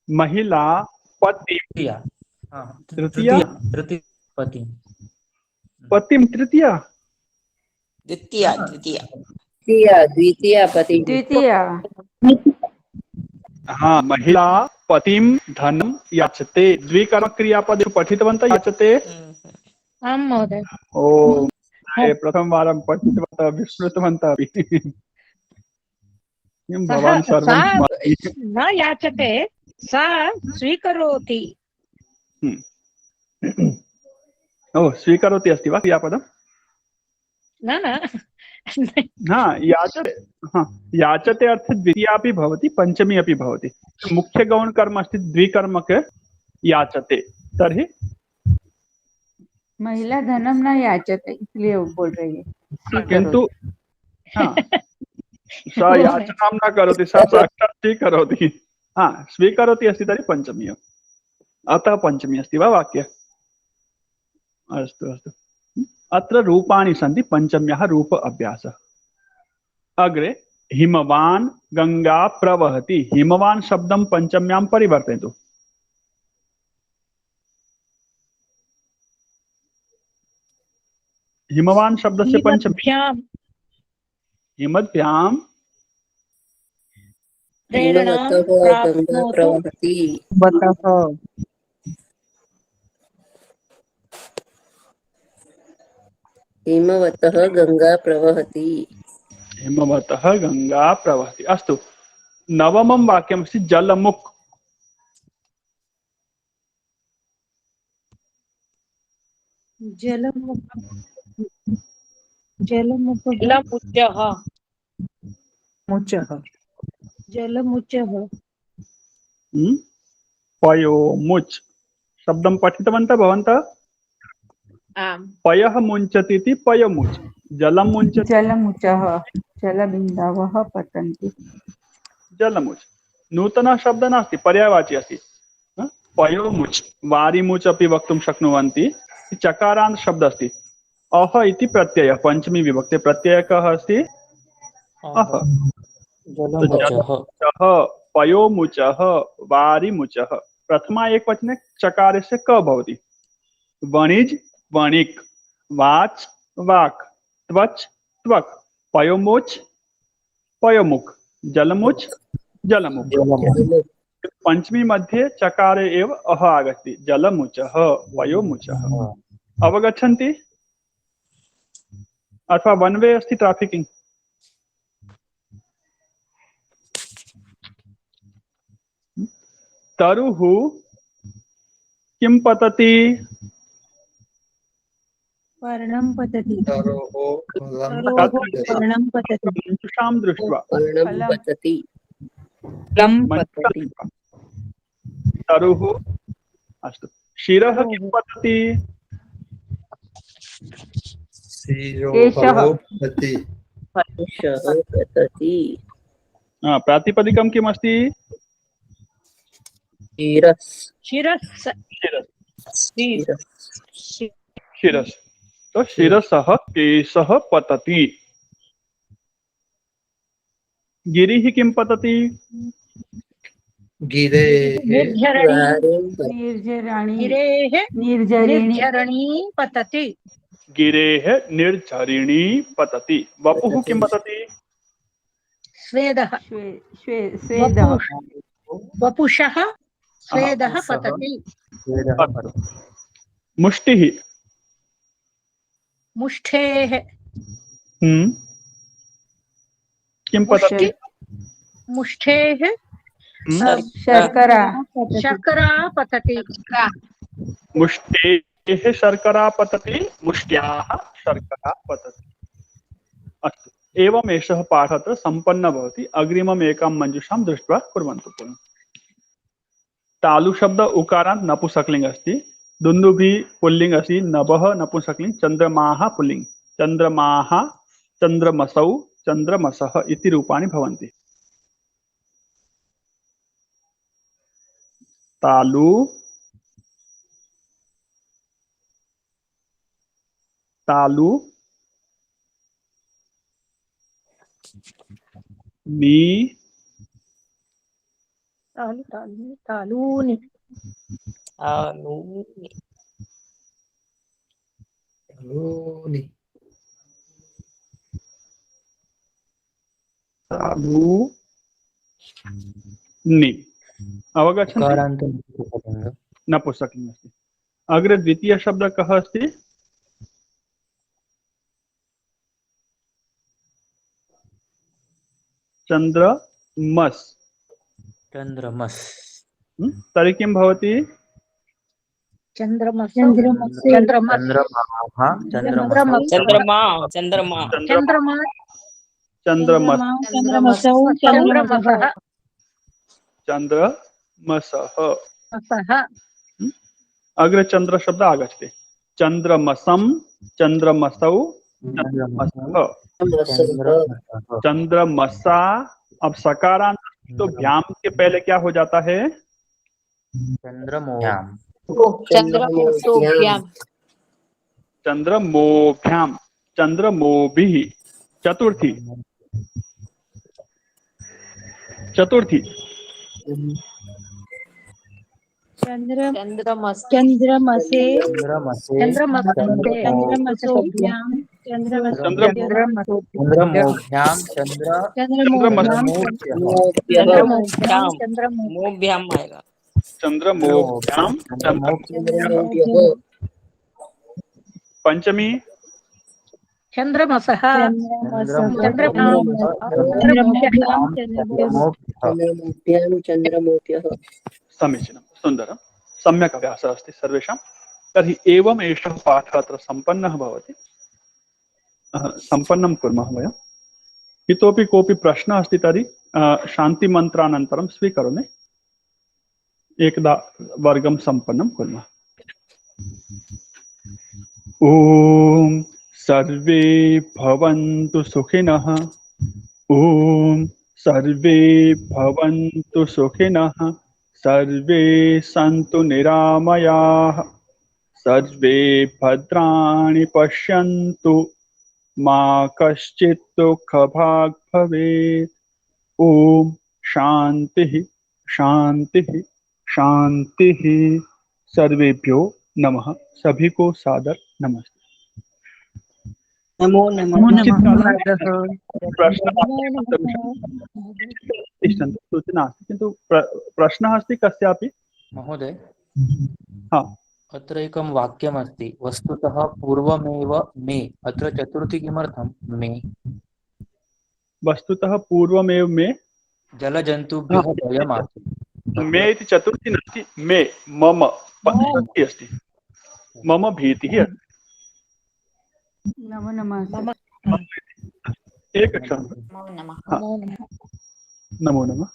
महिला पति तृतीया तृतीया तृतीय पति पतिं तृतीया द्वितीया द्वितीया द्वितीया द्वितीया पति द्वितीया हाँ महिला पतिं धनं याचते द्विकर्म क्रियापद पठितवन्तः याचते आं महोदय ओ प्रथमवारं पठितवन्तः विस्मृतवन्तः अपि किं भवान् सः सर्वं सा स्मरति? न याचते सा स्वीकरोति ओ स्वीकरोति अस्ति वा क्रियापदं? न हाँ याचते, हाँ याचते अर्थे द्वितीया अपि भवति पञ्चमी अपि भवति। मुख्य गौण कर्म अस्ति द्विकर्मक याचते। तर्हि महिला धनम न याचते इसलिए वो बोल रही है किन्तु हाँ सा याचनां न करोति, सा साक्षात् स्वीकरोति। हाँ स्वीकरोति अस्ति तर्हि पञ्चमी, अतः पञ्चमी अस्ति वा वाक्ये? अस्तु अस्तु। अत्र रूपाणि सन्ति पञ्चम्याः रूप अभ्यासः। अग्रे हिमवान् गंगा प्रवहति। हिमवान् शब्दं पञ्चम्यां परिवर्तयतु। हिमवान् शब्दस्य पञ्चमी हिमद्भ्यां प्रेरणां हिमवतः गंगा प्रवहति हिमवतः गंगा प्रवहति हिमवतः गंगा प्रवहति। अस्तु नवमं वाक्यमस्ति जलमुख। जलमुचः पयोमुच शब्दं पठितवन्तः भवन्तः? आम् पयः मुञ्चति इति पयमुच। जलं मुञ्चति जलमुचः जलबिन्दवः पतन्ति। जलमुच नूतनः शब्दः नास्ति, पर्यायवाची अस्ति। पयोमुच वारिमुच अपि वक्तुं शक्नुवन्ति। चकारान्त शब्दः अस्ति। अह इति प्रत्ययः पञ्चमी विभक्ते। प्रत्ययः कः अस्ति? अह। जलमुचः पयोमुचः वारिमुचः। प्रथमा एकवचने चकारस्य क भवति। वणिज वणिक वाच वाक् त्वच त्वक् पयोमुच पयोमुख जलमुच जलमुख। पंचमी मध्ये चकारे एव अह आगच्छति। जलमुचः पयोमुचः। अवगच्छन्ति? अथवा वन वे अस्ति ट्राफिकिंग? तरुः किं पतति? पर्णं पतति पर्णं मंजुषां दृष्ट्वा पतति तरुः। अस्तु शिरः किं पतति? शिरोः पतति पतति प्रातिपदिकं किमस्ति? शिरस् शिरस्। तो शिरसः केशः पतति। गिरिः किं पतति? गिरे निर्झरिणी पतति गिरेः निर्झरिणी पतति। वपुः किं पतति? स्वेदः स्वेदः वपुषः स्वेदः पतति मुष्टिः मुष्ठेः किं पतति? मुष्ठेः शर्करा शर्करा पतति मुष्टेः शर्करा पतति मुष्ट्याः शर्करा पतति। अस्तु एवम् एषः पाठः अत्र सम्पन्नः भवति। अग्रिमम् एकां मञ्जुषां दृष्ट्वा कुर्वन्तु पुनः। तालु शब्द उकारान्त नपुंसकलिङ्ग अस्ति। दुन्दुभि पुल्लिंग अस्ति, नभः नपुंसकलिंग, चन्द्रमाः पुल्लिंग, चन्द्रमाः, चन्द्रमसौ, चन्द्रमसः इति रूपाणि भवन्ति। तालु, तालु, नी, तालूनि Luni. तालु, नि। अवगच्छन्ति? उकारान्तं नपुंसकलिङ्गं। नपुंसकलिङ्गम् अस्ति। अग्रे द्वितीय शब्द कः अस्ति? चन्द्रमस्। चन्द्रमस्। तर्हि किं भवति? चन्द्रमसौ चन्द्रमसौ चन्द्रमस् चन्द्रमाः, चंद्रमा चंद्रमा चन्द्रमा चन्द्रमस्, चन्द्रमसौ चन्द्रमसः चन्द्रमसः। मसः अग्रे चन्द्र शब्द आगच्छति। चन्द्रमसं, चन्द्रमसौ, चन्द्रमसः, चन्द्रमसा। अब सकारांत तो भ्याम के पहले क्या हो जाता है? चन्द्रमोभ्यां। चन्द्रमोभ्याम् चन्द्रमोभ्याम, चन्द्रमोभिः। चतुर्थी, चतुर्थी, चन्द्रमसे चन्द्रमसे। चन्द्रमसोभ्यां चन्द्रमोभ्यां मोभ्याम आएगा। चन्द्रमोभ्याम, चन्द्रमोभ्यः पंचमी चन्द्रमसः चन्द्रमोभ्यां चन्द्रमोभ्यः समीचीनं, सुन्दरं, सम्यक् अभ्यासः अस्ति सर्वेषां। तर्हि एवम् एषः पाठः अत्र सम्पन्नः भवति। सम्पन्नं कुर्मः वयम्। इतोपि कोऽपि प्रश्नः अस्ति तर्हि शान्तिमन्त्रानन्तरं स्वीकरोमि। एकदा वर्गं सम्पन्नं कुर्मः। ॐ सर्वे भवन्तु सुखिनः। ॐ सर्वे भवन्तु सुखिनः। सर्वे सन्तु निरामयाः। सर्वे भद्राणि पश्यन्तु। मा कश्चित् दुःखभाग् भवेत्। ॐ शान्तिः शान्तिः शान्तिः। सर्वेभ्यो नमः। सभी को सादर नमस्ते। नमो नमः। तिष्ठन्तु, सूचना अस्ति किन्तु प्रश्नः अस्ति कस्यापि? महोदय, हाँ, अत्र एकं वाक्यमस्ति, वस्तुतः पूर्वमेव मे। अत्र चतुर्थी किमर्थं मे? वस्तुतः पूर्वमेव मे जलजन्तुभ्यः भयमासीत्। मे इति चतुर्थी नास्ति, मे मम पंचमी अस्ति। मम भीतिः अस्ति। नमो नमः। एकक्षणं। हाँ, नमो नमः।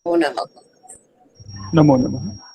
नमो नमः। नमो नमः।